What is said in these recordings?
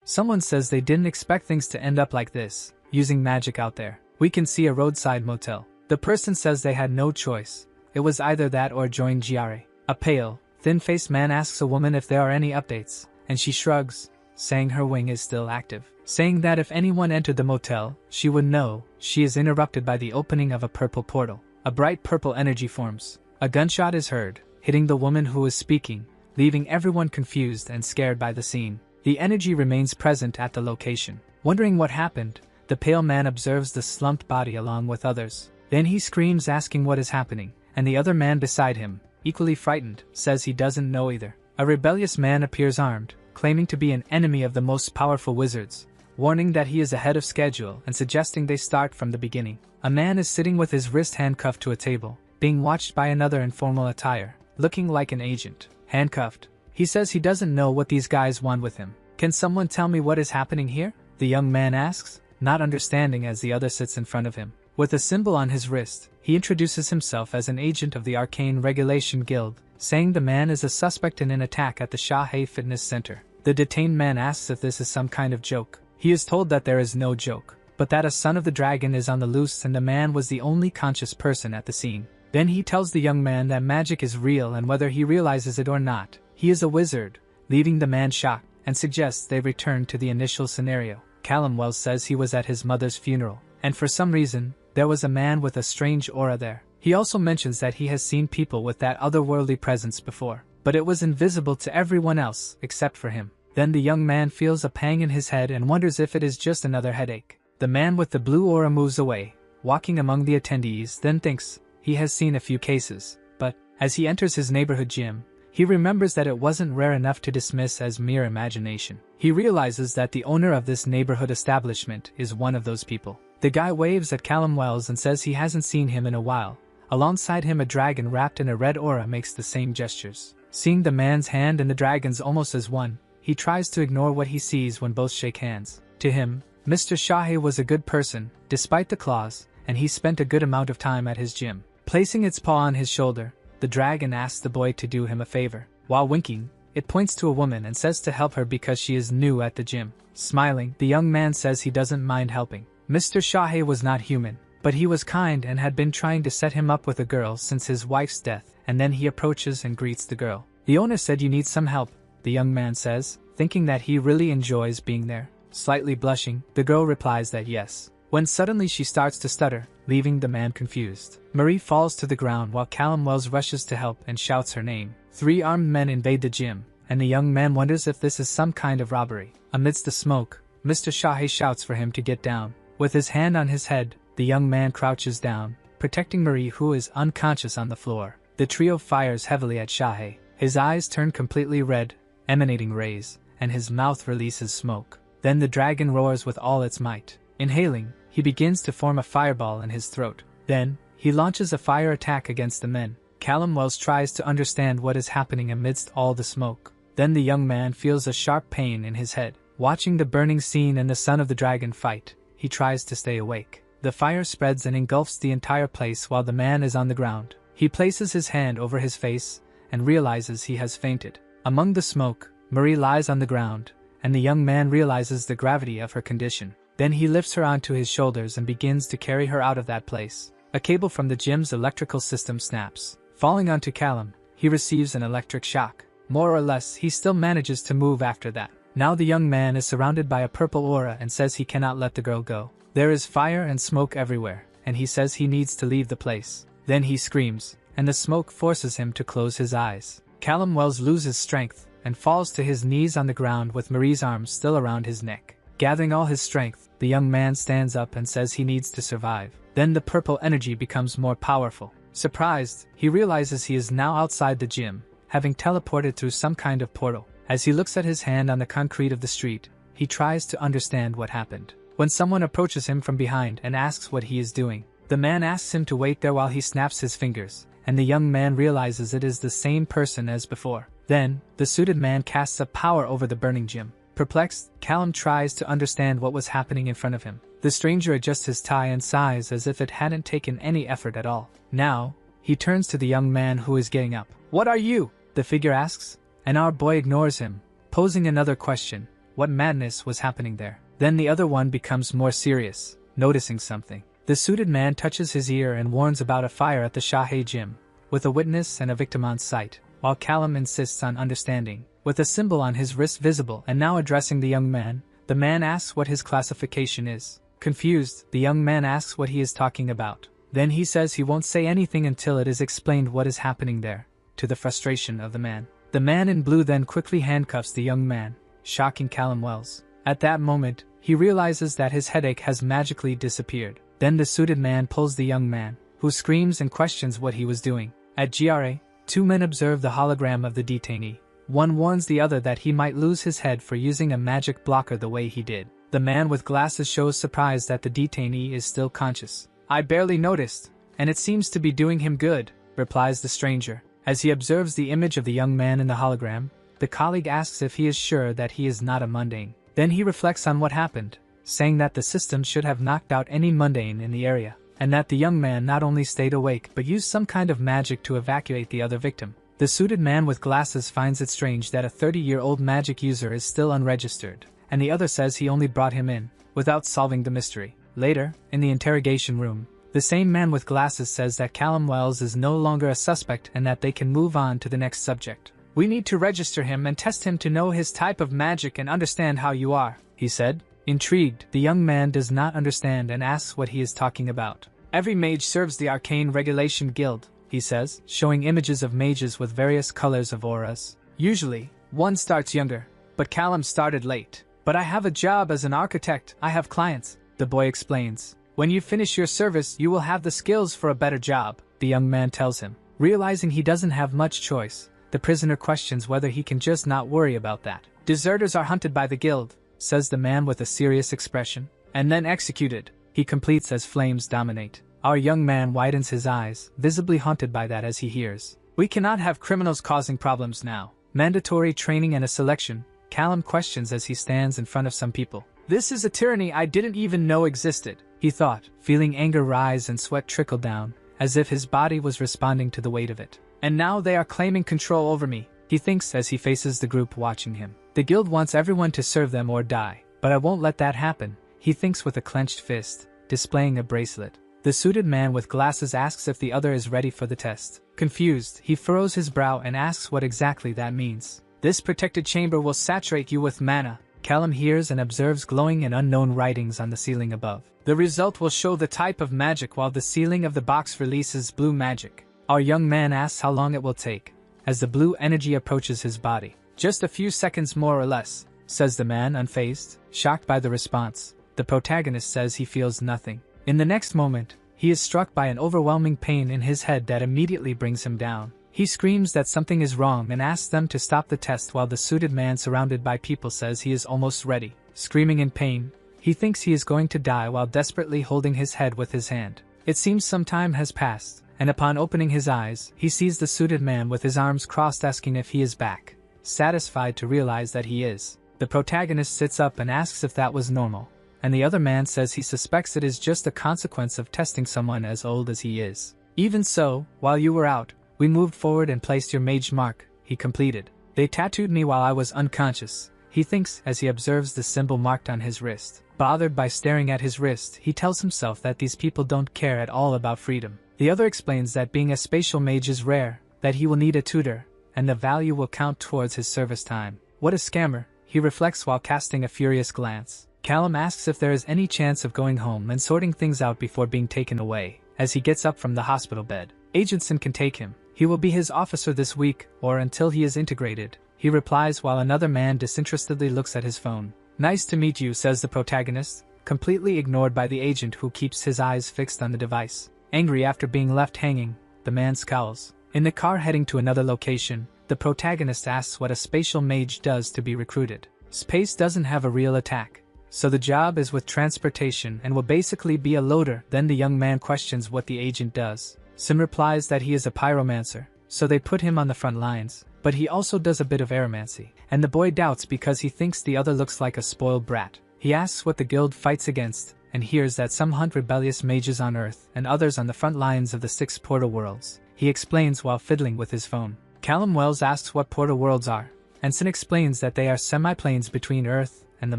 Someone says they didn't expect things to end up like this, using magic out there. We can see a roadside motel. The person says they had no choice. It was either that or join Giare. A pale, thin-faced man asks a woman if there are any updates, and she shrugs, saying her wing is still active. Saying that if anyone entered the motel, she would know. She is interrupted by the opening of a purple portal. A bright purple energy forms. A gunshot is heard, hitting the woman who is speaking, leaving everyone confused and scared by the scene. The energy remains present at the location. Wondering what happened, the pale man observes the slumped body along with others. Then he screams asking what is happening, and the other man beside him, equally frightened, says he doesn't know either. A rebellious man appears armed, claiming to be an enemy of the most powerful wizards, warning that he is ahead of schedule and suggesting they start from the beginning. A man is sitting with his wrist handcuffed to a table, being watched by another in formal attire, looking like an agent. Handcuffed. He says he doesn't know what these guys want with him. Can someone tell me what is happening here? The young man asks, not understanding as the other sits in front of him. With a symbol on his wrist, he introduces himself as an agent of the Arcane Regulation Guild, saying the man is a suspect in an attack at the Shahe Fitness Center. The detained man asks if this is some kind of joke. He is told that there is no joke, but that a son of the dragon is on the loose and the man was the only conscious person at the scene. Then he tells the young man that magic is real and whether he realizes it or not, he is a wizard, leaving the man shocked, and suggests they return to the initial scenario. Callum Wells says he was at his mother's funeral, and for some reason, there was a man with a strange aura there. He also mentions that he has seen people with that otherworldly presence before, but it was invisible to everyone else except for him. Then the young man feels a pang in his head and wonders if it is just another headache. The man with the blue aura moves away, walking among the attendees, then thinks he has seen a few cases, but as he enters his neighborhood gym, he remembers that it wasn't rare enough to dismiss as mere imagination. He realizes that the owner of this neighborhood establishment is one of those people. The guy waves at Callum Wells and says he hasn't seen him in a while. Alongside him a dragon wrapped in a red aura makes the same gestures. Seeing the man's hand and the dragon's almost as one, he tries to ignore what he sees when both shake hands. To him, Mr. Shahe was a good person, despite the claws, and he spent a good amount of time at his gym. Placing its paw on his shoulder, the dragon asks the boy to do him a favor. While winking, it points to a woman and says to help her because she is new at the gym. Smiling, the young man says he doesn't mind helping. Mr. Shahe was not human, but he was kind and had been trying to set him up with a girl since his wife's death, and then he approaches and greets the girl. The owner said you need some help, the young man says, thinking that he really enjoys being there. Slightly blushing, the girl replies that yes, when suddenly she starts to stutter, leaving the man confused. Marie falls to the ground while Callum Wells rushes to help and shouts her name. 3 armed men invade the gym, and the young man wonders if this is some kind of robbery. Amidst the smoke, Mr. Shahe shouts for him to get down. With his hand on his head, the young man crouches down, protecting Marie who is unconscious on the floor. The trio fires heavily at Shahe. His eyes turn completely red, emanating rays, and his mouth releases smoke. Then the dragon roars with all its might. Inhaling, he begins to form a fireball in his throat. Then, he launches a fire attack against the men. Callum Wells tries to understand what is happening amidst all the smoke. Then the young man feels a sharp pain in his head. Watching the burning scene and the son of the dragon fight, he tries to stay awake. The fire spreads and engulfs the entire place while the man is on the ground. He places his hand over his face and realizes he has fainted. Among the smoke, Marie lies on the ground, and the young man realizes the gravity of her condition. Then he lifts her onto his shoulders and begins to carry her out of that place. A cable from the gym's electrical system snaps. Falling onto Callum, he receives an electric shock. More or less, he still manages to move after that. Now the young man is surrounded by a purple aura and says he cannot let the girl go. There is fire and smoke everywhere, and he says he needs to leave the place. Then he screams, and the smoke forces him to close his eyes. Callum Wells loses strength and falls to his knees on the ground with Marie's arms still around his neck. Gathering all his strength, the young man stands up and says he needs to survive. Then the purple energy becomes more powerful. Surprised, he realizes he is now outside the gym, having teleported through some kind of portal. As he looks at his hand on the concrete of the street, he tries to understand what happened. When someone approaches him from behind and asks what he is doing, the man asks him to wait there while he snaps his fingers, and the young man realizes it is the same person as before. Then, the suited man casts a power over the burning gym. Perplexed, Callum tries to understand what was happening in front of him. The stranger adjusts his tie and sighs as if it hadn't taken any effort at all. Now, he turns to the young man who is getting up. "What are you?" the figure asks, and our boy ignores him, posing another question. what madness was happening there. Then the other one becomes more serious, noticing something. The suited man touches his ear and warns about a fire at the Shahe gym, with a witness and a victim on site, while Callum insists on understanding. With a symbol on his wrist visible and now addressing the young man, the man asks what his classification is. Confused, the young man asks what he is talking about. Then he says he won't say anything until it is explained what is happening there, to the frustration of the man. The man in blue then quickly handcuffs the young man, shocking Callum Wells. At that moment, he realizes that his headache has magically disappeared. Then the suited man pulls the young man, who screams and questions what he was doing. At GRA, two men observe the hologram of the detainee. One warns the other that he might lose his head for using a magic blocker the way he did. The man with glasses shows surprise that the detainee is still conscious. "I barely noticed, and it seems to be doing him good," replies the stranger. As he observes the image of the young man in the hologram, the colleague asks if he is sure that he is not a mundane. Then he reflects on what happened, saying that the system should have knocked out any mundane in the area, and that the young man not only stayed awake but used some kind of magic to evacuate the other victim. The suited man with glasses finds it strange that a 30-year-old magic user is still unregistered, and the other says he only brought him in, without solving the mystery. Later, in the interrogation room, the same man with glasses says that Callum Wells is no longer a suspect and that they can move on to the next subject. "We need to register him and test him to know his type of magic and understand how you are," he said. Intrigued, the young man does not understand and asks what he is talking about. "Every mage serves the Arcane Regulation Guild," he says, showing images of mages with various colors of auras. "Usually, one starts younger, but Callum started late. But I have a job as an architect, I have clients," the boy explains. "When you finish your service, you will have the skills for a better job," the young man tells him. Realizing he doesn't have much choice, the prisoner questions whether he can just not worry about that. "Deserters are hunted by the guild," says the man with a serious expression, "and then executed," he completes as flames dominate. Our young man widens his eyes, visibly haunted by that as he hears. "We cannot have criminals causing problems now. Mandatory training and a selection," Callum questions as he stands in front of some people. "This is a tyranny I didn't even know existed," he thought, feeling anger rise and sweat trickle down, as if his body was responding to the weight of it. "And now they are claiming control over me," he thinks as he faces the group watching him. "The guild wants everyone to serve them or die, but I won't let that happen," he thinks with a clenched fist, displaying a bracelet. The suited man with glasses asks if the other is ready for the test. Confused, he furrows his brow and asks what exactly that means. "This protected chamber will saturate you with mana," Callum hears and observes glowing and unknown writings on the ceiling above. "The result will show the type of magic while the ceiling of the box releases blue magic." Our young man asks how long it will take, as the blue energy approaches his body. "Just a few seconds more or less," says the man unfazed, shocked by the response. The protagonist says he feels nothing. In the next moment, he is struck by an overwhelming pain in his head that immediately brings him down. He screams that something is wrong and asks them to stop the test while the suited man surrounded by people says he is almost ready. Screaming in pain, he thinks he is going to die while desperately holding his head with his hand. It seems some time has passed, and upon opening his eyes, he sees the suited man with his arms crossed asking if he is back, satisfied to realize that he is. The protagonist sits up and asks if that was normal, and the other man says he suspects it is just a consequence of testing someone as old as he is. "Even so, while you were out, we moved forward and placed your mage mark," he completed. "They tattooed me while I was unconscious," he thinks as he observes the symbol marked on his wrist. Bothered by staring at his wrist, he tells himself that these people don't care at all about freedom. The other explains that being a spatial mage is rare, that he will need a tutor, and the value will count towards his service time. What a scammer, he reflects while casting a furious glance. Callum asks if there is any chance of going home and sorting things out before being taken away. As he gets up from the hospital bed, Agentson can take him. He will be his officer this week, or until he is integrated, he replies while another man disinterestedly looks at his phone. "Nice to meet you," says the protagonist, completely ignored by the agent who keeps his eyes fixed on the device. Angry after being left hanging, the man scowls. In the car heading to another location, the protagonist asks what a spatial mage does to be recruited. Space doesn't have a real attack, so the job is with transportation and will basically be a loader. Then the young man questions what the agent does. Sim replies that he is a pyromancer, so they put him on the front lines, but he also does a bit of aeromancy, and the boy doubts because he thinks the other looks like a spoiled brat. He asks what the guild fights against, and hears that some hunt rebellious mages on Earth and others on the front lines of the 6 portal worlds. He explains while fiddling with his phone. Callum Wells asks what portal worlds are, and Sin explains that they are semi-planes between Earth and the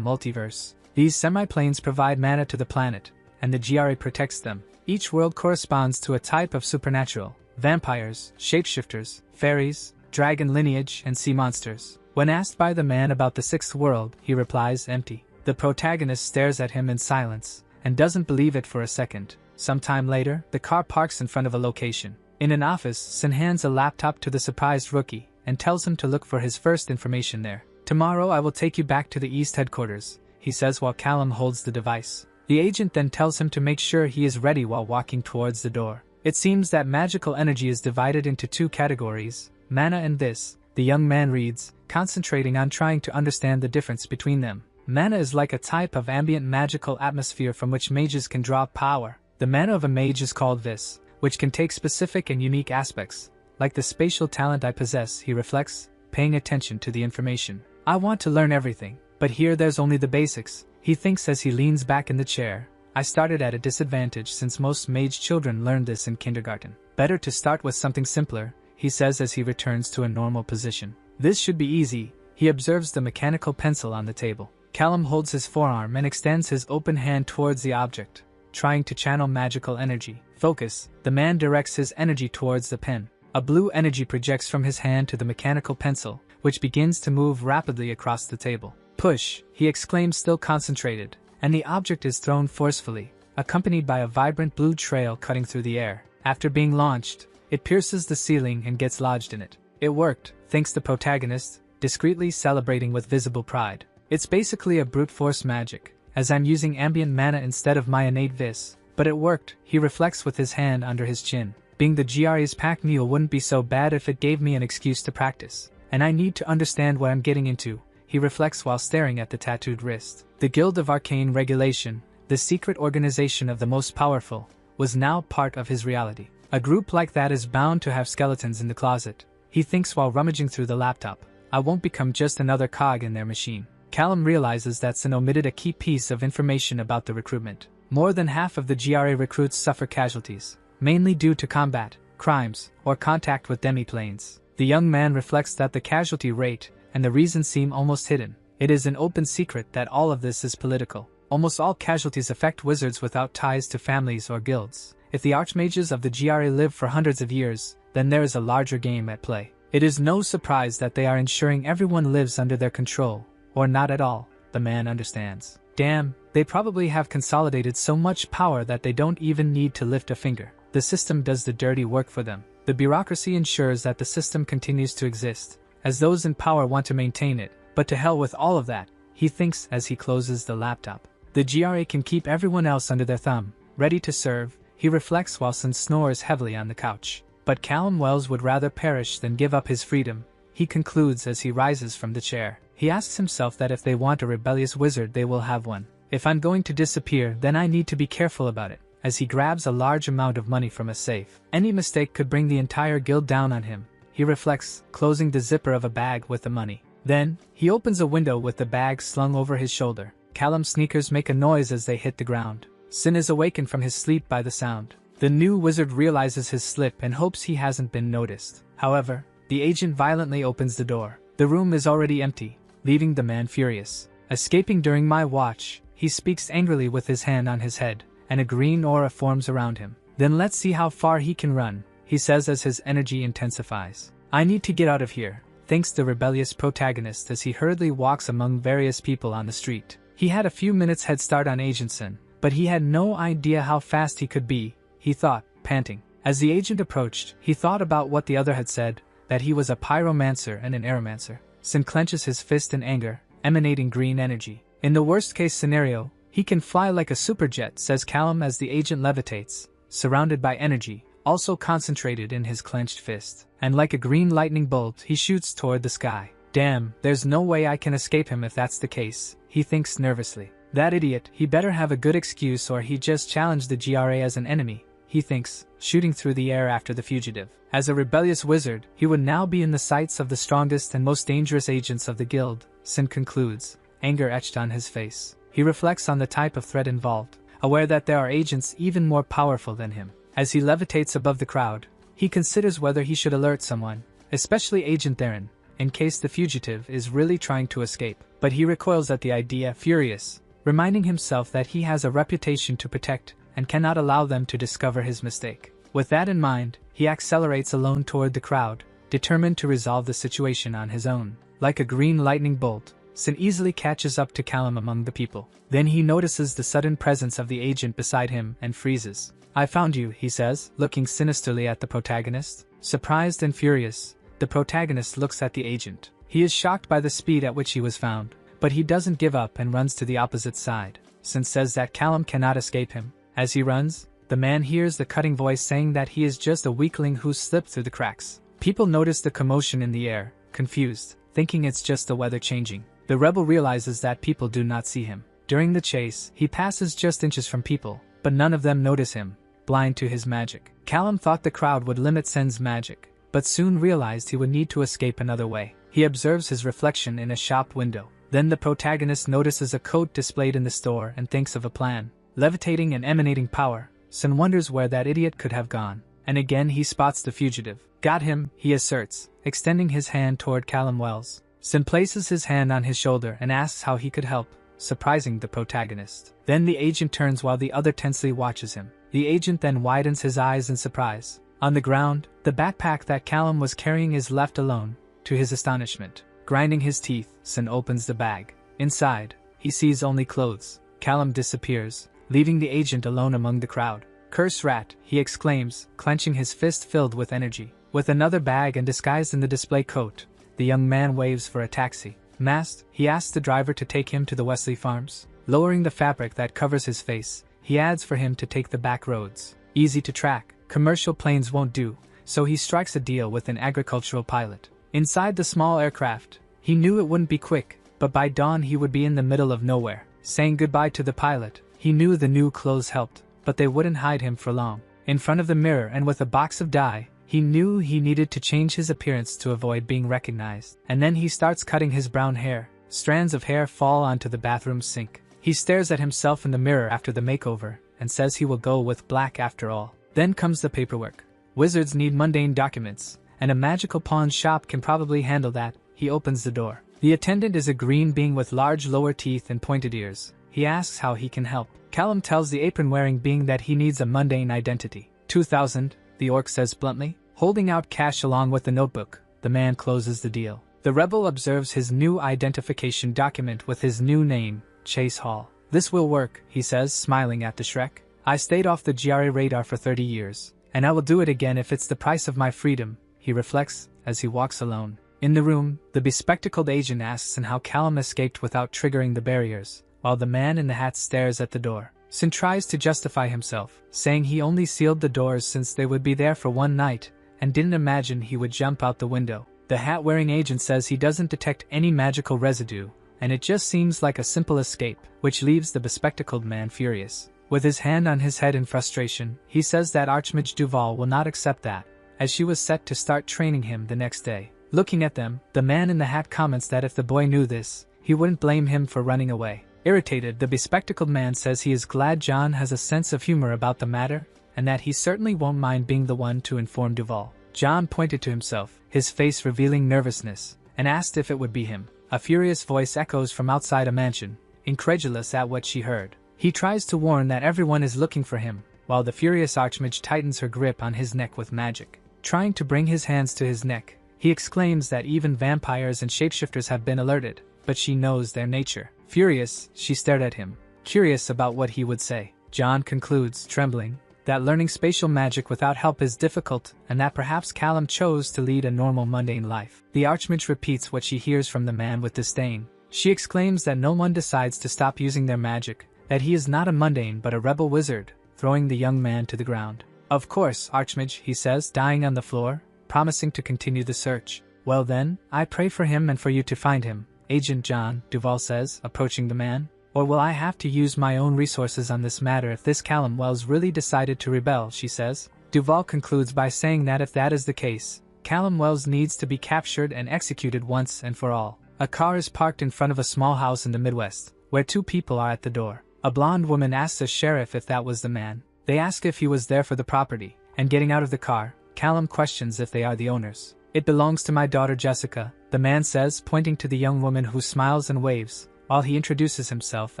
multiverse. These semi-planes provide mana to the planet, and the GRA protects them. Each world corresponds to a type of supernatural: vampires, shapeshifters, fairies, dragon lineage, and sea monsters. When asked by the man about the sixth world, he replies, empty. The protagonist stares at him in silence, and doesn't believe it for a second. Sometime later, the car parks in front of a location. In an office, Sin hands a laptop to the surprised rookie, and tells him to look for his first information there. Tomorrow I will take you back to the East headquarters, he says while Callum holds the device. The agent then tells him to make sure he is ready while walking towards the door. It seems that magical energy is divided into two categories, mana and this, the young man reads, concentrating on trying to understand the difference between them. Mana is like a type of ambient magical atmosphere from which mages can draw power. The mana of a mage is called this, which can take specific and unique aspects. Like the spatial talent I possess, he reflects, paying attention to the information. I want to learn everything, but here there's only the basics, he thinks as he leans back in the chair. I started at a disadvantage since most mage children learn this in kindergarten. Better to start with something simpler, he says as he returns to a normal position. This should be easy, he observes the mechanical pencil on the table. Callum holds his forearm and extends his open hand towards the object, trying to channel magical energy. Focus, the man directs his energy towards the pen. A blue energy projects from his hand to the mechanical pencil, which begins to move rapidly across the table. Push, he exclaims still concentrated, and the object is thrown forcefully, accompanied by a vibrant blue trail cutting through the air. After being launched, it pierces the ceiling and gets lodged in it. It worked, thinks the protagonist, discreetly celebrating with visible pride. It's basically a brute force magic, as I'm using ambient mana instead of my innate vis. But it worked, he reflects with his hand under his chin. Being the GRE's pack mule wouldn't be so bad if it gave me an excuse to practice. And I need to understand what I'm getting into, he reflects while staring at the tattooed wrist. The Guild of Arcane Regulation, the secret organization of the most powerful, was now part of his reality. A group like that is bound to have skeletons in the closet, he thinks while rummaging through the laptop. I won't become just another cog in their machine. Callum realizes that Sin omitted a key piece of information about the recruitment. More than half of the GRA recruits suffer casualties, mainly due to combat, crimes, or contact with demi-planes. The young man reflects that the casualty rate and the reason seem almost hidden. It is an open secret that all of this is political. Almost all casualties affect wizards without ties to families or guilds. If the archmages of the GRA live for hundreds of years, then there is a larger game at play. It is no surprise that they are ensuring everyone lives under their control. Or not at all, the man understands. Damn, they probably have consolidated so much power that they don't even need to lift a finger. The system does the dirty work for them. The bureaucracy ensures that the system continues to exist, as those in power want to maintain it. But to hell with all of that, he thinks as he closes the laptop. The GRA can keep everyone else under their thumb, ready to serve, he reflects while Sin snores heavily on the couch. But Callum Wells would rather perish than give up his freedom, he concludes as he rises from the chair. He asks himself that if they want a rebellious wizard they will have one. If I'm going to disappear then I need to be careful about it, as he grabs a large amount of money from a safe. Any mistake could bring the entire guild down on him, he reflects, closing the zipper of a bag with the money. Then, he opens a window with the bag slung over his shoulder. Callum's sneakers make a noise as they hit the ground. Sin is awakened from his sleep by the sound. The new wizard realizes his slip and hopes he hasn't been noticed. However, the agent violently opens the door. The room is already empty, leaving the man furious. Escaping during my watch, he speaks angrily with his hand on his head, and a green aura forms around him. Then let's see how far he can run, he says as his energy intensifies. I need to get out of here, thinks the rebellious protagonist as he hurriedly walks among various people on the street. He had a few minutes head start on Agent Sin, but he had no idea how fast he could be, he thought, panting. As the agent approached, he thought about what the other had said, that he was a pyromancer and an aeromancer. Sin clenches his fist in anger, emanating green energy. In the worst-case scenario, he can fly like a superjet, says Callum as the agent levitates, surrounded by energy, also concentrated in his clenched fist. And like a green lightning bolt, he shoots toward the sky. Damn, there's no way I can escape him if that's the case, he thinks nervously. That idiot, he better have a good excuse or he just challenged the GRA as an enemy, he thinks, shooting through the air after the fugitive. As a rebellious wizard, he would now be in the sights of the strongest and most dangerous agents of the guild, Sin concludes, anger etched on his face. He reflects on the type of threat involved, aware that there are agents even more powerful than him. As he levitates above the crowd, he considers whether he should alert someone, especially Agent Theron, in case the fugitive is really trying to escape. But he recoils at the idea, furious, reminding himself that he has a reputation to protect and cannot allow them to discover his mistake. With that in mind, he accelerates alone toward the crowd, determined to resolve the situation on his own. Like a green lightning bolt, Sin easily catches up to Callum among the people. Then he notices the sudden presence of the agent beside him and freezes. "I found you," he says, looking sinisterly at the protagonist. Surprised and furious, the protagonist looks at the agent. He is shocked by the speed at which he was found, but he doesn't give up and runs to the opposite side. Sin says that Callum cannot escape him. As he runs, the man hears the cutting voice saying that he is just a weakling who slipped through the cracks. People notice the commotion in the air, confused, thinking it's just the weather changing. The rebel realizes that people do not see him. During the chase, he passes just inches from people, but none of them notice him, blind to his magic. Callum thought the crowd would limit Sin's magic, but soon realized he would need to escape another way. He observes his reflection in a shop window. Then the protagonist notices a coat displayed in the store and thinks of a plan. Levitating and emanating power, Sin wonders where that idiot could have gone. And again he spots the fugitive. "Got him," he asserts, extending his hand toward Callum Wells. Sin places his hand on his shoulder and asks how he could help, surprising the protagonist. Then the agent turns while the other tensely watches him. The agent then widens his eyes in surprise. On the ground, the backpack that Callum was carrying is left alone, to his astonishment. Grinding his teeth, Sin opens the bag. Inside, he sees only clothes. Callum disappears, leaving the agent alone among the crowd. "Curse rat," he exclaims, clenching his fist filled with energy. With another bag and disguised in the display coat, the young man waves for a taxi. Masked, he asks the driver to take him to the Wesley Farms. Lowering the fabric that covers his face, he adds for him to take the back roads. Easy to track, commercial planes won't do, so he strikes a deal with an agricultural pilot. Inside the small aircraft, he knew it wouldn't be quick, but by dawn he would be in the middle of nowhere. Saying goodbye to the pilot, he knew the new clothes helped, but they wouldn't hide him for long. In front of the mirror and with a box of dye, he knew he needed to change his appearance to avoid being recognized. And then he starts cutting his brown hair. Strands of hair fall onto the bathroom sink. He stares at himself in the mirror after the makeover, and says he will go with black after all. Then comes the paperwork. Wizards need mundane documents, and a magical pawn shop can probably handle that. He opens the door. The attendant is a green being with large lower teeth and pointed ears. He asks how he can help. Callum tells the apron-wearing being that he needs a mundane identity. 2,000, the orc says bluntly. Holding out cash along with the notebook, the man closes the deal. The rebel observes his new identification document with his new name, Chase Hall. "This will work," he says, smiling at the Shrek. "I stayed off the GRA radar for 30 years, and I will do it again if it's the price of my freedom," he reflects as he walks alone. In the room, the bespectacled agent asks how Callum escaped without triggering the barriers, while the man in the hat stares at the door. Sin tries to justify himself, saying he only sealed the doors since they would be there for one night, and didn't imagine he would jump out the window. The hat-wearing agent says he doesn't detect any magical residue, and it just seems like a simple escape, which leaves the bespectacled man furious. With his hand on his head in frustration, he says that Archmage Duval will not accept that, as she was set to start training him the next day. Looking at them, the man in the hat comments that if the boy knew this, he wouldn't blame him for running away. Irritated, the bespectacled man says he is glad John has a sense of humor about the matter, and that he certainly won't mind being the one to inform Duval. John pointed to himself, his face revealing nervousness, and asked if it would be him. A furious voice echoes from outside a mansion, incredulous at what she heard. He tries to warn that everyone is looking for him, while the furious Archmage tightens her grip on his neck with magic. Trying to bring his hands to his neck, he exclaims that even vampires and shapeshifters have been alerted, but she knows their nature. Furious, she stared at him, curious about what he would say. John concludes, trembling, that learning spatial magic without help is difficult, and that perhaps Callum chose to lead a normal mundane life. The Archmage repeats what she hears from the man with disdain. She exclaims that no one decides to stop using their magic, that he is not a mundane but a rebel wizard, throwing the young man to the ground. "Of course, Archmage," he says, dying on the floor, promising to continue the search. "Well then, I pray for him and for you to find him, Agent John," Duval says, approaching the man. "Or will I have to use my own resources on this matter if this Callum Wells really decided to rebel," she says. Duval concludes by saying that if that is the case, Callum Wells needs to be captured and executed once and for all. A car is parked in front of a small house in the Midwest, where two people are at the door. A blonde woman asks the sheriff if that was the man. They ask if he was there for the property, and getting out of the car, Callum questions if they are the owners. "It belongs to my daughter Jessica," the man says, pointing to the young woman who smiles and waves, while he introduces himself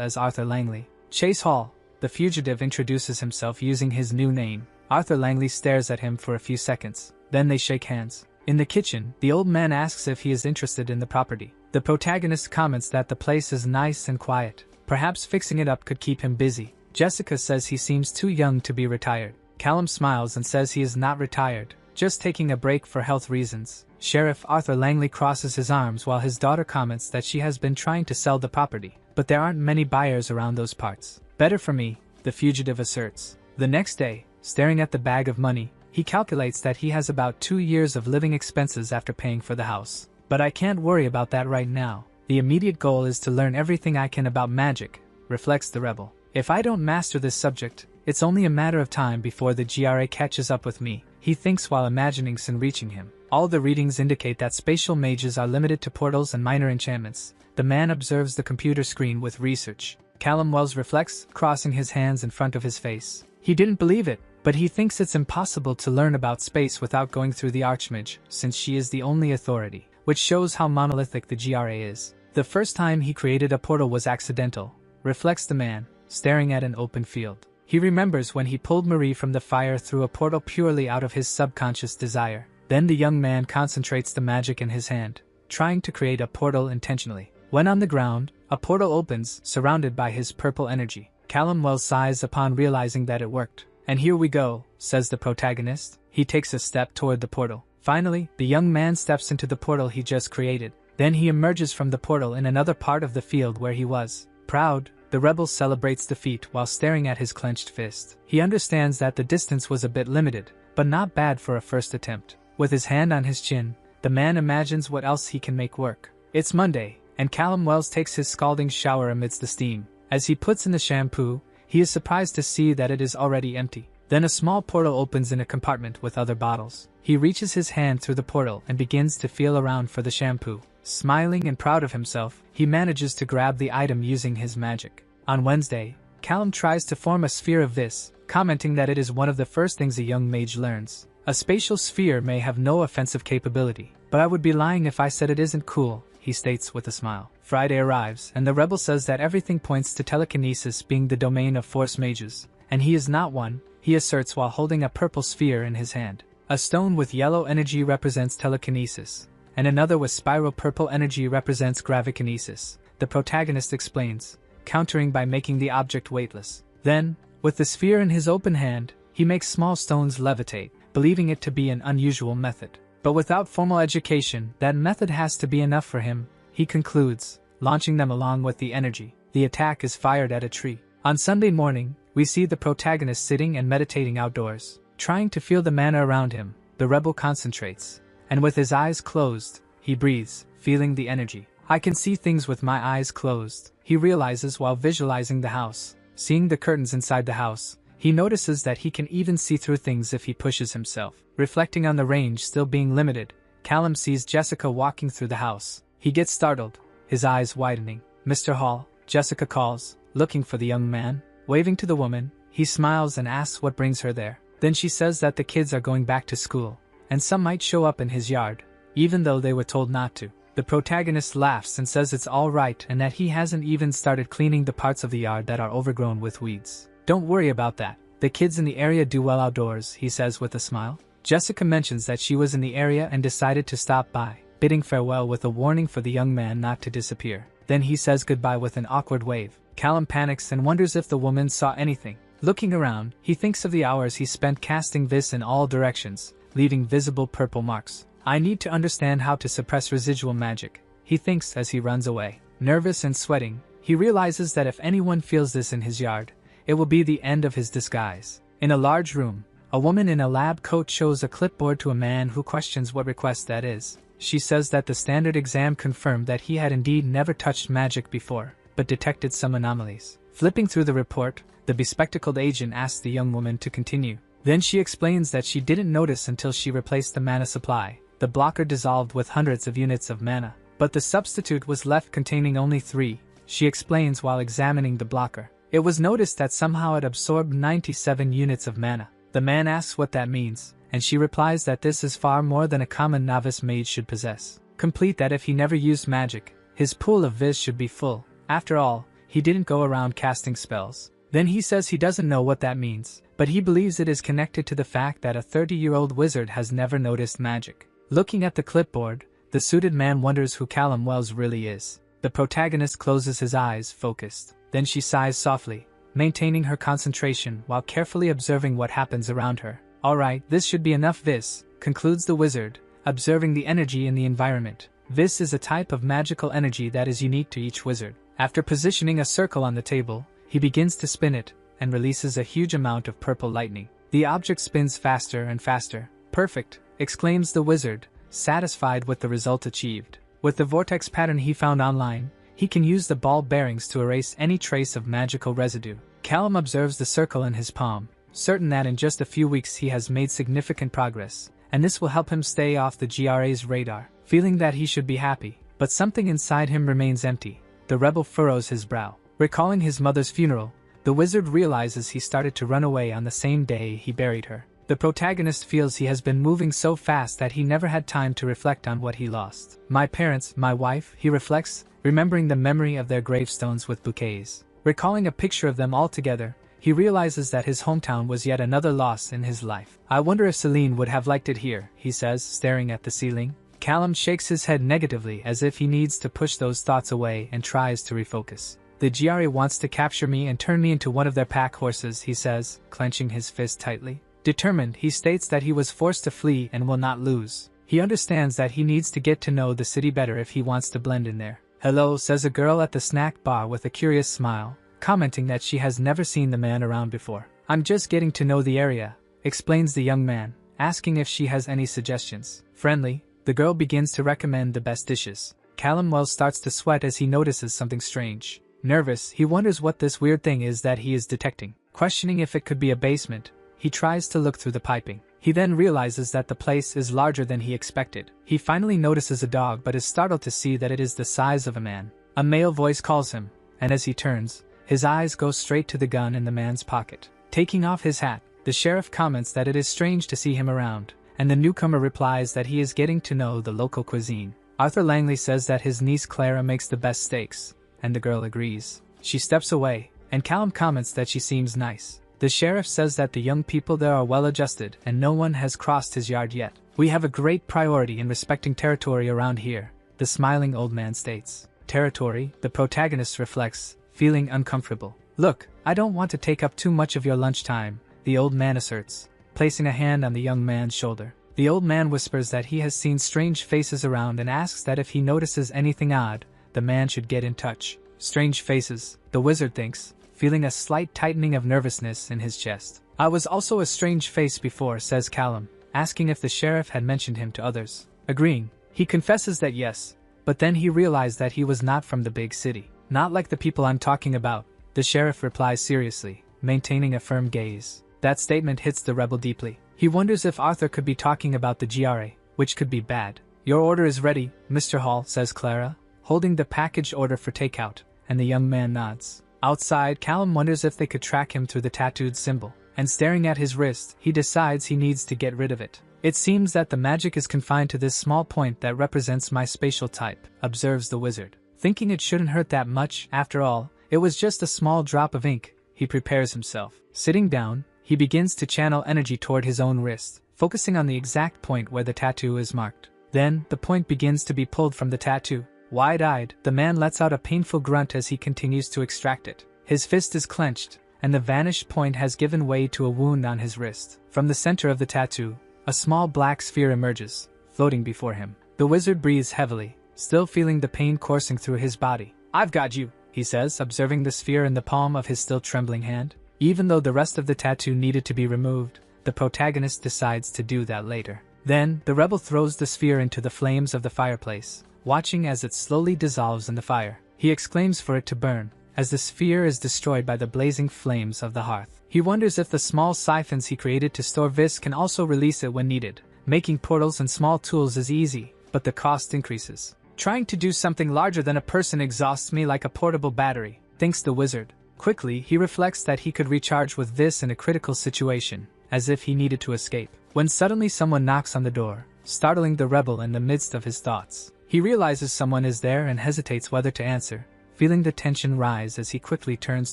as Arthur Langley. Chase Hall, the fugitive introduces himself using his new name. Arthur Langley stares at him for a few seconds, then they shake hands. In the kitchen, the old man asks if he is interested in the property. The protagonist comments that the place is nice and quiet. Perhaps fixing it up could keep him busy. Jessica says he seems too young to be retired. Callum smiles and says he is not retired, just taking a break for health reasons. Sheriff Arthur Langley crosses his arms while his daughter comments that she has been trying to sell the property, but there aren't many buyers around those parts. Better for me, the fugitive asserts. The next day, staring at the bag of money, he calculates that he has about 2 years of living expenses after paying for the house. But I can't worry about that right now. The immediate goal is to learn everything I can about magic, reflects the rebel. If I don't master this subject, it's only a matter of time before the GRA catches up with me, he thinks while imagining Sin reaching him. All the readings indicate that spatial mages are limited to portals and minor enchantments. The man observes the computer screen with research. Callum Wells reflects, crossing his hands in front of his face. He didn't believe it, but he thinks it's impossible to learn about space without going through the Archmage, since she is the only authority, which shows how monolithic the GRA is. The first time he created a portal was accidental, reflects the man, staring at an open field. He remembers when he pulled Marie from the fire through a portal purely out of his subconscious desire. Then the young man concentrates the magic in his hand, trying to create a portal intentionally. When on the ground, a portal opens, surrounded by his purple energy. Callum Wells sighs upon realizing that it worked. And here we go, says the protagonist. He takes a step toward the portal. Finally, the young man steps into the portal he just created. Then he emerges from the portal in another part of the field where he was. Proud, the rebel celebrates defeat while staring at his clenched fist. He understands that the distance was a bit limited, but not bad for a first attempt. With his hand on his chin, the man imagines what else he can make work. It's Monday, and Callum Wells takes his scalding shower amidst the steam. As he puts in the shampoo, he is surprised to see that it is already empty. Then a small portal opens in a compartment with other bottles. He reaches his hand through the portal and begins to feel around for the shampoo. Smiling and proud of himself, he manages to grab the item using his magic. On Wednesday, Callum tries to form a sphere of this, commenting that it is one of the first things a young mage learns. A spatial sphere may have no offensive capability, but I would be lying if I said it isn't cool, he states with a smile. Friday arrives, and the rebel says that everything points to telekinesis being the domain of force mages, and he is not one, he asserts while holding a purple sphere in his hand. A stone with yellow energy represents telekinesis, and another with spiral purple energy represents gravikinesis, the protagonist explains, countering by making the object weightless. Then, with the sphere in his open hand, he makes small stones levitate, believing it to be an unusual method. But without formal education, that method has to be enough for him, he concludes, launching them along with the energy. The attack is fired at a tree. On Sunday morning, we see the protagonist sitting and meditating outdoors. Trying to feel the mana around him, the rebel concentrates, and with his eyes closed, he breathes, feeling the energy. I can see things with my eyes closed, he realizes while visualizing the house. Seeing the curtains inside the house, he notices that he can even see through things if he pushes himself. Reflecting on the range still being limited, Callum sees Jessica walking through the house. He gets startled, his eyes widening. Mr. Hall, Jessica calls, looking for the young man. Waving to the woman, he smiles and asks what brings her there. Then she says that the kids are going back to school, and some might show up in his yard, even though they were told not to. The protagonist laughs and says it's all right and that he hasn't even started cleaning the parts of the yard that are overgrown with weeds. Don't worry about that. The kids in the area do well outdoors, he says with a smile. Jessica mentions that she was in the area and decided to stop by, bidding farewell with a warning for the young man not to disappear. Then he says goodbye with an awkward wave. Callum panics and wonders if the woman saw anything. Looking around, he thinks of the hours he spent casting vis in all directions, leaving visible purple marks. I need to understand how to suppress residual magic, he thinks as he runs away. Nervous and sweating, he realizes that if anyone feels this in his yard, it will be the end of his disguise. In a large room, a woman in a lab coat shows a clipboard to a man who questions what request that is. She says that the standard exam confirmed that he had indeed never touched magic before, but detected some anomalies. Flipping through the report, the bespectacled agent asks the young woman to continue. Then she explains that she didn't notice until she replaced the mana supply. The blocker dissolved with hundreds of units of mana, but the substitute was left containing only 3, she explains while examining the blocker. It was noticed that somehow it absorbed 97 units of mana. The man asks what that means, and she replies that this is far more than a common novice mage should possess. complete that if he never used magic, his pool of viz should be full. After all, he didn't go around casting spells. Then he says he doesn't know what that means, but he believes it is connected to the fact that a 30-year-old wizard has never noticed magic. Looking at the clipboard, the suited man wonders who Callum Wells really is. The protagonist closes his eyes, focused. Then she sighs softly, maintaining her concentration while carefully observing what happens around her. Alright, this should be enough vis, concludes the wizard, observing the energy in the environment. Vis is a type of magical energy that is unique to each wizard. After positioning a circle on the table, he begins to spin it, and releases a huge amount of purple lightning. The object spins faster and faster. Perfect, exclaims the wizard, satisfied with the result achieved. With the vortex pattern he found online, he can use the ball bearings to erase any trace of magical residue. Callum observes the circle in his palm, certain that in just a few weeks he has made significant progress, and this will help him stay off the GRA's radar. Feeling that he should be happy, but something inside him remains empty. The rebel furrows his brow. Recalling his mother's funeral, the wizard realizes he started to run away on the same day he buried her. The protagonist feels he has been moving so fast that he never had time to reflect on what he lost. My parents, my wife, he reflects, remembering the memory of their gravestones with bouquets. Recalling a picture of them all together, he realizes that his hometown was yet another loss in his life. I wonder if Celine would have liked it here, he says, staring at the ceiling. Callum shakes his head negatively as if he needs to push those thoughts away and tries to refocus. The GRA wants to capture me and turn me into one of their pack horses, he says, clenching his fist tightly. Determined, he states that he was forced to flee and will not lose. He understands that he needs to get to know the city better if he wants to blend in there. Hello, says a girl at the snack bar with a curious smile, commenting that she has never seen the man around before. I'm just getting to know the area, explains the young man, asking if she has any suggestions. Friendly, the girl begins to recommend the best dishes. Callum Wells starts to sweat as he notices something strange. Nervous, he wonders what this weird thing is that he is detecting. Questioning if it could be a basement, he tries to look through the piping. He then realizes that the place is larger than he expected. He finally notices a dog but is startled to see that it is the size of a man. A male voice calls him, and as he turns, his eyes go straight to the gun in the man's pocket. Taking off his hat, the sheriff comments that it is strange to see him around, and the newcomer replies that he is getting to know the local cuisine. Arthur Langley says that his niece Clara makes the best steaks, and the girl agrees. She steps away, and Callum comments that she seems nice. The sheriff says that the young people there are well adjusted and no one has crossed his yard yet. We have a great priority in respecting territory around here, the smiling old man states. Territory, the protagonist reflects, feeling uncomfortable. Look, I don't want to take up too much of your lunchtime, the old man asserts, placing a hand on the young man's shoulder. The old man whispers that he has seen strange faces around and asks that if he notices anything odd, the man should get in touch. Strange faces, the wizard thinks, feeling a slight tightening of nervousness in his chest. I was also a strange face before, says Callum, asking if the sheriff had mentioned him to others. Agreeing, he confesses that yes, but then he realized that he was not from the big city. Not like the people I'm talking about, the sheriff replies seriously, maintaining a firm gaze. That statement hits the rebel deeply. He wonders if Arthur could be talking about the GRA, which could be bad. Your order is ready, Mr. Hall, says Clara, holding the packaged order for takeout, and the young man nods. Outside, Callum wonders if they could track him through the tattooed symbol, and staring at his wrist, he decides he needs to get rid of it. It seems that the magic is confined to this small point that represents my spatial type, observes the wizard. Thinking it shouldn't hurt that much, after all, it was just a small drop of ink, he prepares himself. Sitting down, he begins to channel energy toward his own wrist, focusing on the exact point where the tattoo is marked. Then, the point begins to be pulled from the tattoo. Wide-eyed, the man lets out a painful grunt as he continues to extract it. His fist is clenched, and the vanished point has given way to a wound on his wrist. From the center of the tattoo, a small black sphere emerges, floating before him. The wizard breathes heavily, still feeling the pain coursing through his body. I've got you, he says, observing the sphere in the palm of his still trembling hand. Even though the rest of the tattoo needed to be removed, the protagonist decides to do that later. Then, the rebel throws the sphere into the flames of the fireplace, watching as it slowly dissolves in the fire. He exclaims for it to burn, as the sphere is destroyed by the blazing flames of the hearth. He wonders if the small siphons he created to store vis can also release it when needed. Making portals and small tools is easy, but the cost increases. Trying to do something larger than a person exhausts me like a portable battery, thinks the wizard. Quickly, he reflects that he could recharge with this in a critical situation, as if he needed to escape. When suddenly someone knocks on the door, startling the rebel in the midst of his thoughts. He realizes someone is there and hesitates whether to answer, feeling the tension rise as he quickly turns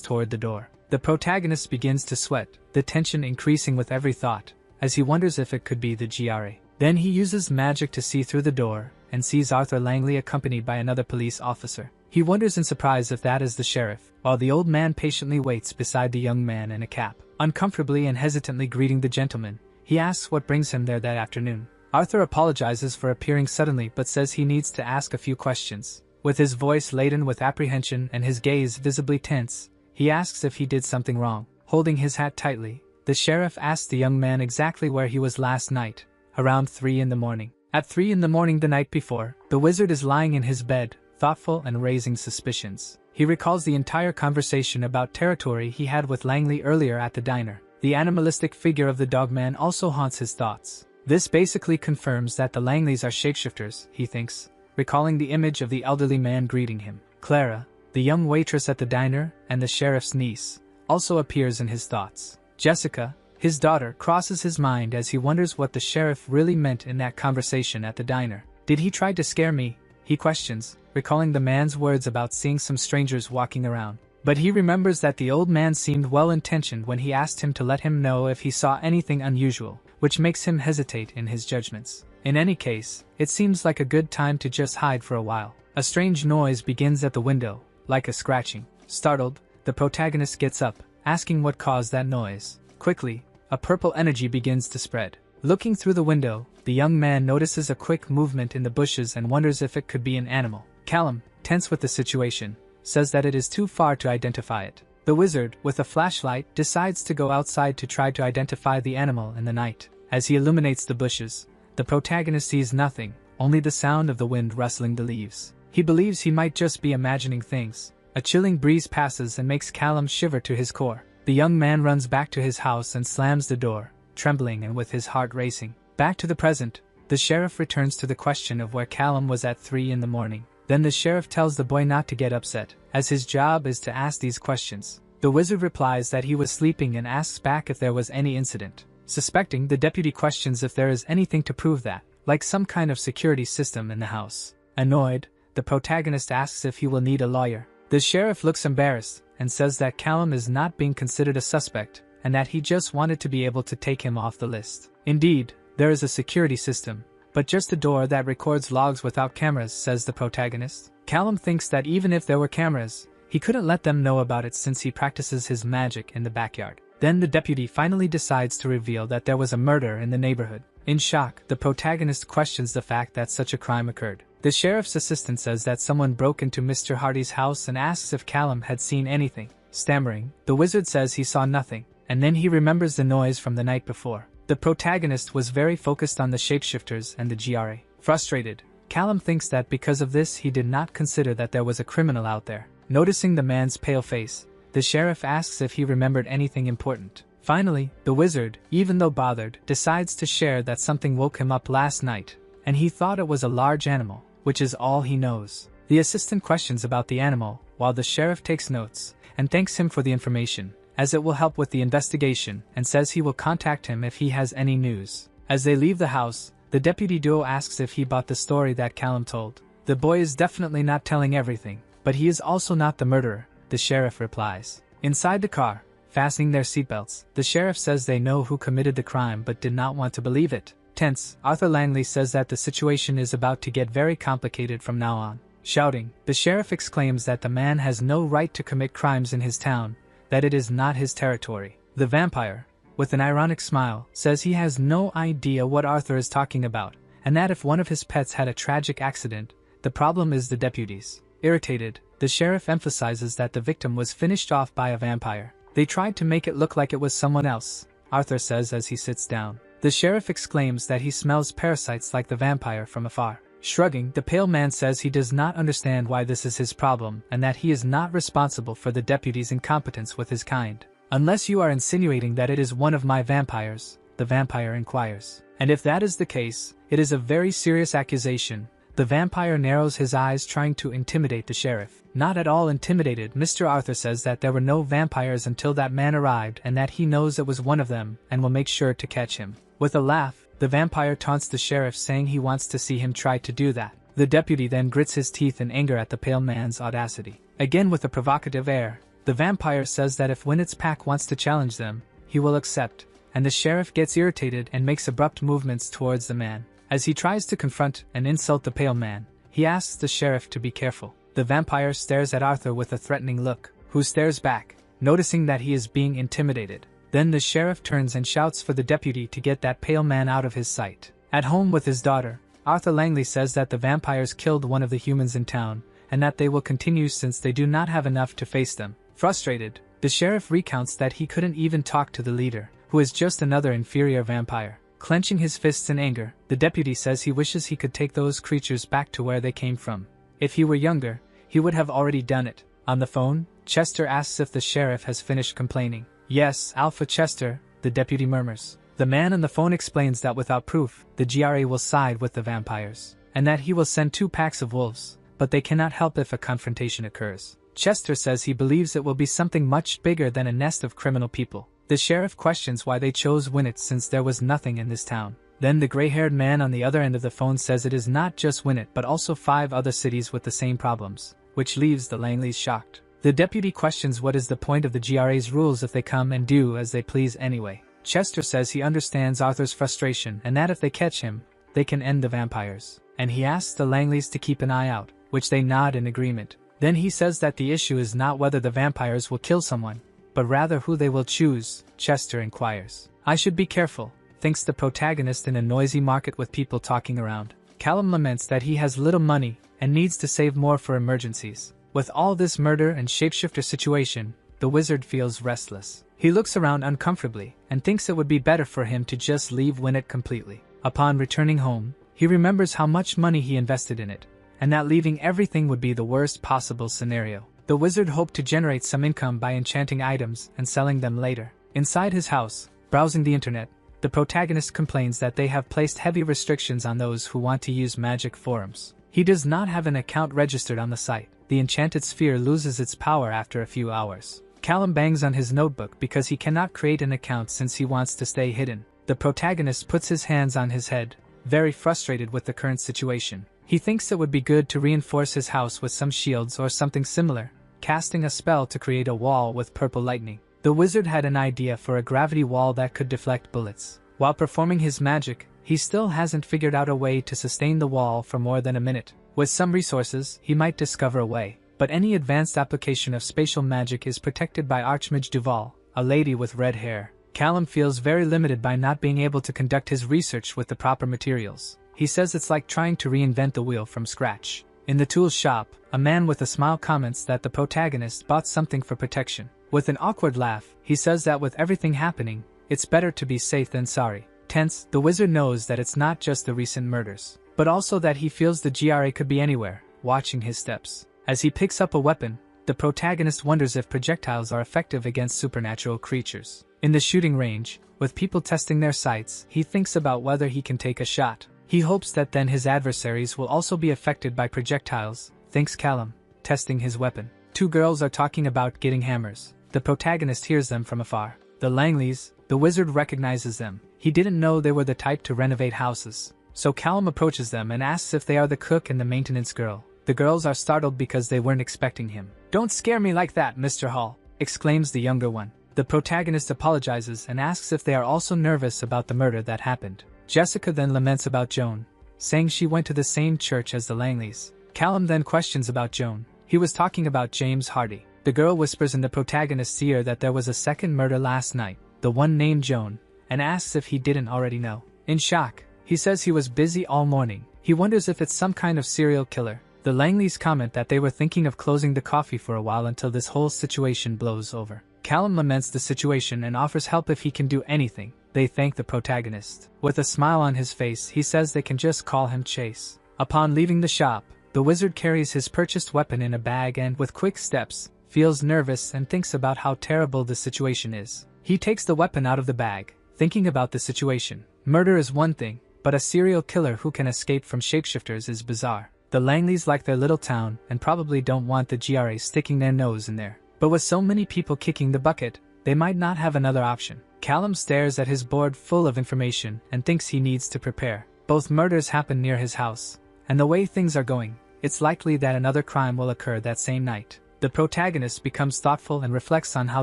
toward the door. The protagonist begins to sweat, the tension increasing with every thought, as he wonders if it could be the GRA. Then he uses magic to see through the door, and sees Arthur Langley accompanied by another police officer. He wonders in surprise if that is the sheriff, while the old man patiently waits beside the young man in a cap. Uncomfortably and hesitantly greeting the gentleman, he asks what brings him there that afternoon. Arthur apologizes for appearing suddenly but says he needs to ask a few questions. With his voice laden with apprehension and his gaze visibly tense, he asks if he did something wrong. Holding his hat tightly, the sheriff asks the young man exactly where he was last night, around 3 in the morning. At 3 in the morning the night before, the wizard is lying in his bed, thoughtful and raising suspicions. He recalls the entire conversation about territory he had with Langley earlier at the diner. The animalistic figure of the dogman also haunts his thoughts. This basically confirms that the Langleys are shapeshifters, he thinks, recalling the image of the elderly man greeting him. Clara, the young waitress at the diner, and the sheriff's niece, also appears in his thoughts. Jessica, his daughter, crosses his mind as he wonders what the sheriff really meant in that conversation at the diner. Did he try to scare me? He questions, recalling the man's words about seeing some strangers walking around. But he remembers that the old man seemed well-intentioned when he asked him to let him know if he saw anything unusual, which makes him hesitate in his judgments. In any case, it seems like a good time to just hide for a while. A strange noise begins at the window, like a scratching. Startled, the protagonist gets up, asking what caused that noise. Quickly, a purple energy begins to spread. Looking through the window, the young man notices a quick movement in the bushes and wonders if it could be an animal. Callum, tense with the situation, says that it is too far to identify it. The wizard, with a flashlight, decides to go outside to try to identify the animal in the night. As he illuminates the bushes, the protagonist sees nothing, only the sound of the wind rustling the leaves. He believes he might just be imagining things. A chilling breeze passes and makes Callum shiver to his core. The young man runs back to his house and slams the door, trembling and with his heart racing. Back to the present, the sheriff returns to the question of where Callum was at 3 in the morning. Then the sheriff tells the boy not to get upset, as his job is to ask these questions. The wizard replies that he was sleeping and asks back if there was any incident. Suspecting, the deputy questions if there is anything to prove that, like some kind of security system in the house. Annoyed, the protagonist asks if he will need a lawyer. The sheriff looks embarrassed and says that Callum is not being considered a suspect and that he just wanted to be able to take him off the list. Indeed, there is a security system, but just a door that records logs without cameras, says the protagonist. Callum thinks that even if there were cameras, he couldn't let them know about it since he practices his magic in the backyard. Then the deputy finally decides to reveal that there was a murder in the neighborhood. In shock, the protagonist questions the fact that such a crime occurred. The sheriff's assistant says that someone broke into Mr. Hardy's house and asks if Callum had seen anything. Stammering, the wizard says he saw nothing, and then he remembers the noise from the night before. The protagonist was very focused on the shapeshifters and the GRA. Frustrated, Callum thinks that because of this he did not consider that there was a criminal out there. Noticing the man's pale face, the sheriff asks if he remembered anything important. Finally, the wizard, even though bothered, decides to share that something woke him up last night, and he thought it was a large animal, which is all he knows. The assistant questions about the animal, while the sheriff takes notes, and thanks him for the information, as it will help with the investigation, and says he will contact him if he has any news. As they leave the house, the deputy duo asks if he bought the story that Callum told. The boy is definitely not telling everything, but he is also not the murderer, the sheriff replies. Inside the car, fastening their seatbelts, the sheriff says they know who committed the crime but did not want to believe it. Tense, Arthur Langley says that the situation is about to get very complicated from now on. Shouting, the sheriff exclaims that the man has no right to commit crimes in his town, that it is not his territory. The vampire, with an ironic smile, says he has no idea what Arthur is talking about, and that if one of his pets had a tragic accident, the problem is the deputies. Irritated, the sheriff emphasizes that the victim was finished off by a vampire. They tried to make it look like it was someone else, Arthur says as he sits down. The sheriff exclaims that he smells parasites like the vampire from afar. Shrugging, the pale man says he does not understand why this is his problem and that he is not responsible for the deputy's incompetence with his kind. Unless you are insinuating that it is one of my vampires, the vampire inquires. And if that is the case, it is a very serious accusation. The vampire narrows his eyes trying to intimidate the sheriff. Not at all intimidated, Mr. Arthur says that there were no vampires until that man arrived and that he knows it was one of them and will make sure to catch him. With a laugh, the vampire taunts the sheriff saying he wants to see him try to do that. The deputy then grits his teeth in anger at the pale man's audacity. Again with a provocative air, the vampire says that if Winnet's pack wants to challenge them, he will accept, and the sheriff gets irritated and makes abrupt movements towards the man. As he tries to confront and insult the pale man, he asks the sheriff to be careful. The vampire stares at Arthur with a threatening look, who stares back, noticing that he is being intimidated. Then the sheriff turns and shouts for the deputy to get that pale man out of his sight. At home with his daughter, Arthur Langley says that the vampires killed one of the humans in town, and that they will continue since they do not have enough to face them. Frustrated, the sheriff recounts that he couldn't even talk to the leader, who is just another inferior vampire. Clenching his fists in anger, the deputy says he wishes he could take those creatures back to where they came from. If he were younger, he would have already done it. On the phone, Chester asks if the sheriff has finished complaining. Yes, Alpha Chester, the deputy murmurs. The man on the phone explains that without proof, the GRA will side with the vampires, and that he will send 2 packs of wolves, but they cannot help if a confrontation occurs. Chester says he believes it will be something much bigger than a nest of criminal people. The sheriff questions why they chose Winnet since there was nothing in this town. Then the gray-haired man on the other end of the phone says it is not just Winnet but also 5 other cities with the same problems, which leaves the Langleys shocked. The deputy questions what is the point of the GRA's rules if they come and do as they please anyway. Chester says he understands Arthur's frustration and that if they catch him, they can end the vampires. And he asks the Langleys to keep an eye out, which they nod in agreement. Then he says that the issue is not whether the vampires will kill someone, but rather who they will choose. Chester inquires. I should be careful, thinks the protagonist in a noisy market with people talking around. Callum laments that he has little money and needs to save more for emergencies. With all this murder and shapeshifter situation, the wizard feels restless. He looks around uncomfortably and thinks it would be better for him to just leave Winnet completely. Upon returning home, he remembers how much money he invested in it, and that leaving everything would be the worst possible scenario. The wizard hoped to generate some income by enchanting items and selling them later. Inside his house, browsing the internet, the protagonist complains that they have placed heavy restrictions on those who want to use magic forums. He does not have an account registered on the site. The enchanted sphere loses its power after a few hours. Callum bangs on his notebook because he cannot create an account since he wants to stay hidden. The protagonist puts his hands on his head, very frustrated with the current situation. He thinks it would be good to reinforce his house with some shields or something similar, casting a spell to create a wall with purple lightning. The wizard had an idea for a gravity wall that could deflect bullets. While performing his magic, he still hasn't figured out a way to sustain the wall for more than a minute. With some resources, he might discover a way, but any advanced application of spatial magic is protected by Archmage Duval, a lady with red hair. Callum feels very limited by not being able to conduct his research with the proper materials. He says it's like trying to reinvent the wheel from scratch. In the tool shop, a man with a smile comments that the protagonist bought something for protection. With an awkward laugh, he says that with everything happening, it's better to be safe than sorry. Tense, the wizard knows that it's not just the recent murders, but also that he feels the GRA could be anywhere, watching his steps. As he picks up a weapon, the protagonist wonders if projectiles are effective against supernatural creatures. In the shooting range, with people testing their sights, he thinks about whether he can take a shot. He hopes that then his adversaries will also be affected by projectiles, thinks Callum, testing his weapon. 2 girls are talking about getting hammers. The protagonist hears them from afar. The Langleys, the wizard recognizes them. He didn't know they were the type to renovate houses. So Callum approaches them and asks if they are the cook and the maintenance girl. The girls are startled because they weren't expecting him. Don't scare me like that, Mr. Hall, exclaims the younger one. The protagonist apologizes and asks if they are also nervous about the murder that happened. Jessica then laments about Joan, saying she went to the same church as the Langleys. Callum then questions about Joan. He was talking about James Hardy. The girl whispers in the protagonist's ear that there was a second murder last night, the one named Joan, and asks if he didn't already know. In shock, he says he was busy all morning. He wonders if it's some kind of serial killer. The Langleys comment that they were thinking of closing the coffee for a while until this whole situation blows over. Callum laments the situation and offers help if he can do anything. They thank the protagonist. With a smile on his face, he says they can just call him Chase. Upon leaving the shop, the wizard carries his purchased weapon in a bag and, with quick steps, feels nervous and thinks about how terrible the situation is. He takes the weapon out of the bag, thinking about the situation. Murder is one thing, but a serial killer who can escape from shapeshifters is bizarre. The Langleys like their little town and probably don't want the GRA sticking their nose in there. But with so many people kicking the bucket, they might not have another option. Callum stares at his board full of information and thinks he needs to prepare. Both murders happen near his house, and the way things are going, it's likely that another crime will occur that same night. The protagonist becomes thoughtful and reflects on how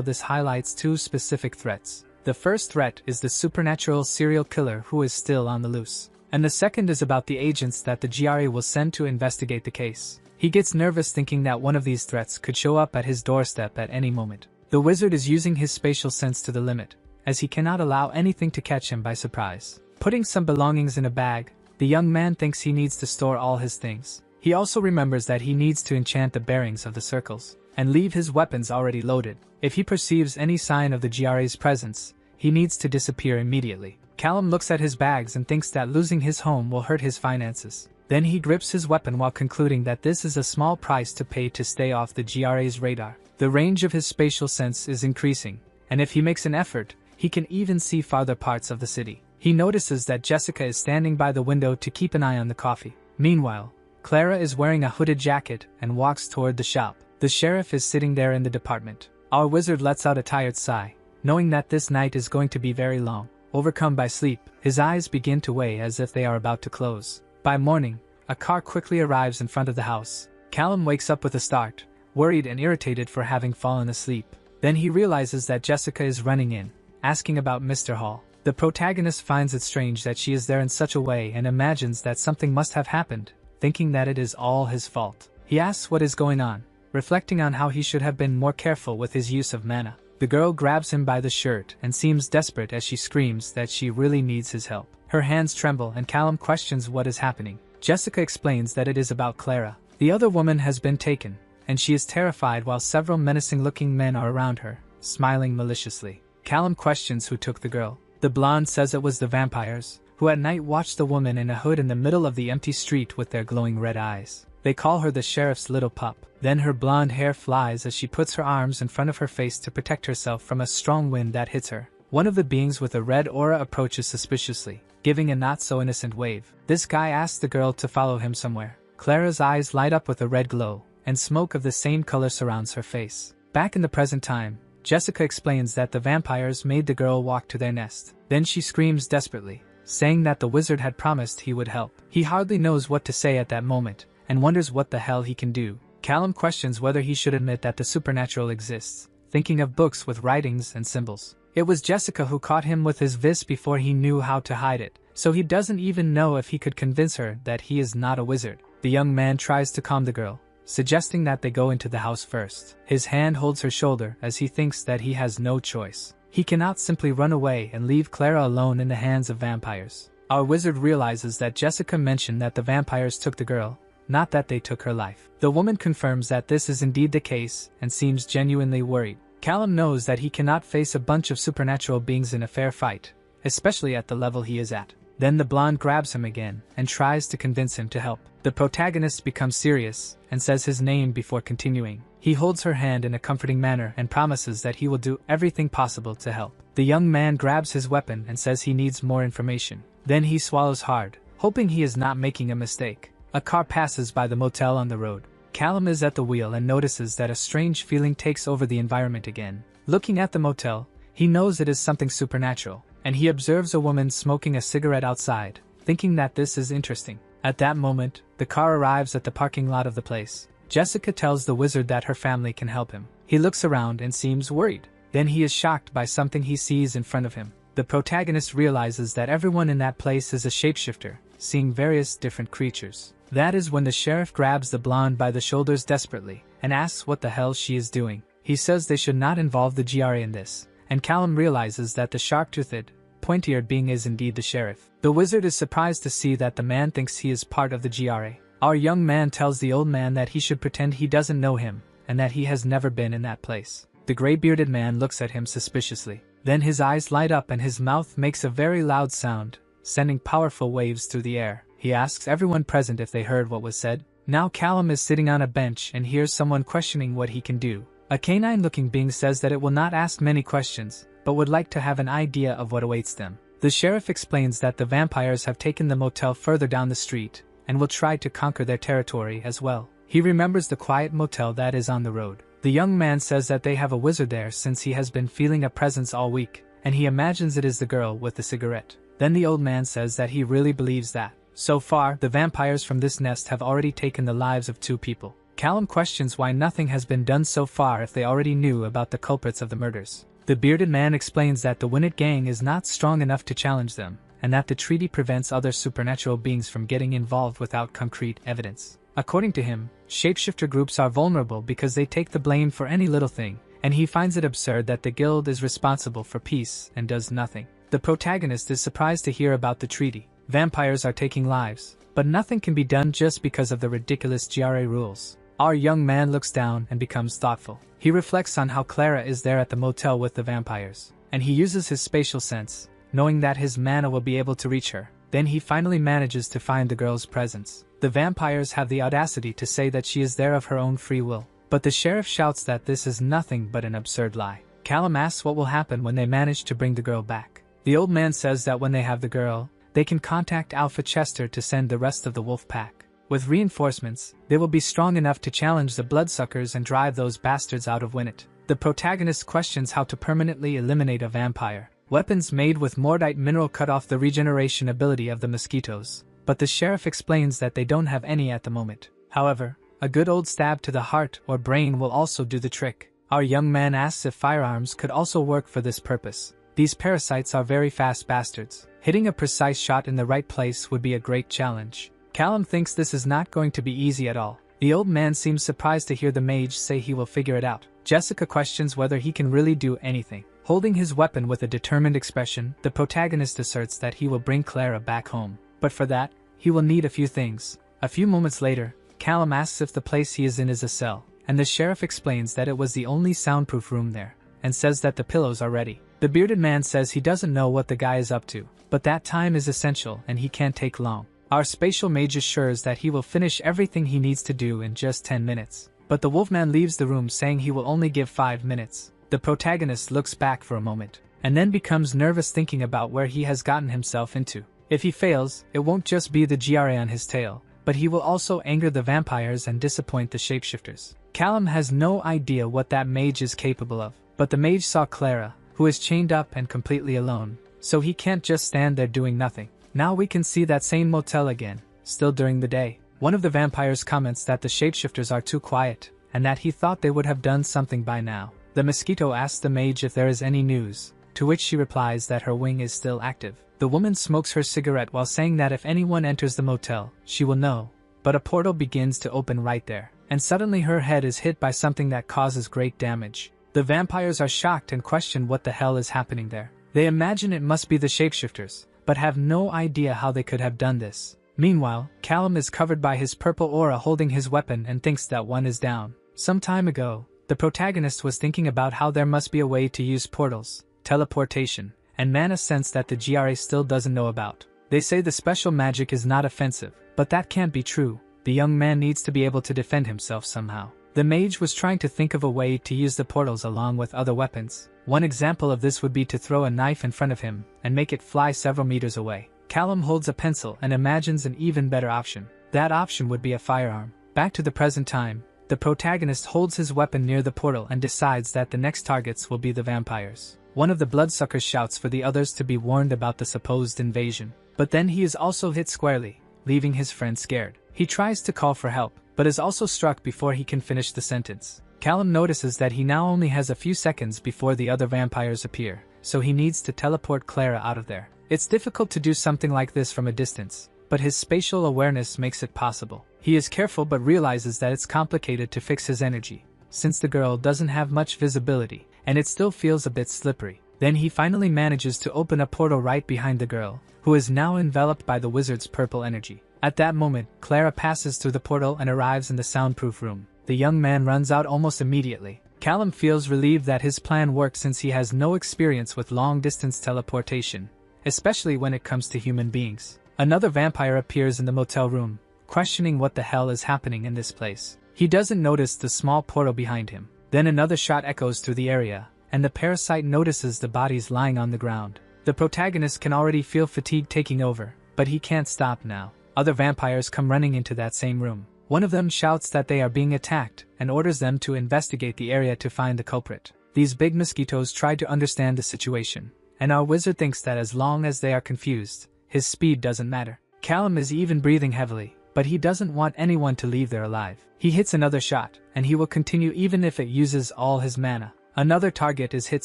this highlights two specific threats. The first threat is the supernatural serial killer who is still on the loose. And the second is about the agents that the GRE will send to investigate the case. He gets nervous thinking that one of these threats could show up at his doorstep at any moment. The wizard is using his spatial sense to the limit, as he cannot allow anything to catch him by surprise. Putting some belongings in a bag, the young man thinks he needs to store all his things. He also remembers that he needs to enchant the bearings of the circles, and leave his weapons already loaded. If he perceives any sign of the GRE's presence, he needs to disappear immediately. Callum looks at his bags and thinks that losing his home will hurt his finances. Then he grips his weapon while concluding that this is a small price to pay to stay off the GRE's radar. The range of his spatial sense is increasing, and if he makes an effort, he can even see farther parts of the city. He notices that Jessica is standing by the window to keep an eye on the coffee. Meanwhile, Clara is wearing a hooded jacket and walks toward the shop. The sheriff is sitting there in the department. Our wizard lets out a tired sigh, knowing that this night is going to be very long. Overcome by sleep, his eyes begin to weigh as if they are about to close. By morning, a car quickly arrives in front of the house. Callum wakes up with a start, worried and irritated for having fallen asleep. Then he realizes that Jessica is running in, asking about Mr. Hall. The protagonist finds it strange that she is there in such a way and imagines that something must have happened, thinking that it is all his fault. He asks what is going on, reflecting on how he should have been more careful with his use of mana. The girl grabs him by the shirt and seems desperate as she screams that she really needs his help. Her hands tremble and Callum questions what is happening. Jessica explains that it is about Clara. The other woman has been taken, and she is terrified while several menacing-looking men are around her, smiling maliciously. Callum questions who took the girl. The blonde says it was the vampires, who at night watched the woman in a hood in the middle of the empty street with their glowing red eyes. They call her the sheriff's little pup. Then her blonde hair flies as she puts her arms in front of her face to protect herself from a strong wind that hits her. One of the beings with a red aura approaches suspiciously, giving a not-so-innocent wave. This guy asks the girl to follow him somewhere. Clara's eyes light up with a red glow, and smoke of the same color surrounds her face. Back in the present time, Jessica explains that the vampires made the girl walk to their nest. Then she screams desperately, saying that the wizard had promised he would help. He hardly knows what to say at that moment, and wonders what the hell he can do. Callum questions whether he should admit that the supernatural exists, thinking of books with writings and symbols. It was Jessica who caught him with his vis before he knew how to hide it, so he doesn't even know if he could convince her that he is not a wizard. The young man tries to calm the girl, suggesting that they go into the house first. His hand holds her shoulder as he thinks that he has no choice. He cannot simply run away and leave Clara alone in the hands of vampires. Our wizard realizes that Jessica mentioned that the vampires took the girl, not that they took her life. The woman confirms that this is indeed the case and seems genuinely worried. Callum knows that he cannot face a bunch of supernatural beings in a fair fight, especially at the level he is at. Then the blonde grabs him again and tries to convince him to help. The protagonist becomes serious and says his name before continuing. He holds her hand in a comforting manner and promises that he will do everything possible to help. The young man grabs his weapon and says he needs more information. Then he swallows hard, hoping he is not making a mistake. A car passes by the motel on the road. Callum is at the wheel and notices that a strange feeling takes over the environment again. Looking at the motel, he knows it is something supernatural, and he observes a woman smoking a cigarette outside, thinking that this is interesting. At that moment, the car arrives at the parking lot of the place. Jessica tells the wizard that her family can help him. He looks around and seems worried. Then he is shocked by something he sees in front of him. The protagonist realizes that everyone in that place is a shapeshifter, seeing various different creatures. That is when the sheriff grabs the blonde by the shoulders desperately and asks what the hell she is doing. He says they should not involve the GRA in this, and Callum realizes that the shark-toothed, pointy-eared being is indeed the sheriff. The wizard is surprised to see that the man thinks he is part of the GRA. Our young man tells the old man that he should pretend he doesn't know him, and that he has never been in that place. The gray-bearded man looks at him suspiciously. Then his eyes light up and his mouth makes a very loud sound, sending powerful waves through the air. He asks everyone present if they heard what was said. Now Callum is sitting on a bench and hears someone questioning what he can do. A canine-looking being says that it will not ask many questions, but would like to have an idea of what awaits them. The sheriff explains that the vampires have taken the motel further down the street, and will try to conquer their territory as well. He remembers the quiet motel that is on the road. The young man says that they have a wizard there since he has been feeling a presence all week, and he imagines it is the girl with the cigarette. Then the old man says that he really believes that. So far, the vampires from this nest have already taken the lives of 2 people. Callum questions why nothing has been done so far if they already knew about the culprits of the murders. The bearded man explains that the Winnet gang is not strong enough to challenge them, and that the treaty prevents other supernatural beings from getting involved without concrete evidence. According to him, shapeshifter groups are vulnerable because they take the blame for any little thing, and he finds it absurd that the guild is responsible for peace and does nothing. The protagonist is surprised to hear about the treaty. Vampires are taking lives, but nothing can be done just because of the ridiculous GRA rules. Our young man looks down and becomes thoughtful. He reflects on how Clara is there at the motel with the vampires, and he uses his spatial sense, knowing that his mana will be able to reach her. Then he finally manages to find the girl's presence. The vampires have the audacity to say that she is there of her own free will, but the sheriff shouts that this is nothing but an absurd lie. Callum asks what will happen when they manage to bring the girl back. The old man says that when they have the girl, they can contact Alpha Chester to send the rest of the wolf pack. With reinforcements, they will be strong enough to challenge the bloodsuckers and drive those bastards out of Winnet. The protagonist questions how to permanently eliminate a vampire. Weapons made with Mordite mineral cut off the regeneration ability of the mosquitoes, but the sheriff explains that they don't have any at the moment. However, a good old stab to the heart or brain will also do the trick. Our young man asks if firearms could also work for this purpose. These parasites are very fast bastards. Hitting a precise shot in the right place would be a great challenge. Callum thinks this is not going to be easy at all. The old man seems surprised to hear the mage say he will figure it out. Jessica questions whether he can really do anything. Holding his weapon with a determined expression, the protagonist asserts that he will bring Clara back home. But for that, he will need a few things. A few moments later, Callum asks if the place he is in is a cell, and the sheriff explains that it was the only soundproof room there, and says that the pillows are ready. The bearded man says he doesn't know what the guy is up to, but that time is essential and he can't take long. Our spatial mage assures that he will finish everything he needs to do in just 10 minutes. But the wolfman leaves the room saying he will only give 5 minutes. The protagonist looks back for a moment, and then becomes nervous thinking about where he has gotten himself into. If he fails, it won't just be the GRA on his tail, but he will also anger the vampires and disappoint the shapeshifters. Callum has no idea what that mage is capable of, but the mage saw Clara, who is chained up and completely alone, so he can't just stand there doing nothing. Now we can see that same motel again, still during the day. One of the vampires comments that the shapeshifters are too quiet, and that he thought they would have done something by now. The mosquito asks the mage if there is any news, to which she replies that her wing is still active. The woman smokes her cigarette while saying that if anyone enters the motel, she will know. But a portal begins to open right there, and suddenly her head is hit by something that causes great damage. The vampires are shocked and question what the hell is happening there. They imagine it must be the shapeshifters, but have no idea how they could have done this. Meanwhile, Callum is covered by his purple aura holding his weapon and thinks that one is down. Some time ago, the protagonist was thinking about how there must be a way to use portals, teleportation, and mana sense that the GRA still doesn't know about. They say the special magic is not offensive, but that can't be true. The young man needs to be able to defend himself somehow. The mage was trying to think of a way to use the portals along with other weapons. One example of this would be to throw a knife in front of him and make it fly several meters away. Callum holds a pencil and imagines an even better option. That option would be a firearm. Back to the present time, the protagonist holds his weapon near the portal and decides that the next targets will be the vampires. One of the bloodsuckers shouts for the others to be warned about the supposed invasion. But then he is also hit squarely, leaving his friend scared. He tries to call for help, but is also struck before he can finish the sentence. Callum notices that he now only has a few seconds before the other vampires appear, so he needs to teleport Clara out of there. It's difficult to do something like this from a distance, but his spatial awareness makes it possible. He is careful but realizes that it's complicated to fix his energy, since the girl doesn't have much visibility, and it still feels a bit slippery. Then he finally manages to open a portal right behind the girl, who is now enveloped by the wizard's purple energy. At that moment, Clara passes through the portal and arrives in the soundproof room. The young man runs out almost immediately. Callum feels relieved that his plan worked since he has no experience with long-distance teleportation, especially when it comes to human beings. Another vampire appears in the motel room, questioning what the hell is happening in this place. He doesn't notice the small portal behind him. Then another shot echoes through the area, and the parasite notices the bodies lying on the ground. The protagonist can already feel fatigue taking over, but he can't stop now. Other vampires come running into that same room. One of them shouts that they are being attacked and orders them to investigate the area to find the culprit. These big mosquitoes try to understand the situation, and our wizard thinks that as long as they are confused, his speed doesn't matter. Callum is even breathing heavily, but he doesn't want anyone to leave there alive. He hits another shot, and he will continue even if it uses all his mana. Another target is hit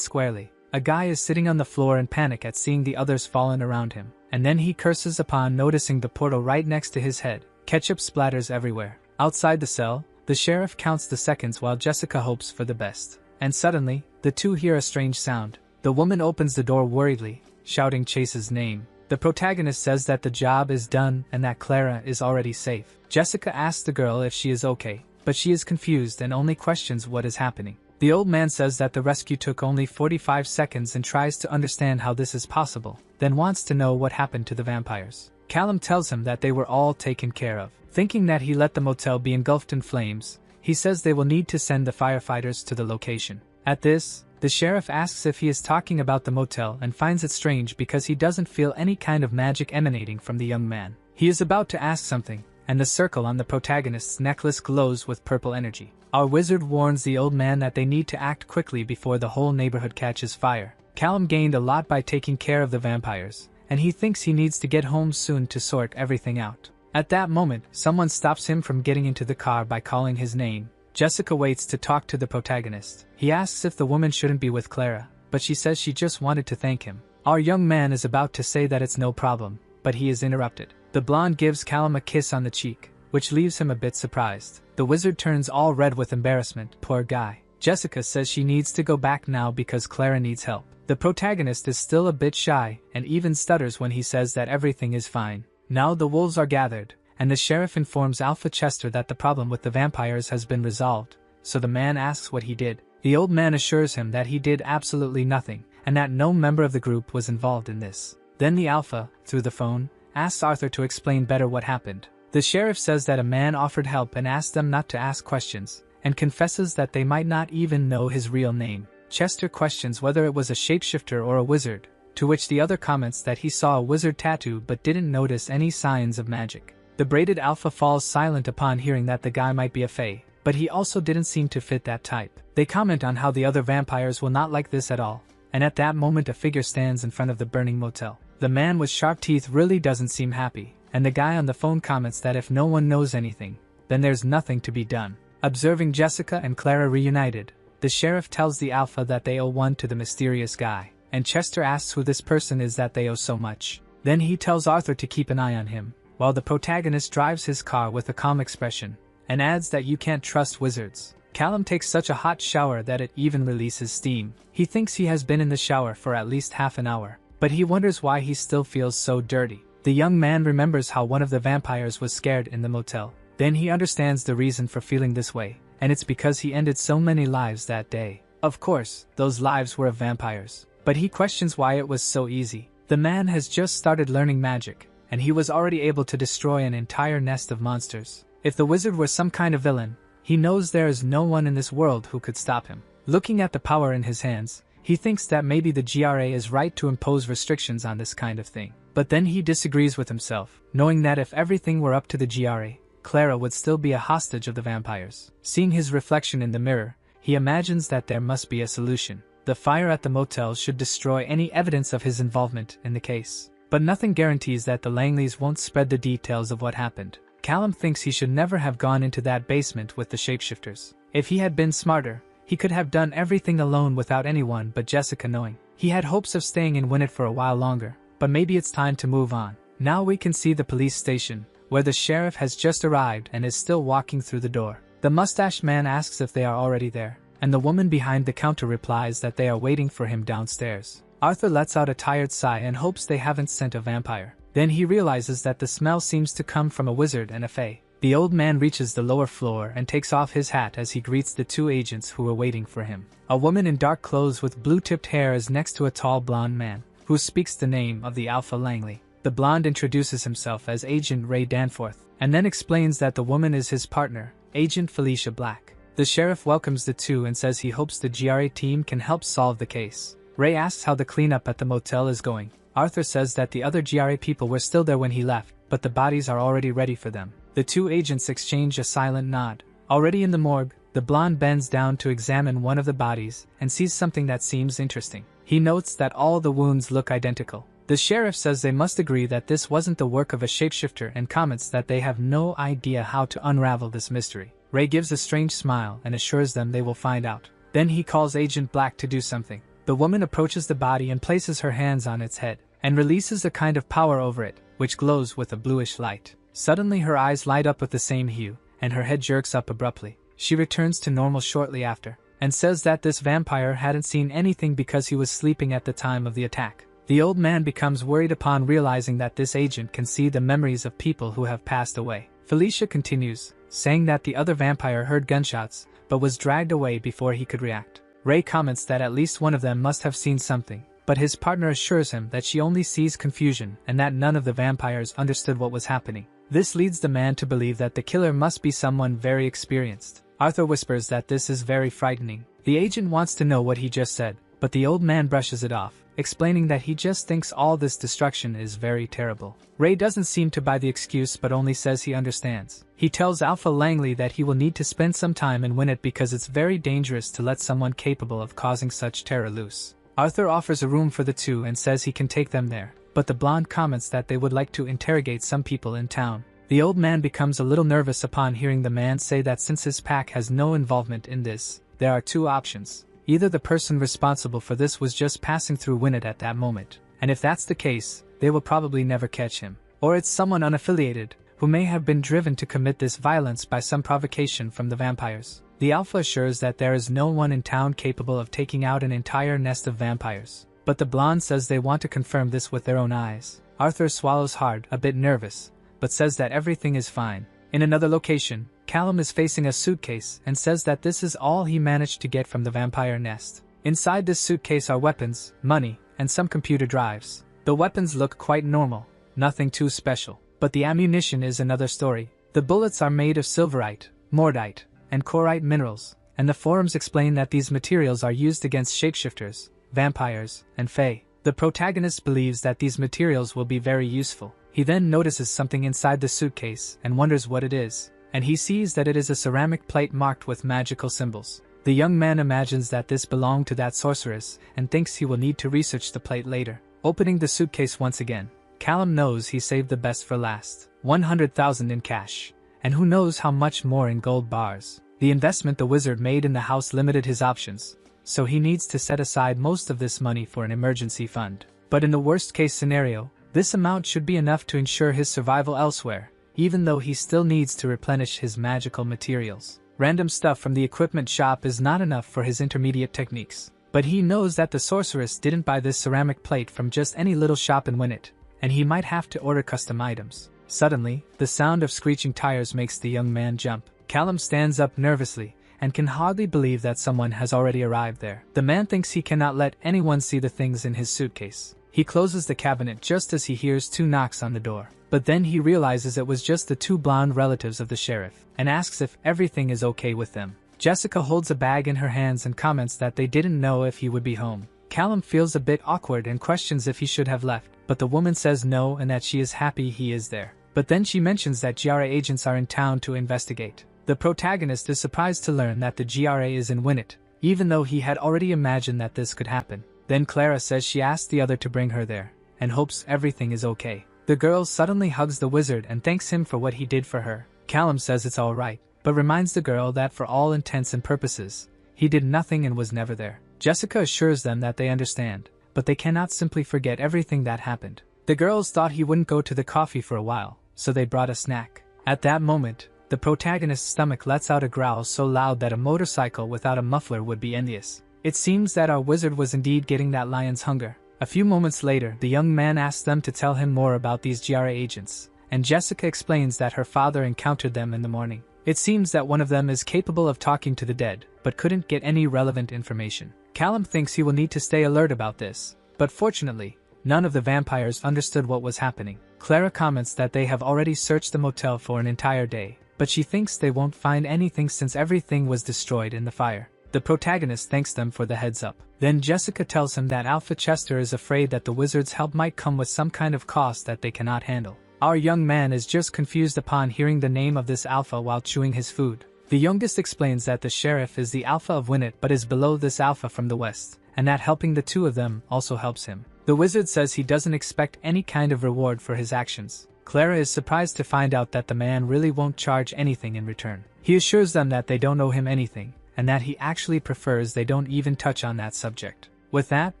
squarely. A guy is sitting on the floor in panic at seeing the others fallen around him, and then he curses upon noticing the portal right next to his head. Ketchup splatters everywhere. Outside the cell, the sheriff counts the seconds while Jessica hopes for the best. And suddenly, the two hear a strange sound. The woman opens the door worriedly, shouting Chase's name. The protagonist says that the job is done and that Clara is already safe. Jessica asks the girl if she is okay, but she is confused and only questions what is happening. The old man says that the rescue took only 45 seconds and tries to understand how this is possible, then wants to know what happened to the vampires. Callum tells him that they were all taken care of. Thinking that he let the motel be engulfed in flames, he says they will need to send the firefighters to the location. At this, the sheriff asks if he is talking about the motel and finds it strange because he doesn't feel any kind of magic emanating from the young man. He is about to ask something, and the circle on the protagonist's necklace glows with purple energy. Our wizard warns the old man that they need to act quickly before the whole neighborhood catches fire. Callum gained a lot by taking care of the vampires, and he thinks he needs to get home soon to sort everything out. At that moment, someone stops him from getting into the car by calling his name. Jessica waits to talk to the protagonist. He asks if the woman shouldn't be with Clara, but she says she just wanted to thank him. Our young man is about to say that it's no problem, but he is interrupted. The blonde gives Callum a kiss on the cheek, which leaves him a bit surprised. The wizard turns all red with embarrassment. Poor guy. Jessica says she needs to go back now because Clara needs help. The protagonist is still a bit shy and even stutters when he says that everything is fine. Now the wolves are gathered, and the sheriff informs Alpha Chester that the problem with the vampires has been resolved, so the man asks what he did. The old man assures him that he did absolutely nothing, and that no member of the group was involved in this. Then the Alpha, through the phone, asks Arthur to explain better what happened. The sheriff says that a man offered help and asked them not to ask questions, and confesses that they might not even know his real name. Chester questions whether it was a shapeshifter or a wizard, to which the other comments that he saw a wizard tattoo but didn't notice any signs of magic. The braided Alpha falls silent upon hearing that the guy might be a fae, but he also didn't seem to fit that type. They comment on how the other vampires will not like this at all, and at that moment a figure stands in front of the burning motel. The man with sharp teeth really doesn't seem happy, and the guy on the phone comments that if no one knows anything, then there's nothing to be done. Observing Jessica and Clara reunited, the sheriff tells the Alpha that they owe one to the mysterious guy, and Chester asks who this person is that they owe so much. Then he tells Arthur to keep an eye on him, while the protagonist drives his car with a calm expression, and adds that you can't trust wizards. Callum takes such a hot shower that it even releases steam. He thinks he has been in the shower for at least half an hour, but he wonders why he still feels so dirty. The young man remembers how one of the vampires was scared in the motel. Then he understands the reason for feeling this way, and it's because he ended so many lives that day. Of course, those lives were of vampires, but he questions why it was so easy. The man has just started learning magic, and he was already able to destroy an entire nest of monsters. If the wizard were some kind of villain, he knows there is no one in this world who could stop him. Looking at the power in his hands, he thinks that maybe the GRA is right to impose restrictions on this kind of thing. But then he disagrees with himself, knowing that if everything were up to the GRA, Clara would still be a hostage of the vampires. Seeing his reflection in the mirror, he imagines that there must be a solution. The fire at the motel should destroy any evidence of his involvement in the case. But nothing guarantees that the Langleys won't spread the details of what happened. Callum thinks he should never have gone into that basement with the shapeshifters. If he had been smarter, he could have done everything alone without anyone but Jessica knowing. He had hopes of staying in Winnet for a while longer, but maybe it's time to move on. Now we can see the police station, where the sheriff has just arrived and is still walking through the door. The mustached man asks if they are already there, and the woman behind the counter replies that they are waiting for him downstairs. Arthur lets out a tired sigh and hopes they haven't sent a vampire. Then he realizes that the smell seems to come from a wizard and a fae. The old man reaches the lower floor and takes off his hat as he greets the two agents who were waiting for him. A woman in dark clothes with blue-tipped hair is next to a tall blonde man, who speaks the name of the Alpha Langley. The blonde introduces himself as Agent Ray Danforth, and then explains that the woman is his partner, Agent Felicia Black. The sheriff welcomes the two and says he hopes the GRA team can help solve the case. Ray asks how the cleanup at the motel is going. Arthur says that the other GRA people were still there when he left, but the bodies are already ready for them. The two agents exchange a silent nod. Already in the morgue, the blonde bends down to examine one of the bodies and sees something that seems interesting. He notes that all the wounds look identical, The sheriff says they must agree that this wasn't the work of a shapeshifter and comments that they have no idea how to unravel this mystery. Ray gives a strange smile and assures them they will find out. Then he calls Agent Black to do something. The woman approaches the body and places her hands on its head, and releases a kind of power over it, which glows with a bluish light. Suddenly her eyes light up with the same hue, and her head jerks up abruptly. She returns to normal shortly after, and says that this vampire hadn't seen anything because he was sleeping at the time of the attack. The old man becomes worried upon realizing that this agent can see the memories of people who have passed away. Felicia continues, saying that the other vampire heard gunshots, but was dragged away before he could react. Ray comments that at least one of them must have seen something, but his partner assures him that she only sees confusion and that none of the vampires understood what was happening. This leads the man to believe that the killer must be someone very experienced. Arthur whispers that this is very frightening. The agent wants to know what he just said, but the old man brushes it off, explaining that he just thinks all this destruction is very terrible. Ray doesn't seem to buy the excuse but only says he understands. He tells Alpha Langley that he will need to spend some time and win it because it's very dangerous to let someone capable of causing such terror loose. Arthur offers a room for the two and says he can take them there, but the blonde comments that they would like to interrogate some people in town. The old man becomes a little nervous upon hearing the man say that since his pack has no involvement in this, there are two options. Either the person responsible for this was just passing through Winnet at that moment, and if that's the case, they will probably never catch him. Or it's someone unaffiliated, who may have been driven to commit this violence by some provocation from the vampires. The Alpha assures that there is no one in town capable of taking out an entire nest of vampires, but the blonde says they want to confirm this with their own eyes. Arthur swallows hard, a bit nervous, but says that everything is fine. In another location, Callum is facing a suitcase and says that this is all he managed to get from the vampire nest. Inside this suitcase are weapons, money, and some computer drives. The weapons look quite normal, nothing too special, but the ammunition is another story. The bullets are made of silverite, mordite, and corite minerals, and the forums explain that these materials are used against shapeshifters, vampires, and fae. The protagonist believes that these materials will be very useful. He then notices something inside the suitcase and wonders what it is, and he sees that it is a ceramic plate marked with magical symbols. The young man imagines that this belonged to that sorceress and thinks he will need to research the plate later. Opening the suitcase once again, Callum knows he saved the best for last. 100,000 in cash, and who knows how much more in gold bars. The investment the wizard made in the house limited his options, so he needs to set aside most of this money for an emergency fund. But in the worst case scenario, this amount should be enough to ensure his survival elsewhere, even though he still needs to replenish his magical materials. Random stuff from the equipment shop is not enough for his intermediate techniques, but he knows that the sorceress didn't buy this ceramic plate from just any little shop in Winnet, and he might have to order custom items. Suddenly, the sound of screeching tires makes the young man jump. Callum stands up nervously, and can hardly believe that someone has already arrived there. The man thinks he cannot let anyone see the things in his suitcase. He closes the cabinet just as he hears two knocks on the door. But then he realizes it was just the two blonde relatives of the sheriff, and asks if everything is okay with them. Jessica holds a bag in her hands and comments that they didn't know if he would be home. Callum feels a bit awkward and questions if he should have left, but the woman says no and that she is happy he is there. But then she mentions that GRA agents are in town to investigate. The protagonist is surprised to learn that the GRA is in Winnet, even though he had already imagined that this could happen. Then Clara says she asked the other to bring her there, and hopes everything is okay. The girl suddenly hugs the wizard and thanks him for what he did for her. Callum says it's alright, but reminds the girl that for all intents and purposes, he did nothing and was never there. Jessica assures them that they understand, but they cannot simply forget everything that happened. The girls thought he wouldn't go to the coffee for a while, so they brought a snack. At that moment, the protagonist's stomach lets out a growl so loud that a motorcycle without a muffler would be envious. It seems that our wizard was indeed getting that lion's hunger. A few moments later, the young man asks them to tell him more about these GRA agents, and Jessica explains that her father encountered them in the morning. It seems that one of them is capable of talking to the dead, but couldn't get any relevant information. Callum thinks he will need to stay alert about this, but fortunately, none of the vampires understood what was happening. Clara comments that they have already searched the motel for an entire day, but she thinks they won't find anything since everything was destroyed in the fire. The protagonist thanks them for the heads up. Then Jessica tells him that Alpha Chester is afraid that the wizard's help might come with some kind of cost that they cannot handle. Our young man is just confused upon hearing the name of this Alpha while chewing his food. The youngest explains that the sheriff is the Alpha of Winnet but is below this Alpha from the west, and that helping the two of them also helps him. The wizard says he doesn't expect any kind of reward for his actions. Clara is surprised to find out that the man really won't charge anything in return. He assures them that they don't owe him anything, and that he actually prefers they don't even touch on that subject. With that,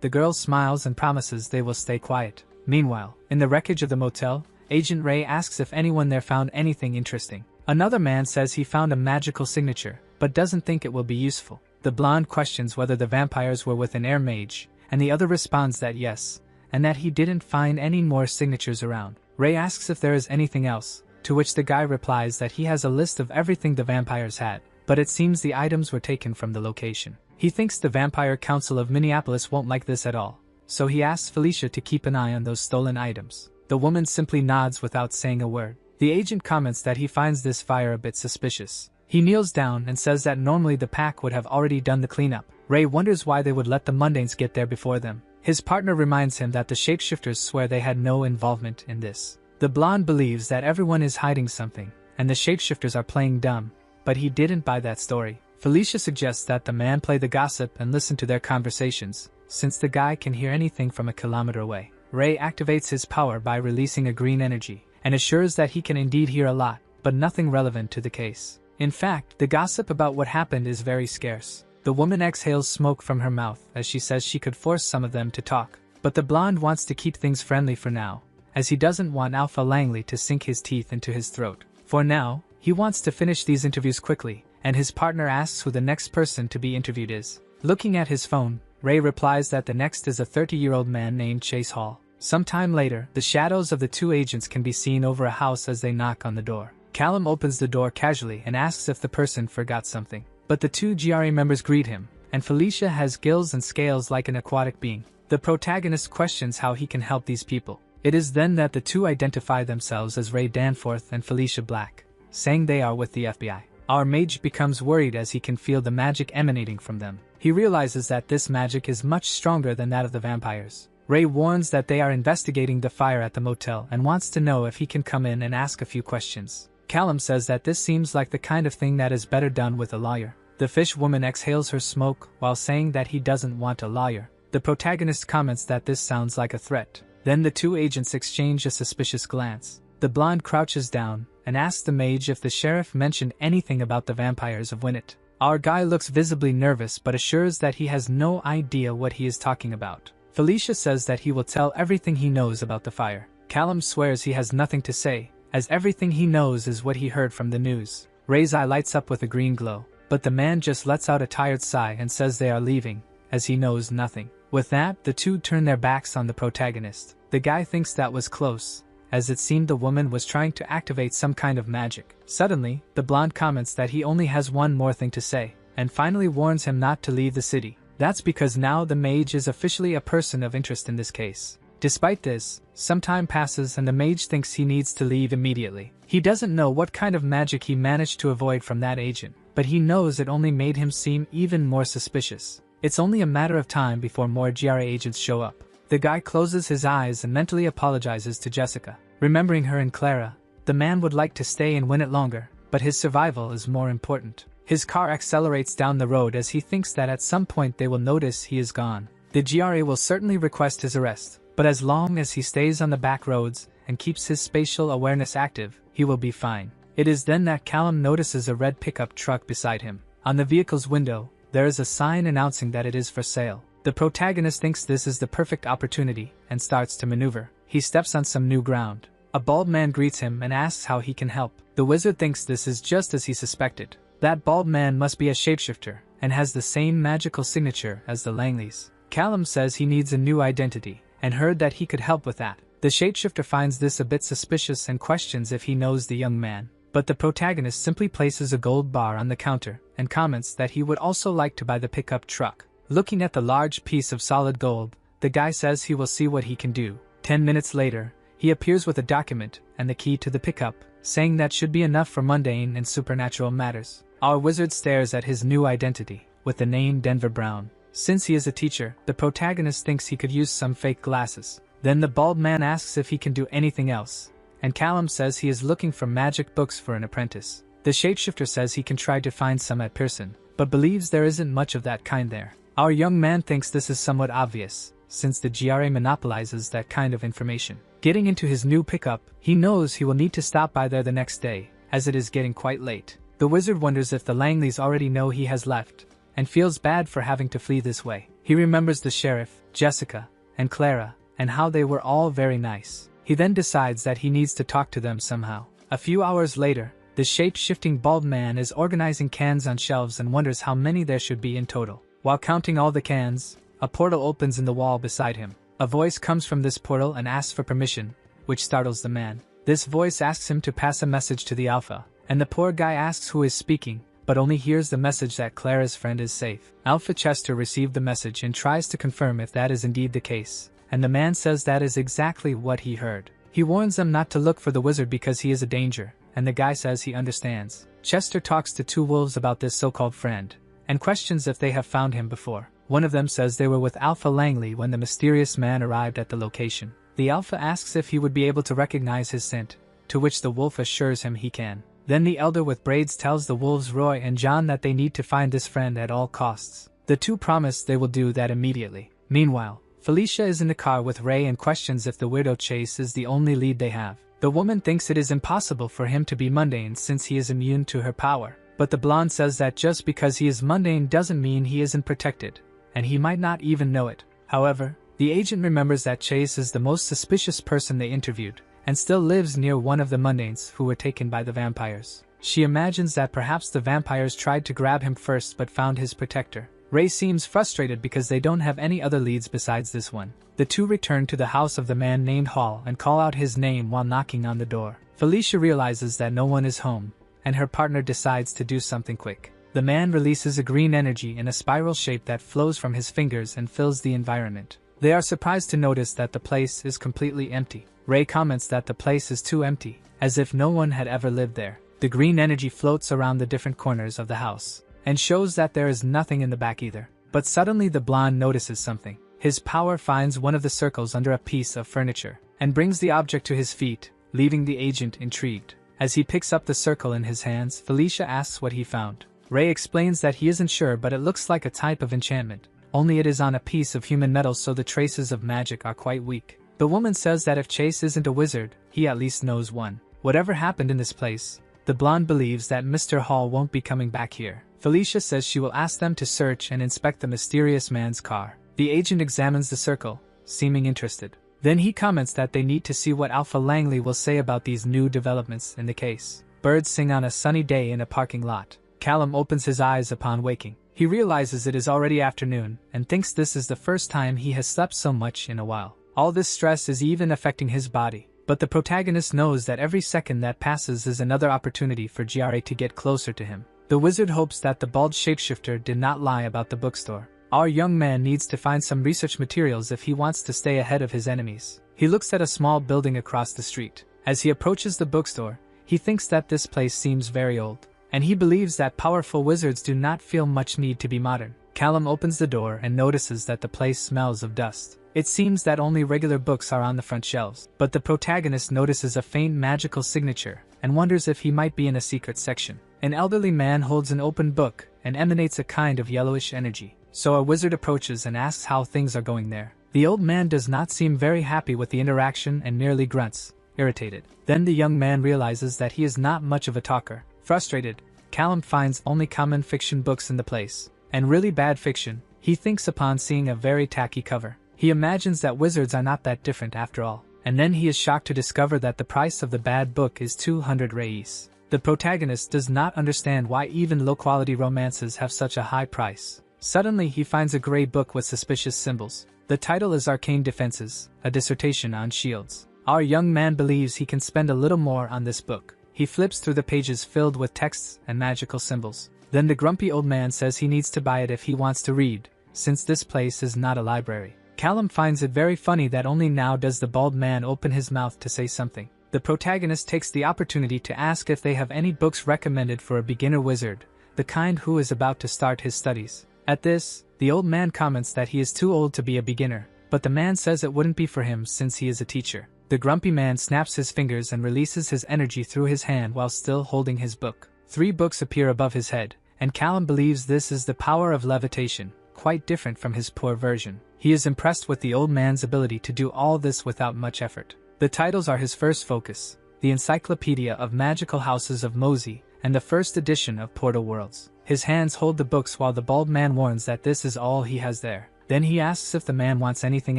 the girl smiles and promises they will stay quiet. Meanwhile, in the wreckage of the motel, Agent Ray asks if anyone there found anything interesting. Another man says he found a magical signature, but doesn't think it will be useful. The blonde questions whether the vampires were with an air mage, and the other responds that yes, and that he didn't find any more signatures around. Ray asks if there is anything else, to which the guy replies that he has a list of everything the vampires had, but it seems the items were taken from the location. He thinks the Vampire Council of Minneapolis won't like this at all, so he asks Felicia to keep an eye on those stolen items. The woman simply nods without saying a word. The agent comments that he finds this fire a bit suspicious. He kneels down and says that normally the pack would have already done the cleanup. Ray wonders why they would let the mundanes get there before them. His partner reminds him that the shapeshifters swear they had no involvement in this. The blonde believes that everyone is hiding something, and the shapeshifters are playing dumb, but he didn't buy that story. Felicia suggests that the man play the gossip and listen to their conversations, since the guy can hear anything from a kilometer away. Ray activates his power by releasing a green energy, and assures that he can indeed hear a lot, but nothing relevant to the case. In fact, the gossip about what happened is very scarce. The woman exhales smoke from her mouth as she says she could force some of them to talk, but the blonde wants to keep things friendly for now, as he doesn't want Alpha Langley to sink his teeth into his throat. For now, he wants to finish these interviews quickly, and his partner asks who the next person to be interviewed is. Looking at his phone, Ray replies that the next is a 30-year-old man named Chase Hall. Sometime later, the shadows of the two agents can be seen over a house as they knock on the door. Callum opens the door casually and asks if the person forgot something. But the two GRE members greet him, and Felicia has gills and scales like an aquatic being. The protagonist questions how he can help these people. It is then that the two identify themselves as Ray Danforth and Felicia Black, saying they are with the FBI. Our mage becomes worried as he can feel the magic emanating from them. He realizes that this magic is much stronger than that of the vampires. Ray warns that they are investigating the fire at the motel and wants to know if he can come in and ask a few questions. Callum says that this seems like the kind of thing that is better done with a lawyer. The fish woman exhales her smoke while saying that he doesn't want a lawyer. The protagonist comments that this sounds like a threat. Then the two agents exchange a suspicious glance. The blonde crouches down and asks the mage if the sheriff mentioned anything about the vampires of Winnet. Our guy looks visibly nervous but assures that he has no idea what he is talking about. Felicia says that he will tell everything he knows about the fire. Callum swears he has nothing to say, as everything he knows is what he heard from the news. Ray's eye lights up with a green glow, but the man just lets out a tired sigh and says they are leaving, as he knows nothing. With that, the two turn their backs on the protagonist. The guy thinks that was close, as it seemed the woman was trying to activate some kind of magic. Suddenly, the blonde comments that he only has one more thing to say, and finally warns him not to leave the city. That's because now the mage is officially a person of interest in this case. Despite this, some time passes and the mage thinks he needs to leave immediately. He doesn't know what kind of magic he managed to avoid from that agent, but he knows it only made him seem even more suspicious. It's only a matter of time before more GRA agents show up. The guy closes his eyes and mentally apologizes to Jessica. Remembering her and Clara, the man would like to stay and win it longer, but his survival is more important. His car accelerates down the road as he thinks that at some point they will notice he is gone. The GRA will certainly request his arrest, but as long as he stays on the back roads and keeps his spatial awareness active, he will be fine. It is then that Callum notices a red pickup truck beside him. On the vehicle's window, there is a sign announcing that it is for sale. The protagonist thinks this is the perfect opportunity and starts to maneuver. He steps on some new ground. A bald man greets him and asks how he can help. The wizard thinks this is just as he suspected. That bald man must be a shapeshifter and has the same magical signature as the Langleys. Callum says he needs a new identity and heard that he could help with that. The shapeshifter finds this a bit suspicious and questions if he knows the young man. But the protagonist simply places a gold bar on the counter and comments that he would also like to buy the pickup truck. Looking at the large piece of solid gold, the guy says he will see what he can do. 10 minutes later, he appears with a document and the key to the pickup, saying that should be enough for mundane and supernatural matters. Our wizard stares at his new identity, with the name Denver Brown. Since he is a teacher, the protagonist thinks he could use some fake glasses. Then the bald man asks if he can do anything else, and Callum says he is looking for magic books for an apprentice. The shapeshifter says he can try to find some at Pearson, but believes there isn't much of that kind there. Our young man thinks this is somewhat obvious, since the GRA monopolizes that kind of information. Getting into his new pickup, he knows he will need to stop by there the next day, as it is getting quite late. The wizard wonders if the Langleys already know he has left, and feels bad for having to flee this way. He remembers the sheriff, Jessica, and Clara, and how they were all very nice. He then decides that he needs to talk to them somehow. A few hours later, the shape-shifting bald man is organizing cans on shelves and wonders how many there should be in total. While counting all the cans, a portal opens in the wall beside him. A voice comes from this portal and asks for permission, which startles the man. This voice asks him to pass a message to the Alpha, and the poor guy asks who is speaking, but only hears the message that Clara's friend is safe. Alpha Chester received the message and tries to confirm if that is indeed the case, and the man says that is exactly what he heard. He warns them not to look for the wizard because he is a danger, and the guy says he understands. Chester talks to two wolves about this so-called friend, and questions if they have found him before. One of them says they were with Alpha Langley when the mysterious man arrived at the location. The Alpha asks if he would be able to recognize his scent, to which the wolf assures him he can. Then the elder with braids tells the wolves Roy and John that they need to find this friend at all costs. The two promise they will do that immediately. Meanwhile, Felicia is in the car with Ray and questions if the weirdo Chase is the only lead they have. The woman thinks it is impossible for him to be mundane since he is immune to her power. But the blonde says that just because he is mundane doesn't mean he isn't protected, and he might not even know it. However, the agent remembers that Chase is the most suspicious person they interviewed, and still lives near one of the mundanes who were taken by the vampires. She imagines that perhaps the vampires tried to grab him first but found his protector. Ray seems frustrated because they don't have any other leads besides this one. The two return to the house of the man named Hall and call out his name while knocking on the door. Felicia realizes that no one is home, and her partner decides to do something quick. The man releases a green energy in a spiral shape that flows from his fingers and fills the environment. They are surprised to notice that the place is completely empty. Ray comments that the place is too empty, as if no one had ever lived there. The green energy floats around the different corners of the house, and shows that there is nothing in the back either. But suddenly the blonde notices something. His power finds one of the circles under a piece of furniture, and brings the object to his feet, leaving the agent intrigued. As he picks up the circle in his hands, Felicia asks what he found. Ray explains that he isn't sure, but it looks like a type of enchantment, only it is on a piece of human metal, so the traces of magic are quite weak. The woman says that if Chase isn't a wizard, he at least knows one. Whatever happened in this place, the blonde believes that Mr. Hall won't be coming back here. Felicia says she will ask them to search and inspect the mysterious man's car. The agent examines the circle, seeming interested. Then he comments that they need to see what Alpha Langley will say about these new developments in the case. Birds sing on a sunny day in a parking lot. Callum opens his eyes upon waking. He realizes it is already afternoon, and thinks this is the first time he has slept so much in a while. All this stress is even affecting his body, but the protagonist knows that every second that passes is another opportunity for GRA to get closer to him. The wizard hopes that the bald shapeshifter did not lie about the bookstore. Our young man needs to find some research materials if he wants to stay ahead of his enemies. He looks at a small building across the street. As he approaches the bookstore, he thinks that this place seems very old, and he believes that powerful wizards do not feel much need to be modern. Callum opens the door and notices that the place smells of dust. It seems that only regular books are on the front shelves, but the protagonist notices a faint magical signature and wonders if he might be in a secret section. An elderly man holds an open book and emanates a kind of yellowish energy. So a wizard approaches and asks how things are going there. The old man does not seem very happy with the interaction and merely grunts, irritated. Then the young man realizes that he is not much of a talker. Frustrated, Callum finds only common fiction books in the place, and really bad fiction, he thinks upon seeing a very tacky cover. He imagines that wizards are not that different after all, and then he is shocked to discover that the price of the bad book is 200 reis. The protagonist does not understand why even low-quality romances have such a high price. Suddenly he finds a gray book with suspicious symbols. The title is Arcane Defenses, a dissertation on shields. Our young man believes he can spend a little more on this book. He flips through the pages filled with texts and magical symbols. Then the grumpy old man says he needs to buy it if he wants to read, since this place is not a library. Callum finds it very funny that only now does the bald man open his mouth to say something. The protagonist takes the opportunity to ask if they have any books recommended for a beginner wizard, the kind who is about to start his studies. At this, the old man comments that he is too old to be a beginner, but the man says it wouldn't be for him since he is a teacher. The grumpy man snaps his fingers and releases his energy through his hand while still holding his book. 3 books appear above his head, and Callum believes this is the power of levitation, quite different from his poor version. He is impressed with the old man's ability to do all this without much effort. The titles are his first focus: the Encyclopedia of Magical Houses of Mosey and the first edition of Portal Worlds. His hands hold the books while the bald man warns that this is all he has there. Then he asks if the man wants anything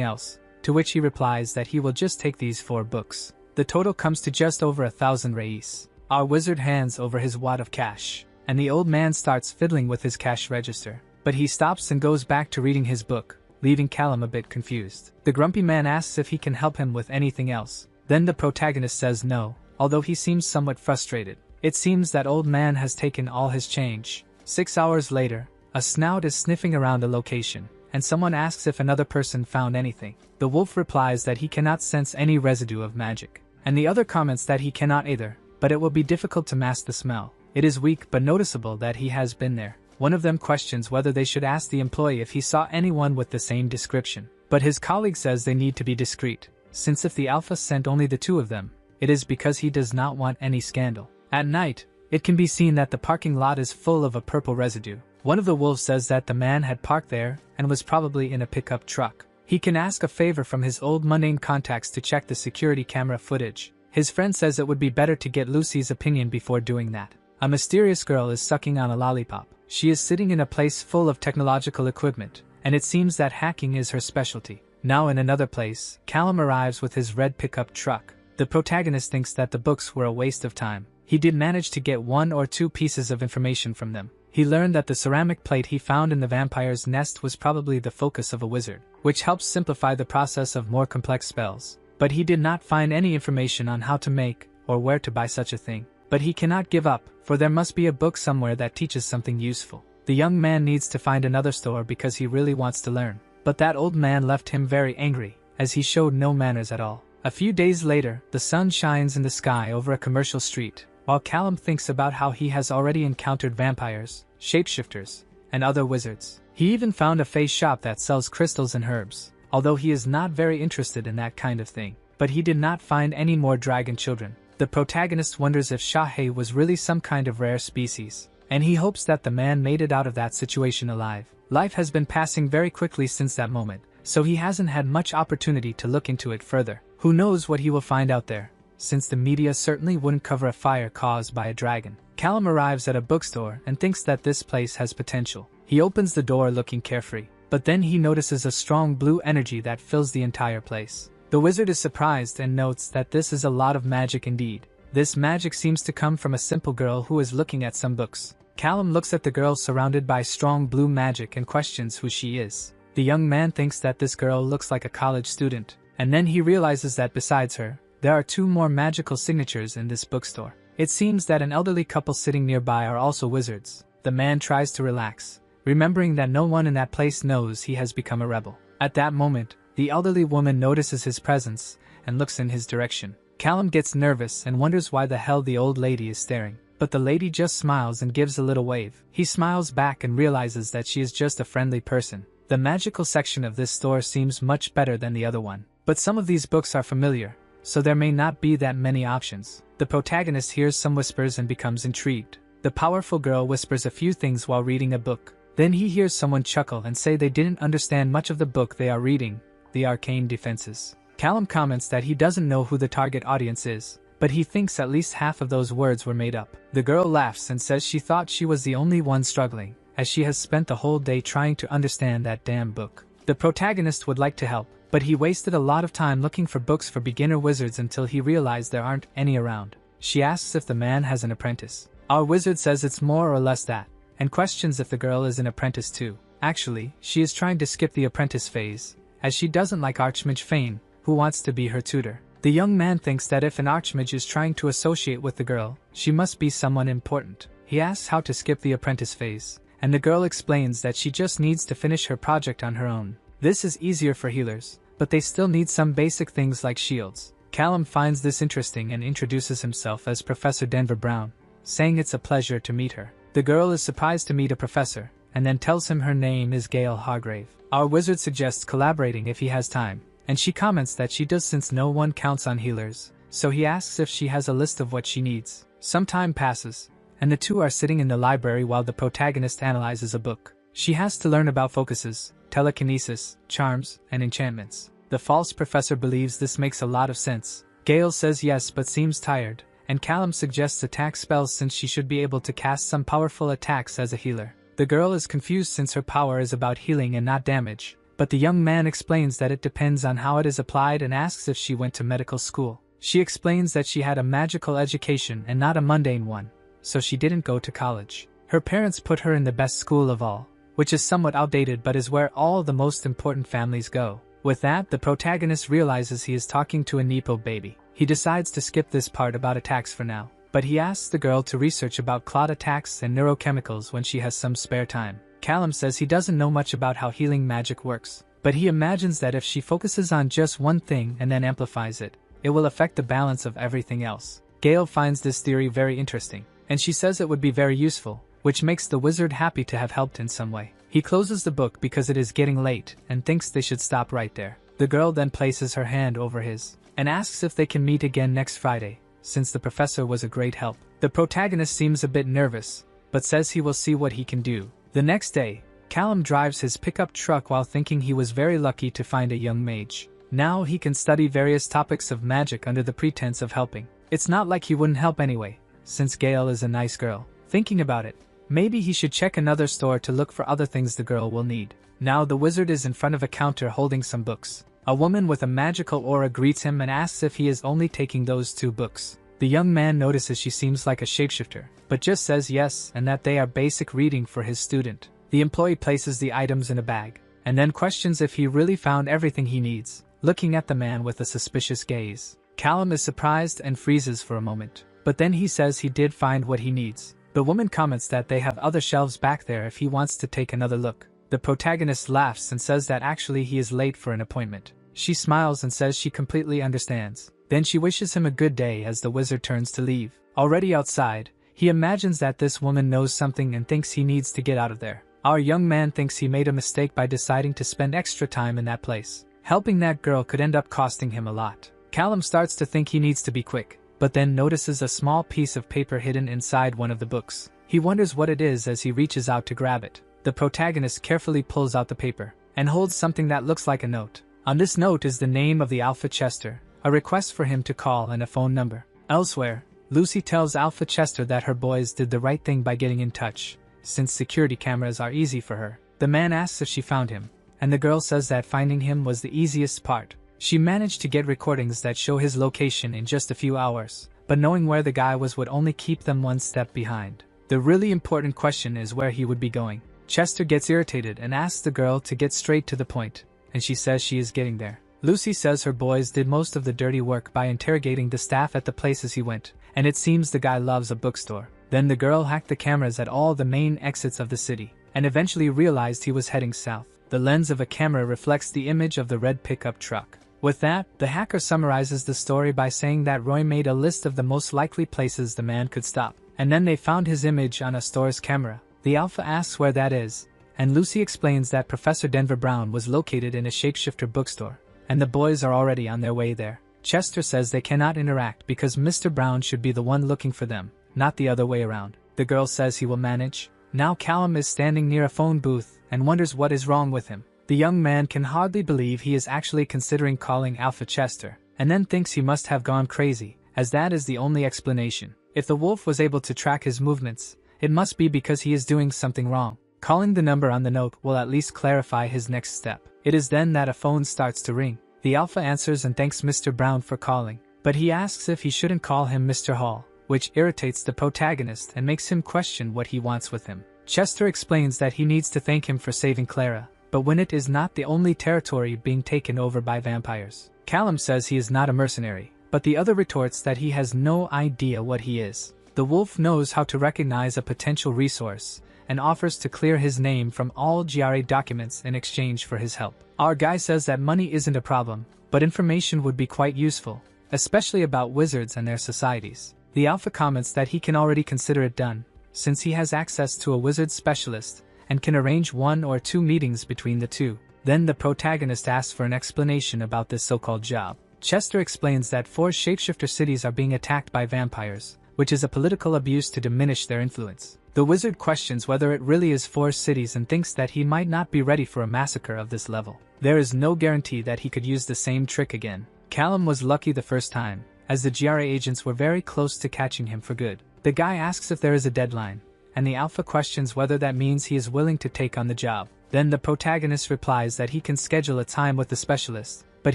else, to which he replies that he will just take these 4 books. The total comes to just over 1,000 reis. Our wizard hands over his wad of cash, and the old man starts fiddling with his cash register. But he stops and goes back to reading his book, leaving Callum a bit confused. The grumpy man asks if he can help him with anything else. Then the protagonist says no, although he seems somewhat frustrated. It seems that old man has taken all his change. 6 hours later, a snout is sniffing around the location, and someone asks if another person found anything. The wolf replies that he cannot sense any residue of magic, and the other comments that he cannot either, but it will be difficult to mask the smell. It is weak but noticeable that he has been there. One of them questions whether they should ask the employee if he saw anyone with the same description, but his colleague says they need to be discreet, since if the alpha sent only the 2 of them, it is because he does not want any scandal. At night, it can be seen that the parking lot is full of a purple residue. One of the wolves says that the man had parked there and was probably in a pickup truck. He can ask a favor from his old mundane contacts to check the security camera footage. His friend says it would be better to get Lucy's opinion before doing that. A mysterious girl is sucking on a lollipop. She is sitting in a place full of technological equipment, and it seems that hacking is her specialty. Now in another place, Callum arrives with his red pickup truck. The protagonist thinks that the books were a waste of time. He did manage to get 1 or 2 pieces of information from them. He learned that the ceramic plate he found in the vampire's nest was probably the focus of a wizard, which helps simplify the process of more complex spells. But he did not find any information on how to make or where to buy such a thing. But he cannot give up, for there must be a book somewhere that teaches something useful. The young man needs to find another store because he really wants to learn. But that old man left him very angry, as he showed no manners at all. A few days later, the sun shines in the sky over a commercial street, while Callum thinks about how he has already encountered vampires, shapeshifters, and other wizards. He even found a fey shop that sells crystals and herbs, although he is not very interested in that kind of thing. But he did not find any more dragon children. The protagonist wonders if Shahe was really some kind of rare species, and he hopes that the man made it out of that situation alive. Life has been passing very quickly since that moment, so he hasn't had much opportunity to look into it further. Who knows what he will find out there, since the media certainly wouldn't cover a fire caused by a dragon. Callum arrives at a bookstore and thinks that this place has potential. He opens the door looking carefree, but then he notices a strong blue energy that fills the entire place. The wizard is surprised and notes that this is a lot of magic indeed. This magic seems to come from a simple girl who is looking at some books. Callum looks at the girl surrounded by strong blue magic and questions who she is. The young man thinks that this girl looks like a college student, and then he realizes that besides her, there are 2 more magical signatures in this bookstore. It seems that an elderly couple sitting nearby are also wizards. The man tries to relax, remembering that no one in that place knows he has become a rebel. At that moment, the elderly woman notices his presence and looks in his direction. Callum gets nervous and wonders why the hell the old lady is staring. But the lady just smiles and gives a little wave. He smiles back and realizes that she is just a friendly person. The magical section of this store seems much better than the other one. But some of these books are familiar, so there may not be that many options. The protagonist hears some whispers and becomes intrigued. The powerful girl whispers a few things while reading a book. Then he hears someone chuckle and say they didn't understand much of the book they are reading, The Arcane Defenses. Callum comments that he doesn't know who the target audience is, but he thinks at least half of those words were made up. The girl laughs and says she thought she was the only one struggling, as she has spent the whole day trying to understand that damn book. The protagonist would like to help, but he wasted a lot of time looking for books for beginner wizards until he realized there aren't any around. She asks if the man has an apprentice. Our wizard says it's more or less that, and questions if the girl is an apprentice too. Actually, she is trying to skip the apprentice phase, as she doesn't like Archmage Fane, who wants to be her tutor. The young man thinks that if an Archmage is trying to associate with the girl, she must be someone important. He asks how to skip the apprentice phase, and the girl explains that she just needs to finish her project on her own. This is easier for healers, but they still need some basic things like shields. Callum finds this interesting and introduces himself as Professor Denver Brown, saying it's a pleasure to meet her. The girl is surprised to meet a professor, and then tells him her name is Gail Hargrave. Our wizard suggests collaborating if he has time, and she comments that she does since no one counts on healers, so he asks if she has a list of what she needs. Some time passes, and the two are sitting in the library while the protagonist analyzes a book. She has to learn about focuses, telekinesis, charms, and enchantments. The false professor believes this makes a lot of sense. Gale says yes but seems tired, and Callum suggests attack spells since she should be able to cast some powerful attacks as a healer. The girl is confused since her power is about healing and not damage, but the young man explains that it depends on how it is applied and asks if she went to medical school. She explains that she had a magical education and not a mundane one, so she didn't go to college. Her parents put her in the best school of all, which is somewhat outdated but is where all the most important families go. With that, the protagonist realizes he is talking to a Nepo baby. He decides to skip this part about attacks for now, but he asks the girl to research about clot attacks and neurochemicals when she has some spare time. Callum says he doesn't know much about how healing magic works, but he imagines that if she focuses on just one thing and then amplifies it, it will affect the balance of everything else. Gale finds this theory very interesting, and she says it would be very useful, which makes the wizard happy to have helped in some way. He closes the book because it is getting late and thinks they should stop right there. The girl then places her hand over his and asks if they can meet again next Friday, since the professor was a great help. The protagonist seems a bit nervous, but says he will see what he can do. The next day, Callum drives his pickup truck while thinking he was very lucky to find a young mage. Now he can study various topics of magic under the pretense of helping. It's not like he wouldn't help anyway, since Gale is a nice girl. Thinking about it, maybe he should check another store to look for other things the girl will need. Now the wizard is in front of a counter holding some books. A woman with a magical aura greets him and asks if he is only taking those 2 books. The young man notices she seems like a shapeshifter, but just says yes and that they are basic reading for his student. The employee places the items in a bag, and then questions if he really found everything he needs, looking at the man with a suspicious gaze. Callum is surprised and freezes for a moment, but then he says he did find what he needs. The woman comments that they have other shelves back there if he wants to take another look. The protagonist laughs and says that actually he is late for an appointment. She smiles and says she completely understands. Then she wishes him a good day as the wizard turns to leave. Already outside, he imagines that this woman knows something and thinks he needs to get out of there. Our young man thinks he made a mistake by deciding to spend extra time in that place. Helping that girl could end up costing him a lot. Callum starts to think he needs to be quick, but then notices a small piece of paper hidden inside one of the books. He wonders what it is as he reaches out to grab it. The protagonist carefully pulls out the paper and holds something that looks like a note. On this note is the name of the Alpha Chester, a request for him to call and a phone number. Elsewhere, Lucy tells Alpha Chester that her boys did the right thing by getting in touch, since security cameras are easy for her. The man asks if she found him, and the girl says that finding him was the easiest part. She managed to get recordings that show his location in just a few hours, but knowing where the guy was would only keep them one step behind. The really important question is where he would be going. Chester gets irritated and asks the girl to get straight to the point, and she says she is getting there. Lucy says her boys did most of the dirty work by interrogating the staff at the places he went, and it seems the guy loves a bookstore. Then the girl hacked the cameras at all the main exits of the city, and eventually realized he was heading south. The lens of a camera reflects the image of the red pickup truck. With that, the hacker summarizes the story by saying that Roy made a list of the most likely places the man could stop, and then they found his image on a store's camera. The Alpha asks where that is, and Lucy explains that Professor Denver Brown was located in a shapeshifter bookstore, and the boys are already on their way there. Chester says they cannot interact because Mr. Brown should be the one looking for them, not the other way around. The girl says he will manage. Now Callum is standing near a phone booth and wonders what is wrong with him. The young man can hardly believe he is actually considering calling Alpha Chester, and then thinks he must have gone crazy, as that is the only explanation. If the wolf was able to track his movements, it must be because he is doing something wrong. Calling the number on the note will at least clarify his next step. It is then that a phone starts to ring. The Alpha answers and thanks Mr. Brown for calling, but he asks if he shouldn't call him Mr. Hall, which irritates the protagonist and makes him question what he wants with him. Chester explains that he needs to thank him for saving Clara, but Winnet is not the only territory being taken over by vampires. Callum says he is not a mercenary, but the other retorts that he has no idea what he is. The wolf knows how to recognize a potential resource, and offers to clear his name from all GRA documents in exchange for his help. Our guy says that money isn't a problem, but information would be quite useful, especially about wizards and their societies. The Alpha comments that he can already consider it done, since he has access to a wizard specialist, and can arrange 1 or 2 meetings between the two. Then the protagonist asks for an explanation about this so-called job. Chester explains that 4 shapeshifter cities are being attacked by vampires, which is a political abuse to diminish their influence. The wizard questions whether it really is 4 cities and thinks that he might not be ready for a massacre of this level. There is no guarantee that he could use the same trick again. Callum was lucky the first time, as the GRA agents were very close to catching him for good. The guy asks if there is a deadline, and the alpha questions whether that means he is willing to take on the job. Then the protagonist replies that he can schedule a time with the specialist, but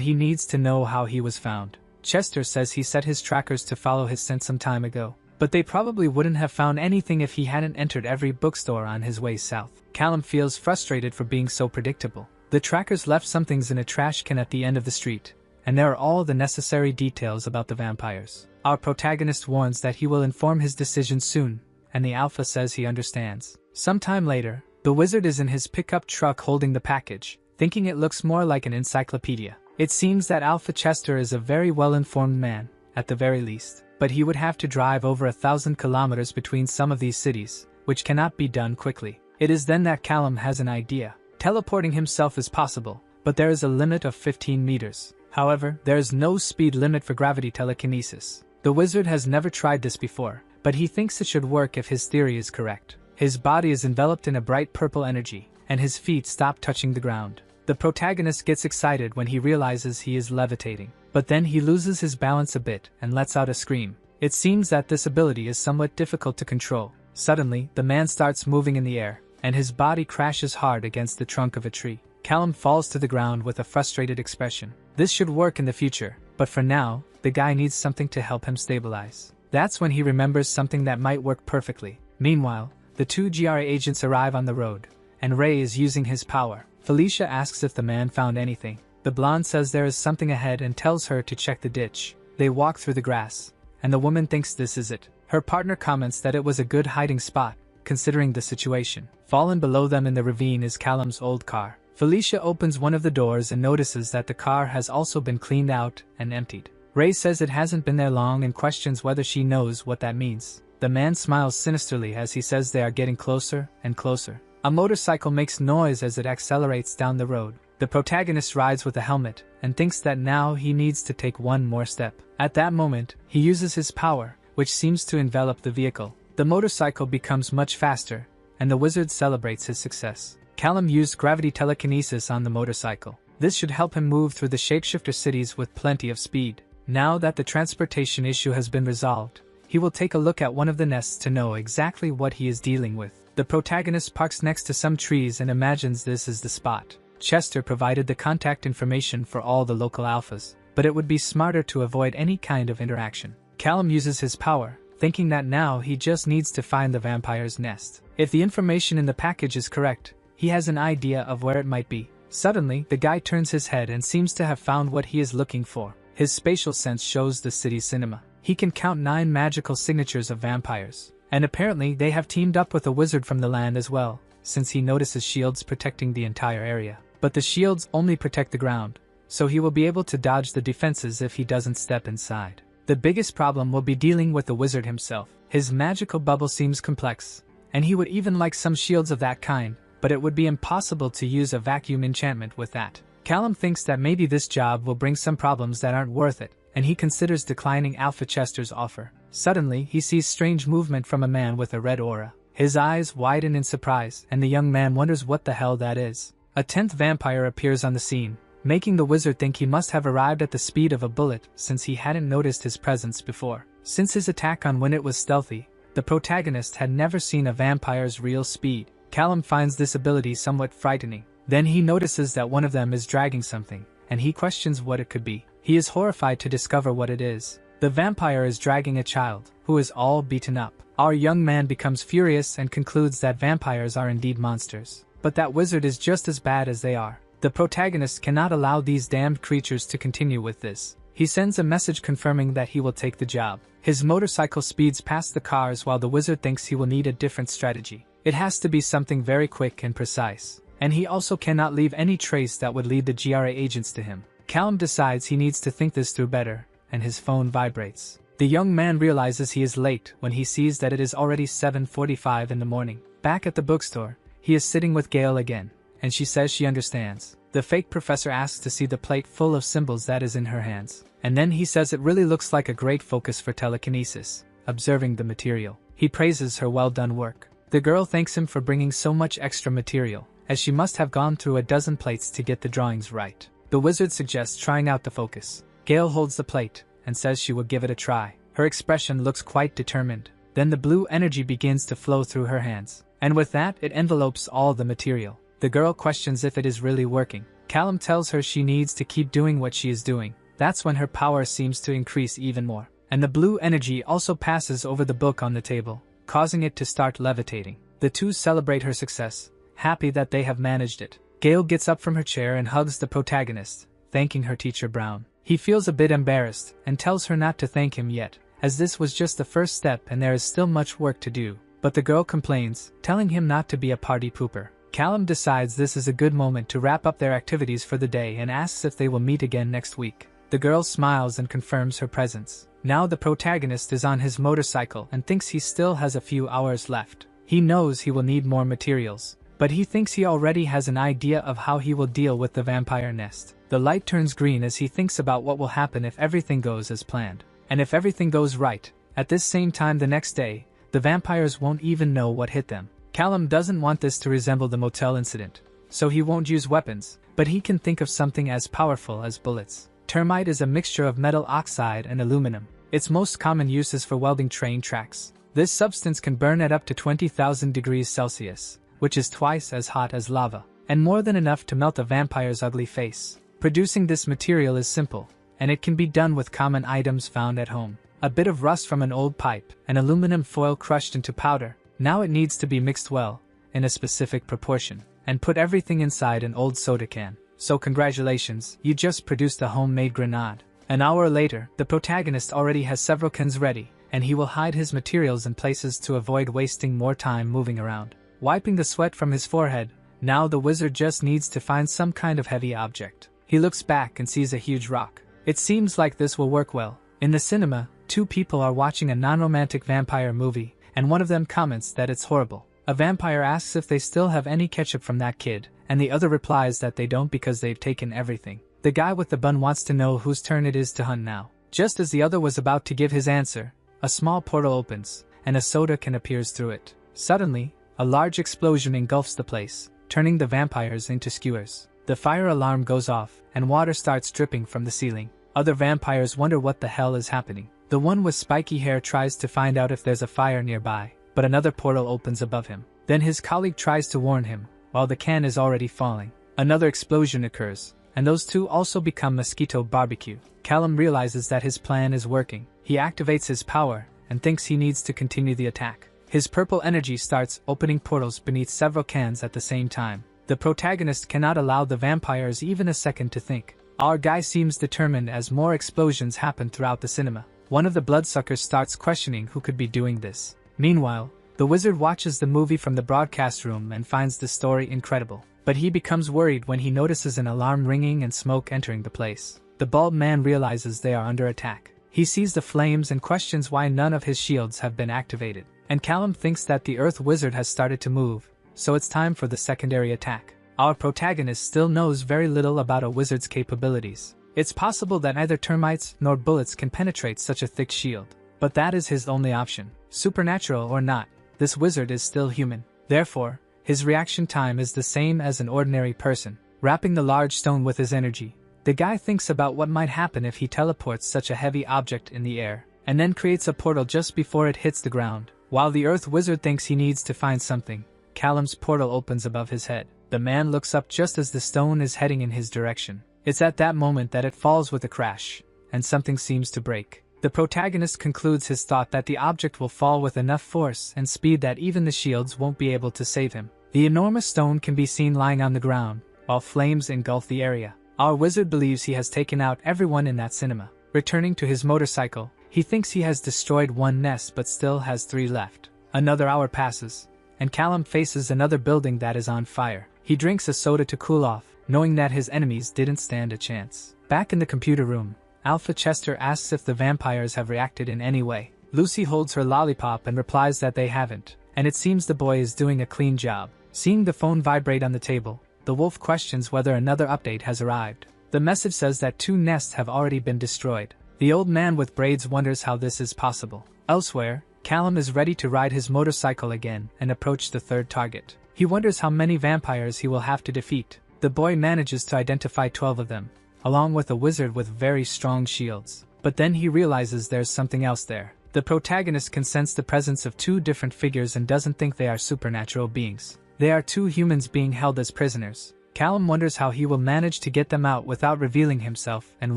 he needs to know how he was found. Chester says he set his trackers to follow his scent some time ago, but they probably wouldn't have found anything if he hadn't entered every bookstore on his way south. Callum feels frustrated for being so predictable. The trackers left some things in a trash can at the end of the street, and there are all the necessary details about the vampires. Our protagonist warns that he will inform his decision soon, and the alpha says he understands. Sometime later, the wizard is in his pickup truck holding the package, thinking it looks more like an encyclopedia. It seems that Alpha Chester is a very well-informed man, at the very least, but he would have to drive over 1,000 kilometers between some of these cities, which cannot be done quickly. It is then that Callum has an idea. Teleporting himself is possible, but there is a limit of 15 meters. However, there is no speed limit for gravity telekinesis. The wizard has never tried this before, but he thinks it should work if his theory is correct. His body is enveloped in a bright purple energy, and his feet stop touching the ground. The protagonist gets excited when he realizes he is levitating, but then he loses his balance a bit and lets out a scream. It seems that this ability is somewhat difficult to control. Suddenly, the man starts moving in the air, and his body crashes hard against the trunk of a tree. Callum falls to the ground with a frustrated expression. This should work in the future, but for now, the guy needs something to help him stabilize. That's when he remembers something that might work perfectly. Meanwhile, the 2 GRA agents arrive on the road, and Ray is using his power. Felicia asks if the man found anything. The blonde says there is something ahead and tells her to check the ditch. They walk through the grass, and the woman thinks this is it. Her partner comments that it was a good hiding spot, considering the situation. Fallen below them in the ravine is Callum's old car. Felicia opens one of the doors and notices that the car has also been cleaned out and emptied. Ray says it hasn't been there long and questions whether she knows what that means. The man smiles sinisterly as he says they are getting closer and closer. A motorcycle makes noise as it accelerates down the road. The protagonist rides with a helmet and thinks that now he needs to take one more step. At that moment, he uses his power, which seems to envelop the vehicle. The motorcycle becomes much faster, and the wizard celebrates his success. Callum used gravity telekinesis on the motorcycle. This should help him move through the shapeshifter cities with plenty of speed. Now that the transportation issue has been resolved, he will take a look at one of the nests to know exactly what he is dealing with. The protagonist parks next to some trees and imagines this is the spot. Chester provided the contact information for all the local alphas, but it would be smarter to avoid any kind of interaction. Callum uses his power, thinking that now he just needs to find the vampire's nest. If the information in the package is correct, he has an idea of where it might be. Suddenly, the guy turns his head and seems to have found what he is looking for. His spatial sense shows the city cinema. He can count 9 magical signatures of vampires. And apparently they have teamed up with a wizard from the land as well, since he notices shields protecting the entire area. But the shields only protect the ground, so he will be able to dodge the defenses if he doesn't step inside. The biggest problem will be dealing with the wizard himself. His magical bubble seems complex, and he would even like some shields of that kind, but it would be impossible to use a vacuum enchantment with that. Callum thinks that maybe this job will bring some problems that aren't worth it, and he considers declining Alpha Chester's offer. Suddenly, he sees strange movement from a man with a red aura. His eyes widen in surprise, and the young man wonders what the hell that is. A 10th vampire appears on the scene, making the wizard think he must have arrived at the speed of a bullet since he hadn't noticed his presence before. Since his attack on when it was stealthy, the protagonist had never seen a vampire's real speed. Callum finds this ability somewhat frightening. Then he notices that one of them is dragging something, and he questions what it could be. He is horrified to discover what it is. The vampire is dragging a child, who is all beaten up. Our young man becomes furious and concludes that vampires are indeed monsters, but that wizard is just as bad as they are. The protagonist cannot allow these damned creatures to continue with this. He sends a message confirming that he will take the job. His motorcycle speeds past the cars while the wizard thinks he will need a different strategy. It has to be something very quick and precise, and he also cannot leave any trace that would lead the GRA agents to him. Callum decides he needs to think this through better, and his phone vibrates. The young man realizes he is late when he sees that it is already 7:45 in the morning. Back at the bookstore, he is sitting with Gail again, and she says she understands. The fake professor asks to see the plate full of symbols that is in her hands, and then he says it really looks like a great focus for telekinesis. Observing the material, he praises her well-done work. The girl thanks him for bringing so much extra material, as she must have gone through a dozen plates to get the drawings right. The wizard suggests trying out the focus. Gale holds the plate and says she will give it a try. Her expression looks quite determined. Then the blue energy begins to flow through her hands, and with that it envelopes all the material. The girl questions if it is really working. Callum tells her she needs to keep doing what she is doing. That's when her power seems to increase even more. And the blue energy also passes over the book on the table, causing it to start levitating. The two celebrate her success, happy that they have managed it. Gale gets up from her chair and hugs the protagonist, thanking her teacher Brown. He feels a bit embarrassed and tells her not to thank him yet, as this was just the first step and there is still much work to do. But the girl complains, telling him not to be a party pooper. Callum decides this is a good moment to wrap up their activities for the day and asks if they will meet again next week. The girl smiles and confirms her presence. Now the protagonist is on his motorcycle and thinks he still has a few hours left. He knows he will need more materials, but he thinks he already has an idea of how he will deal with the vampire nest. The light turns green as he thinks about what will happen if everything goes as planned. And if everything goes right, at this same time the next day, the vampires won't even know what hit them. Callum doesn't want this to resemble the motel incident, so he won't use weapons, but he can think of something as powerful as bullets. Termite is a mixture of metal oxide and aluminum. Its most common use is for welding train tracks. This substance can burn at up to 20,000 degrees Celsius, which is twice as hot as lava, and more than enough to melt a vampire's ugly face. Producing this material is simple, and it can be done with common items found at home. A bit of rust from an old pipe, and aluminum foil crushed into powder. Now it needs to be mixed well, in a specific proportion, and put everything inside an old soda can. So congratulations, you just produced a homemade grenade. An hour later, the protagonist already has several cans ready, and he will hide his materials in places to avoid wasting more time moving around. Wiping the sweat from his forehead, now the wizard just needs to find some kind of heavy object. He looks back and sees a huge rock. It seems like this will work well. In the cinema, two people are watching a non-romantic vampire movie, and one of them comments that it's horrible. A vampire asks if they still have any ketchup from that kid, and the other replies that they don't because they've taken everything. The guy with the bun wants to know whose turn it is to hunt now. Just as the other was about to give his answer, a small portal opens, and a soda can appears through it. Suddenly, a large explosion engulfs the place, turning the vampires into skewers. The fire alarm goes off, and water starts dripping from the ceiling. Other vampires wonder what the hell is happening. The one with spiky hair tries to find out if there's a fire nearby, but another portal opens above him. Then his colleague tries to warn him, while the can is already falling. Another explosion occurs, and those two also become mosquito barbecue. Callum realizes that his plan is working. He activates his power, and thinks he needs to continue the attack. His purple energy starts opening portals beneath several cans at the same time. The protagonist cannot allow the vampires even a second to think. Our guy seems determined as more explosions happen throughout the cinema. One of the bloodsuckers starts questioning who could be doing this. Meanwhile, the wizard watches the movie from the broadcast room and finds the story incredible. But he becomes worried when he notices an alarm ringing and smoke entering the place. The bald man realizes they are under attack. He sees the flames and questions why none of his shields have been activated. And Callum thinks that the Earth Wizard has started to move, so it's time for the secondary attack. Our protagonist still knows very little about a wizard's capabilities. It's possible that neither termites nor bullets can penetrate such a thick shield. But that is his only option. Supernatural or not, this wizard is still human. Therefore, his reaction time is the same as an ordinary person. Wrapping the large stone with his energy, the guy thinks about what might happen if he teleports such a heavy object in the air, and then creates a portal just before it hits the ground. While the Earth Wizard thinks he needs to find something, Callum's portal opens above his head. The man looks up just as the stone is heading in his direction. It's at that moment that it falls with a crash, and something seems to break. The protagonist concludes his thought that the object will fall with enough force and speed that even the shields won't be able to save him. The enormous stone can be seen lying on the ground, while flames engulf the area. Our wizard believes he has taken out everyone in that cinema. Returning to his motorcycle, he thinks he has destroyed one nest but still has 3 left. Another hour passes, and Callum faces another building that is on fire. He drinks a soda to cool off, knowing that his enemies didn't stand a chance. Back in the computer room, Alpha Chester asks if the vampires have reacted in any way. Lucy holds her lollipop and replies that they haven't, and it seems the boy is doing a clean job. Seeing the phone vibrate on the table, the wolf questions whether another update has arrived. The message says that 2 nests have already been destroyed. The old man with braids wonders how this is possible. Elsewhere, Callum is ready to ride his motorcycle again and approach the third target. He wonders how many vampires he will have to defeat. The boy manages to identify 12 of them, along with a wizard with very strong shields. But then he realizes there's something else there. The protagonist can sense the presence of 2 different figures and doesn't think they are supernatural beings. They are 2 humans being held as prisoners. Callum wonders how he will manage to get them out without revealing himself and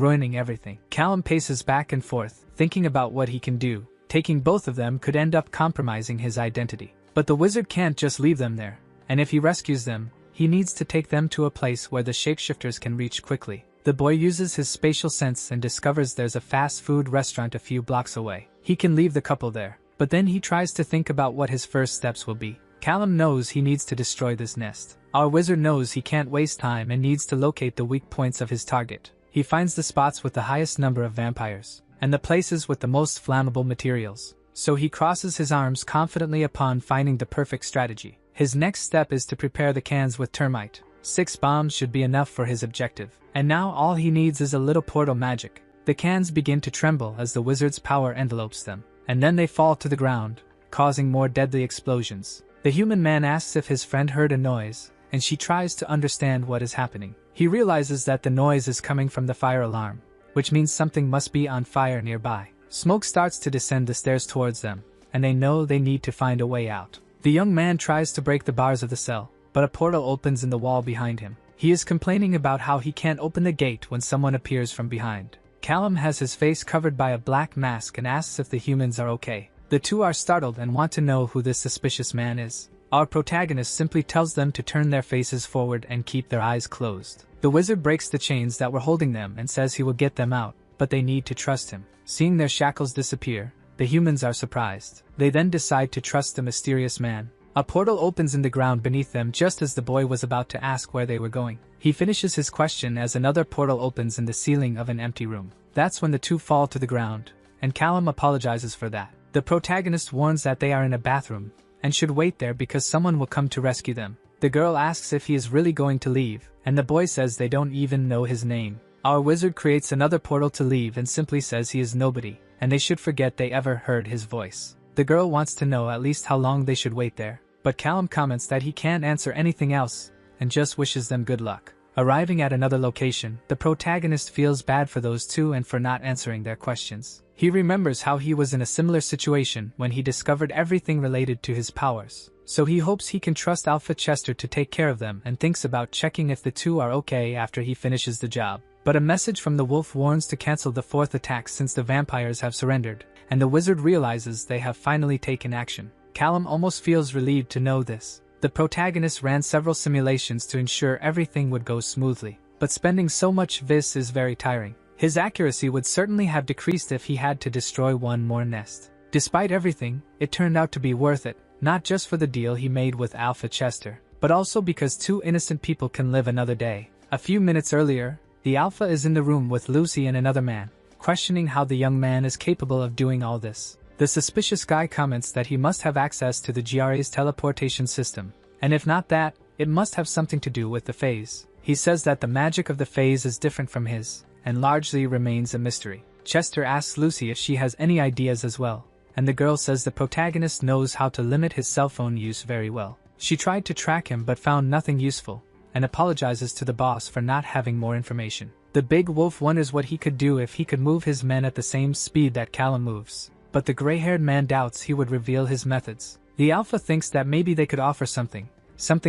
ruining everything. Callum paces back and forth, thinking about what he can do. Taking both of them could end up compromising his identity. But the wizard can't just leave them there, and if he rescues them, he needs to take them to a place where the shapeshifters can reach quickly. The boy uses his spatial sense and discovers there's a fast food restaurant a few blocks away. He can leave the couple there, but then he tries to think about what his first steps will be. Callum knows he needs to destroy this nest. Our wizard knows he can't waste time and needs to locate the weak points of his target. He finds the spots with the highest number of vampires, and the places with the most flammable materials. So he crosses his arms confidently upon finding the perfect strategy. His next step is to prepare the cans with termite. 6 bombs should be enough for his objective. And now all he needs is a little portal magic. The cans begin to tremble as the wizard's power envelopes them, and then they fall to the ground, causing more deadly explosions. The human man asks if his friend heard a noise, and she tries to understand what is happening. He realizes that the noise is coming from the fire alarm, which means something must be on fire nearby. Smoke starts to descend the stairs towards them, and they know they need to find a way out. The young man tries to break the bars of the cell, but a portal opens in the wall behind him. He is complaining about how he can't open the gate when someone appears from behind. Callum has his face covered by a black mask and asks if the humans are okay. The 2 are startled and want to know who this suspicious man is. Our protagonist simply tells them to turn their faces forward and keep their eyes closed. The wizard breaks the chains that were holding them and says he will get them out, but they need to trust him. Seeing their shackles disappear, the humans are surprised. They then decide to trust the mysterious man. A portal opens in the ground beneath them just as the boy was about to ask where they were going. He finishes his question as another portal opens in the ceiling of an empty room. That's when the 2 fall to the ground, and Callum apologizes for that. The protagonist warns that they are in a bathroom, and should wait there because someone will come to rescue them. The girl asks if he is really going to leave, and the boy says they don't even know his name. Our wizard creates another portal to leave and simply says he is nobody, and they should forget they ever heard his voice. The girl wants to know at least how long they should wait there, but Callum comments that he can't answer anything else, and just wishes them good luck. Arriving at another location, the protagonist feels bad for those 2 and for not answering their questions. He remembers how he was in a similar situation when he discovered everything related to his powers. So he hopes he can trust Alpha Chester to take care of them and thinks about checking if the 2 are okay after he finishes the job. But a message from the wolf warns to cancel the 4th attack since the vampires have surrendered, and the wizard realizes they have finally taken action. Callum almost feels relieved to know this. The protagonist ran several simulations to ensure everything would go smoothly, but spending so much vis is very tiring. His accuracy would certainly have decreased if he had to destroy one more nest. Despite everything, it turned out to be worth it, not just for the deal he made with Alpha Chester, but also because 2 innocent people can live another day. A few minutes earlier, the Alpha is in the room with Lucy and another man, questioning how the young man is capable of doing all this. The suspicious guy comments that he must have access to the GRA's teleportation system, and if not that, it must have something to do with the phase. He says that the magic of the phase is different from his, and largely remains a mystery. Chester asks Lucy if she has any ideas as well, and the girl says the protagonist knows how to limit his cell phone use very well. She tried to track him but found nothing useful, and apologizes to the boss for not having more information. The big wolf wonders what he could do if he could move his men at the same speed that Callum moves, but the gray-haired man doubts he would reveal his methods. The Alpha thinks that maybe they could offer something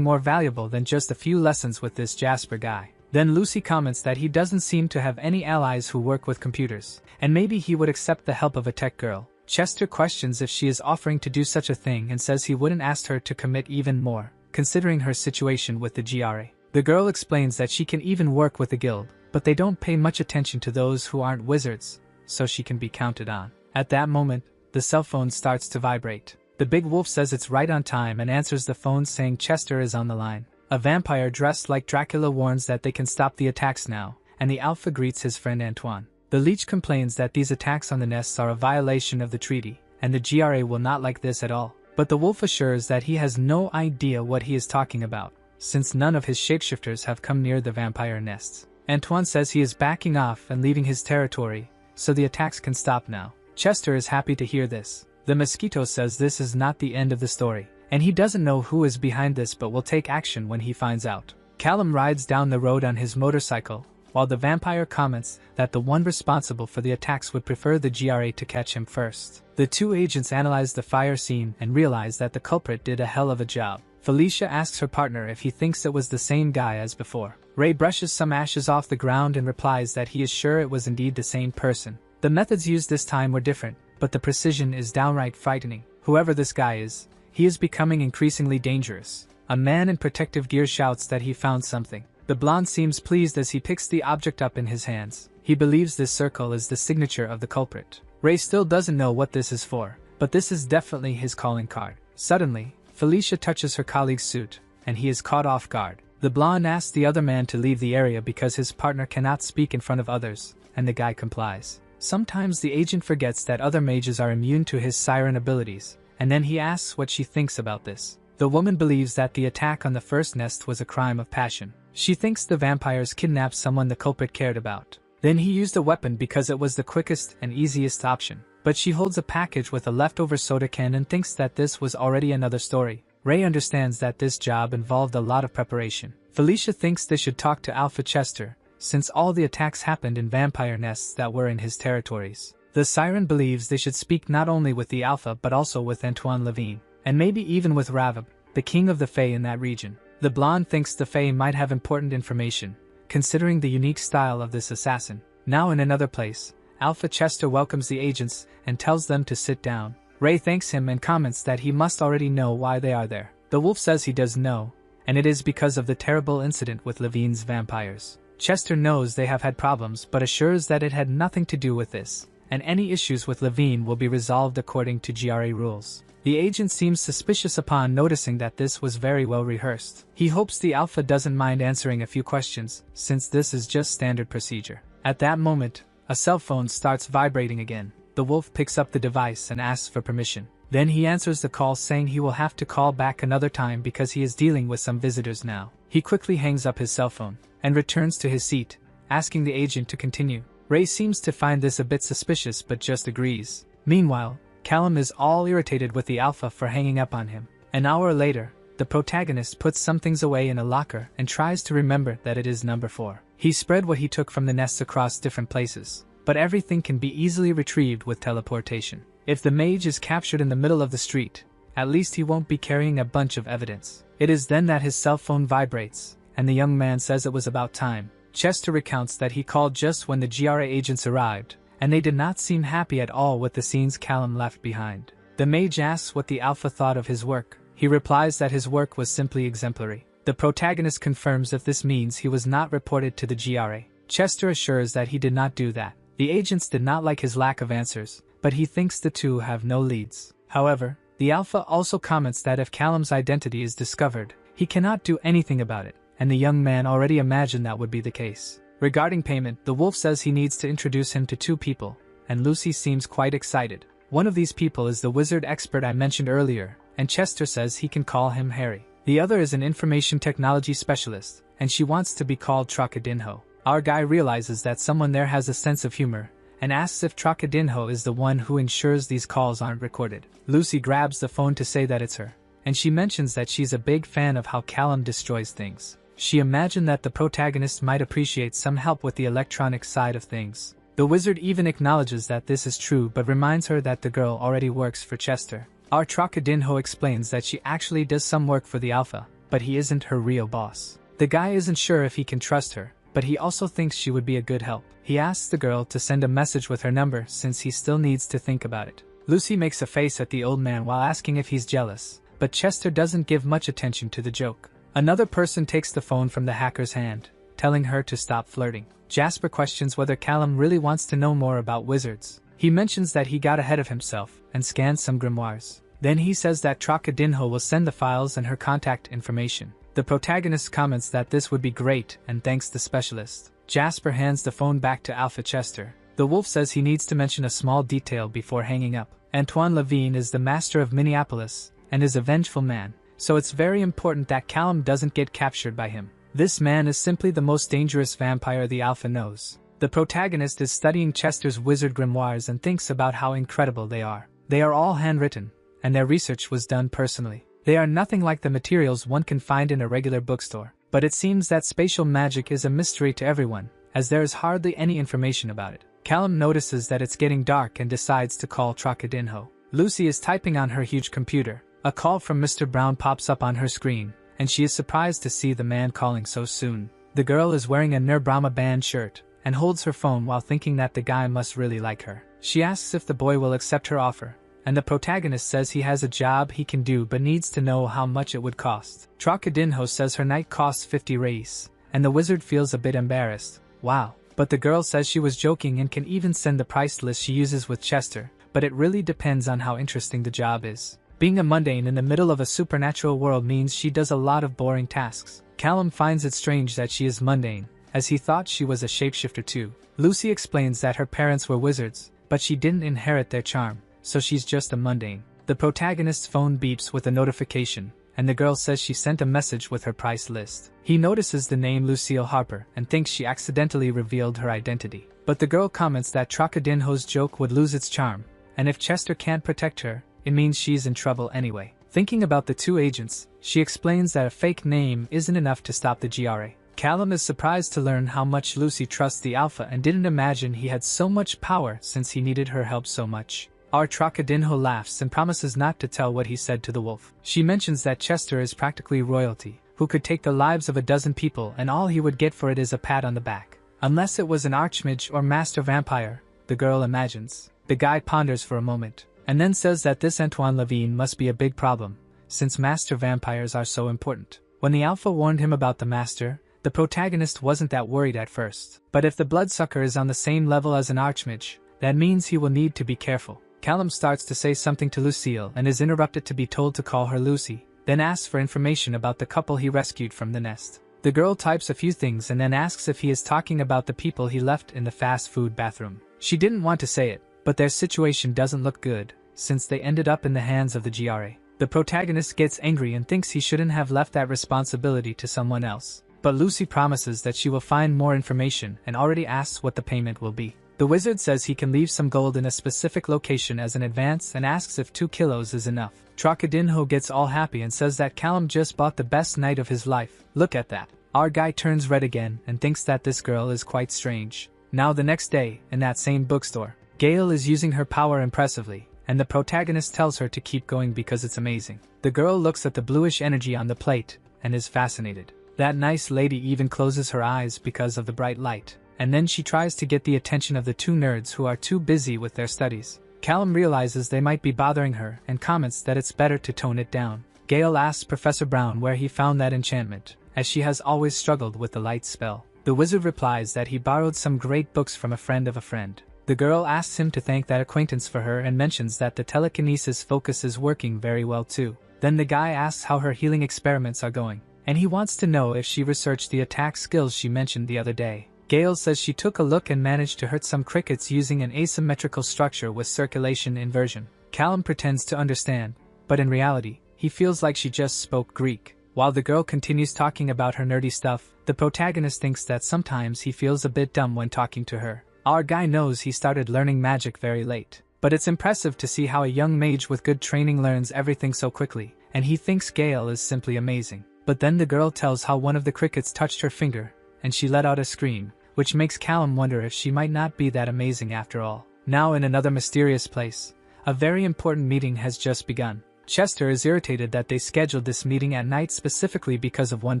more valuable than just a few lessons with this Jasper guy. Then Lucy comments that he doesn't seem to have any allies who work with computers, and maybe he would accept the help of a tech girl. Chester questions if she is offering to do such a thing and says he wouldn't ask her to commit even more, considering her situation with the GRA. The girl explains that she can even work with the guild, but they don't pay much attention to those who aren't wizards, so she can be counted on. At that moment, the cell phone starts to vibrate. The big wolf says it's right on time and answers the phone saying Chester is on the line. A vampire dressed like Dracula warns that they can stop the attacks now, and the Alpha greets his friend Antoine. The leech complains that these attacks on the nests are a violation of the treaty, and the GRA will not like this at all. But the wolf assures that he has no idea what he is talking about, since none of his shapeshifters have come near the vampire nests. Antoine says he is backing off and leaving his territory, so the attacks can stop now. Chester is happy to hear this. The mosquito says this is not the end of the story, and he doesn't know who is behind this but will take action when he finds out. Callum rides down the road on his motorcycle, while the vampire comments that the one responsible for the attacks would prefer the GRA to catch him first. The two agents analyze the fire scene and realize that the culprit did a hell of a job. Felicia asks her partner if he thinks it was the same guy as before. Ray brushes some ashes off the ground and replies that he is sure it was indeed the same person. The methods used this time were different, but the precision is downright frightening. Whoever this guy is, he is becoming increasingly dangerous. A man in protective gear shouts that he found something. The blonde seems pleased as he picks the object up in his hands. He believes this circle is the signature of the culprit. Ray still doesn't know what this is for, but this is definitely his calling card. Suddenly, Felicia touches her colleague's suit, and he is caught off guard. The blonde asks the other man to leave the area because his partner cannot speak in front of others, and the guy complies. Sometimes the agent forgets that other mages are immune to his siren abilities, and then he asks what she thinks about this. The woman believes that the attack on the first nest was a crime of passion. She thinks the vampires kidnapped someone the culprit cared about. Then he used a weapon because it was the quickest and easiest option. But she holds a package with a leftover soda can and thinks that this was already another story. Ray understands that this job involved a lot of preparation. Felicia thinks they should talk to Alpha Chester, since all the attacks happened in vampire nests that were in his territories. The Siren believes they should speak not only with the Alpha but also with Antoine Levine, and maybe even with Ravab, the king of the Fae in that region. The blonde thinks the Fae might have important information, considering the unique style of this assassin. Now in another place, Alpha Chester welcomes the agents and tells them to sit down. Ray thanks him and comments that he must already know why they are there. The wolf says he does know, and it is because of the terrible incident with Levine's vampires. Chester knows they have had problems but assures that it had nothing to do with this, and any issues with Levine will be resolved according to GRA rules. The agent seems suspicious upon noticing that this was very well rehearsed. He hopes the Alpha doesn't mind answering a few questions, since this is just standard procedure. At that moment, a cell phone starts vibrating again. The wolf picks up the device and asks for permission. Then he answers the call saying he will have to call back another time because he is dealing with some visitors now. He quickly hangs up his cell phone and returns to his seat, asking the agent to continue. Ray seems to find this a bit suspicious but just agrees. Meanwhile, Callum is all irritated with the Alpha for hanging up on him. An hour later, the protagonist puts some things away in a locker and tries to remember that it is number 4. He spread what he took from the nests across different places, but everything can be easily retrieved with teleportation. If the mage is captured in the middle of the street, at least he won't be carrying a bunch of evidence. It is then that his cell phone vibrates, and the young man says it was about time. Chester recounts that he called just when the GRA agents arrived, and they did not seem happy at all with the scenes Callum left behind. The mage asks what the Alpha thought of his work. He replies that his work was simply exemplary. The protagonist confirms if this means he was not reported to the GRA. Chester assures that he did not do that. The agents did not like his lack of answers, but he thinks the two have no leads. However, the Alpha also comments that if Callum's identity is discovered, he cannot do anything about it, and the young man already imagined that would be the case. Regarding payment, the wolf says he needs to introduce him to 2 people, and Lucy seems quite excited. One of these people is the wizard expert I mentioned earlier, and Chester says he can call him Harry. The other is an information technology specialist, and she wants to be called Trocadinho. Our guy realizes that someone there has a sense of humor, and asks if Trocadinho is the one who ensures these calls aren't recorded. Lucy grabs the phone to say that it's her, and she mentions that she's a big fan of how Callum destroys things. She imagined that the protagonist might appreciate some help with the electronic side of things. The wizard even acknowledges that this is true but reminds her that the girl already works for Chester. Our Trocadinho explains that she actually does some work for the Alpha, but he isn't her real boss. The guy isn't sure if he can trust her, but he also thinks she would be a good help. He asks the girl to send a message with her number since he still needs to think about it. Lucy makes a face at the old man while asking if he's jealous, but Chester doesn't give much attention to the joke. Another person takes the phone from the hacker's hand, telling her to stop flirting. Jasper questions whether Callum really wants to know more about wizards. He mentions that he got ahead of himself and scanned some grimoires. Then he says that Trocadinho will send the files and her contact information. The protagonist comments that this would be great and thanks the specialist. Jasper hands the phone back to Alpha Chester. The wolf says he needs to mention a small detail before hanging up. Antoine Levine is the master of Minneapolis and is a vengeful man, so it's very important that Callum doesn't get captured by him. This man is simply the most dangerous vampire the Alpha knows. The protagonist is studying Chester's wizard grimoires and thinks about how incredible they are. They are all handwritten, and their research was done personally. They are nothing like the materials one can find in a regular bookstore. But it seems that spatial magic is a mystery to everyone, as there is hardly any information about it. Callum notices that it's getting dark and decides to call Trocadinho. Lucy is typing on her huge computer. A call from Mr. Brown pops up on her screen, and she is surprised to see the man calling so soon. The girl is wearing a Nir Brahma band shirt, and holds her phone while thinking that the guy must really like her. She asks if the boy will accept her offer, and the protagonist says he has a job he can do but needs to know how much it would cost. Trocadinho says her night costs 50 reis, and the wizard feels a bit embarrassed. Wow. But the girl says she was joking and can even send the price list she uses with Chester, but it really depends on how interesting the job is. Being a mundane in the middle of a supernatural world means she does a lot of boring tasks. Callum finds it strange that she is mundane, as he thought she was a shapeshifter too. Lucy explains that her parents were wizards, but she didn't inherit their charm, so she's just a mundane. The protagonist's phone beeps with a notification, and the girl says she sent a message with her price list. He notices the name Lucille Harper and thinks she accidentally revealed her identity. But the girl comments that Trocadinho's joke would lose its charm, and if Chester can't protect her, it means she's in trouble anyway. Thinking about the two agents, she explains that a fake name isn't enough to stop the GRA. Callum is surprised to learn how much Lucy trusts the Alpha and didn't imagine he had so much power since he needed her help so much. Our Trocadinho laughs and promises not to tell what he said to the wolf. She mentions that Chester is practically royalty, who could take the lives of a dozen people and all he would get for it is a pat on the back. Unless it was an archmage or master vampire, the girl imagines. The guy ponders for a moment, and then says that this Antoine Levine must be a big problem, since master vampires are so important. When the Alpha warned him about the master, the protagonist wasn't that worried at first. But if the bloodsucker is on the same level as an archmage, that means he will need to be careful. Callum starts to say something to Lucille and is interrupted to be told to call her Lucy, then asks for information about the couple he rescued from the nest. The girl types a few things and then asks if he is talking about the people he left in the fast food bathroom. She didn't want to say it, but their situation doesn't look good, since they ended up in the hands of the GRA. The protagonist gets angry and thinks he shouldn't have left that responsibility to someone else. But Lucy promises that she will find more information and already asks what the payment will be. The wizard says he can leave some gold in a specific location as an advance and asks if 2 kilos is enough. Trocadinho gets all happy and says that Callum just bought the best night of his life. Look at that. Our guy turns red again and thinks that this girl is quite strange. Now the next day, in that same bookstore, Gail is using her power impressively, and the protagonist tells her to keep going because it's amazing. The girl looks at the bluish energy on the plate and is fascinated. That nice lady even closes her eyes because of the bright light. And then she tries to get the attention of the 2 nerds who are too busy with their studies. Callum realizes they might be bothering her and comments that it's better to tone it down. Gale asks Professor Brown where he found that enchantment, as she has always struggled with the light spell. The wizard replies that he borrowed some great books from a friend of a friend. The girl asks him to thank that acquaintance for her and mentions that the telekinesis focus is working very well too. Then the guy asks how her healing experiments are going, and he wants to know if she researched the attack skills she mentioned the other day. Gale says she took a look and managed to hurt some crickets using an asymmetrical structure with circulation inversion. Callum pretends to understand, but in reality, he feels like she just spoke Greek. While the girl continues talking about her nerdy stuff, the protagonist thinks that sometimes he feels a bit dumb when talking to her. Our guy knows he started learning magic very late, but it's impressive to see how a young mage with good training learns everything so quickly, and he thinks Gale is simply amazing. But then the girl tells how one of the crickets touched her finger, and she let out a scream, which makes Callum wonder if she might not be that amazing after all. Now in another mysterious place, a very important meeting has just begun. Chester is irritated that they scheduled this meeting at night specifically because of one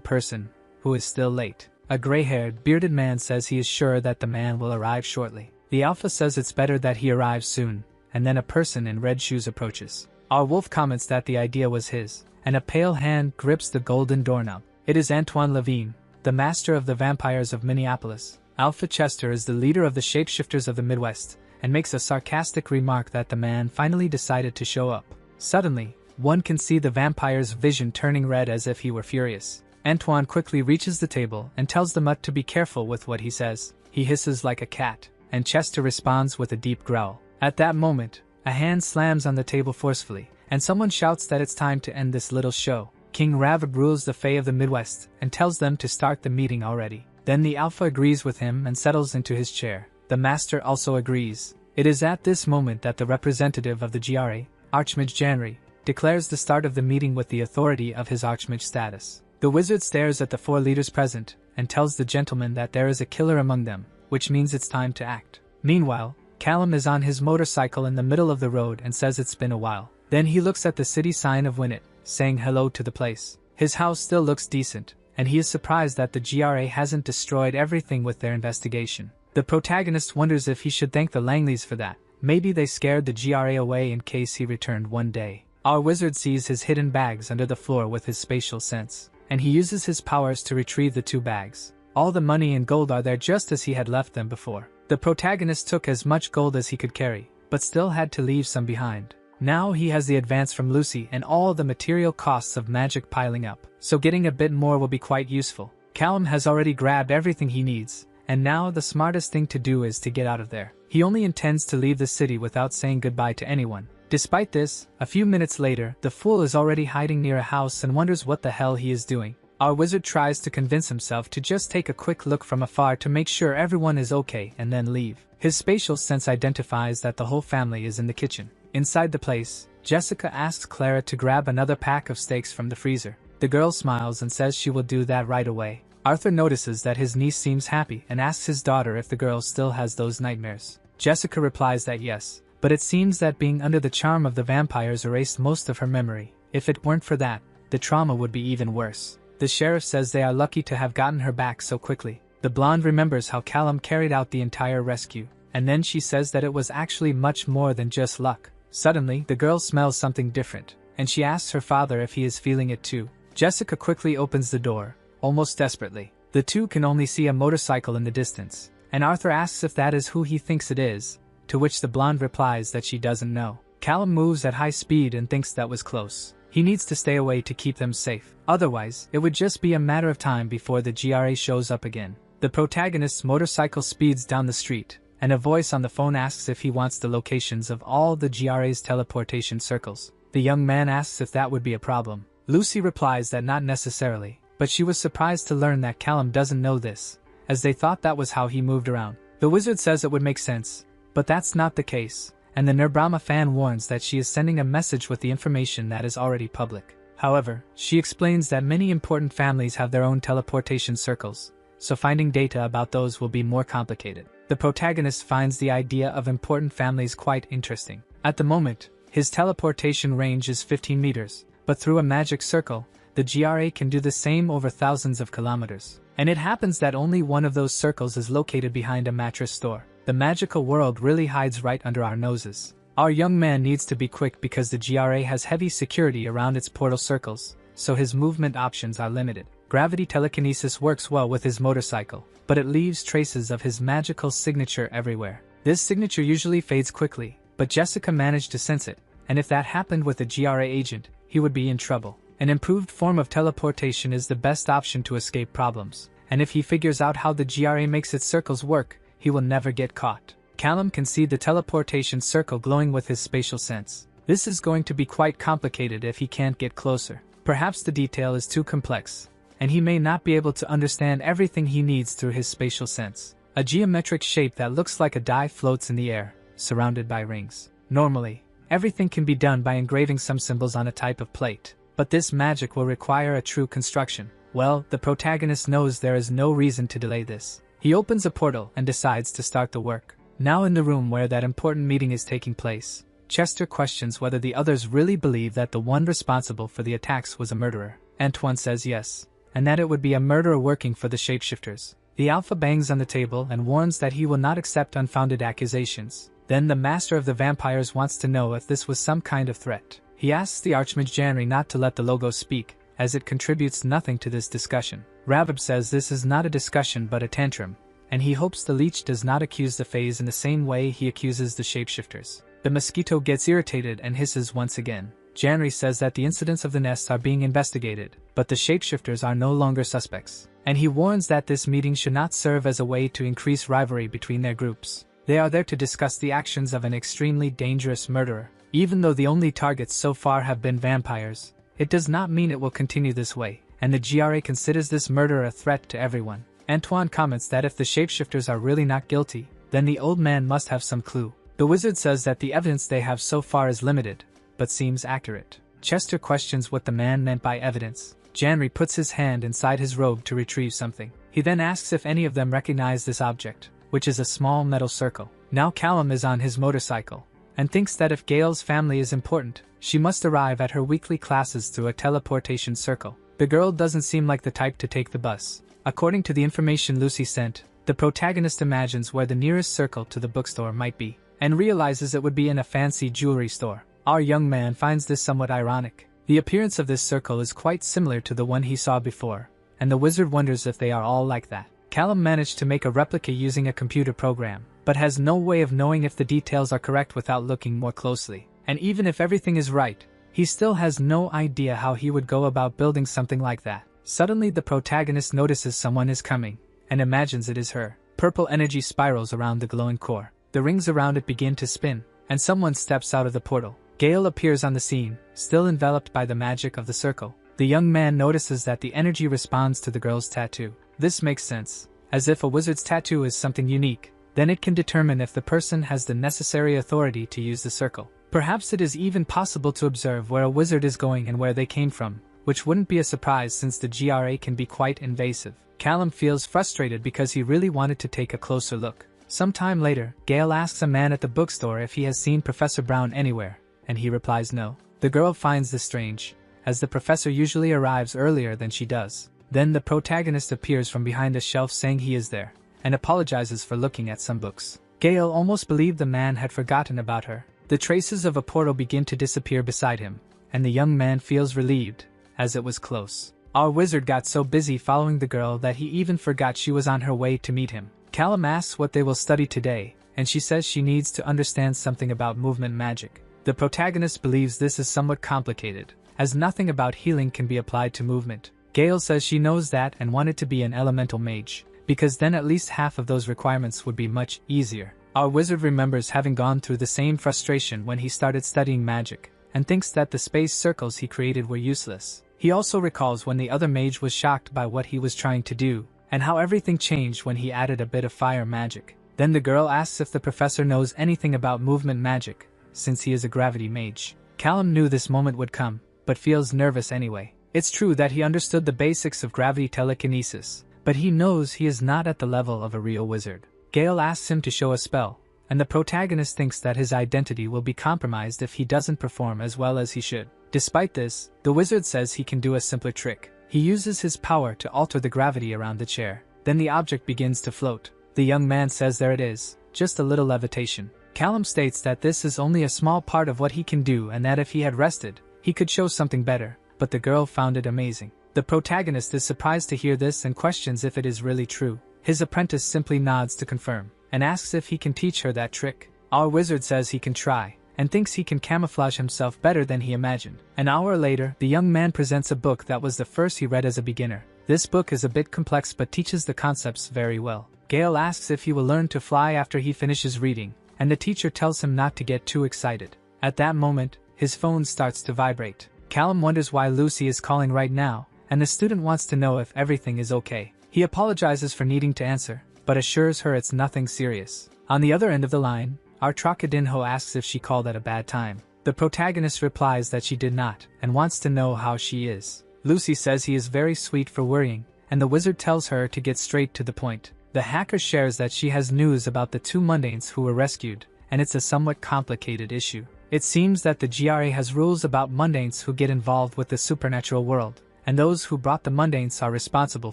person, who is still late. A gray-haired, bearded man says he is sure that the man will arrive shortly. The Alpha says it's better that he arrives soon, and then a person in red shoes approaches. Our wolf comments that the idea was his, and a pale hand grips the golden doorknob. It is Antoine Levine, the master of the vampires of Minneapolis. Alpha Chester is the leader of the shapeshifters of the Midwest, and makes a sarcastic remark that the man finally decided to show up. Suddenly, one can see the vampire's vision turning red as if he were furious. Antoine quickly reaches the table and tells the mutt to be careful with what he says. He hisses like a cat, and Chester responds with a deep growl. At that moment, a hand slams on the table forcefully, and someone shouts that it's time to end this little show. King Rav rules the Fae of the Midwest and tells them to start the meeting already. Then the Alpha agrees with him and settles into his chair. The Master also agrees, It is at this moment that the representative of the GRA, Archmage Janri, declares the start of the meeting with the authority of his Archmage status. The wizard stares at the 4 leaders present and tells the gentleman that there is a killer among them, which means it's time to act. Meanwhile, Callum is on his motorcycle in the middle of the road and says it's been a while. Then he looks at the city sign of Winnet, saying hello to the place. His house still looks decent, and he is surprised that the GRA hasn't destroyed everything with their investigation. The protagonist wonders if he should thank the Langleys for that. Maybe they scared the GRA away in case he returned one day. Our wizard sees his hidden bags under the floor with his spatial sense, and he uses his powers to retrieve the 2 bags. All the money and gold are there just as he had left them before. The protagonist took as much gold as he could carry, but still had to leave some behind. Now he has the advance from Lucy and all the material costs of magic piling up, so getting a bit more will be quite useful. Callum has already grabbed everything he needs, and now the smartest thing to do is to get out of there. He only intends to leave the city without saying goodbye to anyone. Despite this, a few minutes later, the fool is already hiding near a house and wonders what the hell he is doing. Our wizard tries to convince himself to just take a quick look from afar to make sure everyone is okay and then leave. His spatial sense identifies that the whole family is in the kitchen. Inside the place, Jessica asks Clara to grab another pack of steaks from the freezer. The girl smiles and says she will do that right away. Arthur notices that his niece seems happy and asks his daughter if the girl still has those nightmares. Jessica replies that yes, but it seems that being under the charm of the vampires erased most of her memory. If it weren't for that, the trauma would be even worse. The sheriff says they are lucky to have gotten her back so quickly. The blonde remembers how Callum carried out the entire rescue, and then she says that it was actually much more than just luck. Suddenly, the girl smells something different, and she asks her father if he is feeling it too. Jessica quickly opens the door, almost desperately. The two can only see a motorcycle in the distance, and Arthur asks if that is who he thinks it is, to which the blonde replies that she doesn't know. Callum moves at high speed and thinks that was close. He needs to stay away to keep them safe, otherwise it would just be a matter of time before the GRA shows up again. The protagonist's motorcycle speeds down the street, and a voice on the phone asks if he wants the locations of all the GRA's teleportation circles. The young man asks if that would be a problem. Lucy replies that not necessarily, but she was surprised to learn that Callum doesn't know this, as they thought that was how he moved around. The wizard says it would make sense, but that's not the case, and the Nirbrahma fan warns that she is sending a message with the information that is already public. However, she explains that many important families have their own teleportation circles, so finding data about those will be more complicated. The protagonist finds the idea of important families quite interesting. At the moment, his teleportation range is 15 meters, but through a magic circle, the GRA can do the same over thousands of kilometers. And it happens that only one of those circles is located behind a mattress store. The magical world really hides right under our noses. Our young man needs to be quick because the GRA has heavy security around its portal circles, so his movement options are limited. Gravity telekinesis works well with his motorcycle, but it leaves traces of his magical signature everywhere. This signature usually fades quickly, but Jessica managed to sense it, and if that happened with a GRA agent, he would be in trouble. An improved form of teleportation is the best option to escape problems, and if he figures out how the GRA makes its circles work, he will never get caught. Callum can see the teleportation circle glowing with his spatial sense. This is going to be quite complicated if he can't get closer. Perhaps the detail is too complex, and he may not be able to understand everything he needs through his spatial sense. A geometric shape that looks like a die floats in the air, surrounded by rings. Normally, everything can be done by engraving some symbols on a type of plate, but this magic will require a true construction. Well, the protagonist knows there is no reason to delay this. He opens a portal and decides to start the work. Now in the room where that important meeting is taking place, Chester questions whether the others really believe that the one responsible for the attacks was a murderer. Antoine says yes, and that it would be a murderer working for the shapeshifters. The Alpha bangs on the table and warns that he will not accept unfounded accusations. Then the master of the vampires wants to know if this was some kind of threat. He asks the Archmage Janri not to let the logo speak, as it contributes nothing to this discussion. Ravib says this is not a discussion but a tantrum, and he hopes the leech does not accuse the Fays in the same way he accuses the shapeshifters. The mosquito gets irritated and hisses once again. Janri says that the incidents of the nests are being investigated, but the shapeshifters are no longer suspects, and he warns that this meeting should not serve as a way to increase rivalry between their groups. They are there to discuss the actions of an extremely dangerous murderer. Even though the only targets so far have been vampires, it does not mean it will continue this way, and the GRA considers this murder a threat to everyone. Antoine comments that if the shapeshifters are really not guilty, then the old man must have some clue. The wizard says that the evidence they have so far is limited, but seems accurate. Chester questions what the man meant by evidence. Janri puts his hand inside his robe to retrieve something. He then asks if any of them recognize this object, which is a small metal circle. Now Callum is on his motorcycle, and thinks that if Gale's family is important, she must arrive at her weekly classes through a teleportation circle. The girl doesn't seem like the type to take the bus. According to the information Lucy sent, the protagonist imagines where the nearest circle to the bookstore might be, and realizes it would be in a fancy jewelry store. Our young man finds this somewhat ironic. The appearance of this circle is quite similar to the one he saw before, and the wizard wonders if they are all like that. Callum managed to make a replica using a computer program, but has no way of knowing if the details are correct without looking more closely. And even if everything is right, he still has no idea how he would go about building something like that. Suddenly the protagonist notices someone is coming, and imagines it is her. Purple energy spirals around the glowing core. The rings around it begin to spin, and someone steps out of the portal. Gale appears on the scene, still enveloped by the magic of the circle. The young man notices that the energy responds to the girl's tattoo. This makes sense, as if a wizard's tattoo is something unique, then it can determine if the person has the necessary authority to use the circle. Perhaps it is even possible to observe where a wizard is going and where they came from, which wouldn't be a surprise since the GRA can be quite invasive. Callum feels frustrated because he really wanted to take a closer look. Sometime later, Gale asks a man at the bookstore if he has seen Professor Brown anywhere, and he replies no. The girl finds this strange, as the professor usually arrives earlier than she does. Then the protagonist appears from behind a shelf saying he is there, and apologizes for looking at some books. Gale almost believed the man had forgotten about her. The traces of a portal begin to disappear beside him, and the young man feels relieved, as it was close. Our wizard got so busy following the girl that he even forgot she was on her way to meet him. Callum asks what they will study today, and she says she needs to understand something about movement magic. The protagonist believes this is somewhat complicated, as nothing about healing can be applied to movement. Gale says she knows that and wanted to be an elemental mage, because then at least half of those requirements would be much easier. Our wizard remembers having gone through the same frustration when he started studying magic, and thinks that the space circles he created were useless. He also recalls when the other mage was shocked by what he was trying to do, and how everything changed when he added a bit of fire magic. Then the girl asks if the professor knows anything about movement magic, since he is a gravity mage. Callum knew this moment would come, but feels nervous anyway. It's true that he understood the basics of gravity telekinesis, but he knows he is not at the level of a real wizard. Gale asks him to show a spell, and the protagonist thinks that his identity will be compromised if he doesn't perform as well as he should. Despite this, the wizard says he can do a simpler trick. He uses his power to alter the gravity around the chair. Then the object begins to float. The young man says there it is, just a little levitation. Callum states that this is only a small part of what he can do and that if he had rested, he could show something better, but the girl found it amazing. The protagonist is surprised to hear this and questions if it is really true. His apprentice simply nods to confirm, and asks if he can teach her that trick. Our wizard says he can try, and thinks he can camouflage himself better than he imagined. An hour later, the young man presents a book that was the first he read as a beginner. This book is a bit complex but teaches the concepts very well. Gale asks if he will learn to fly after he finishes reading, and the teacher tells him not to get too excited. At that moment, his phone starts to vibrate. Callum wonders why Lucy is calling right now, and the student wants to know if everything is okay. He apologizes for needing to answer, but assures her it's nothing serious. On the other end of the line, our Trocadinho asks if she called at a bad time. The protagonist replies that she did not, and wants to know how she is. Lucy says he is very sweet for worrying, and the wizard tells her to get straight to the point. The hacker shares that she has news about the two mundanes who were rescued, and it's a somewhat complicated issue. It seems that the GRA has rules about mundanes who get involved with the supernatural world, and those who brought the mundanes are responsible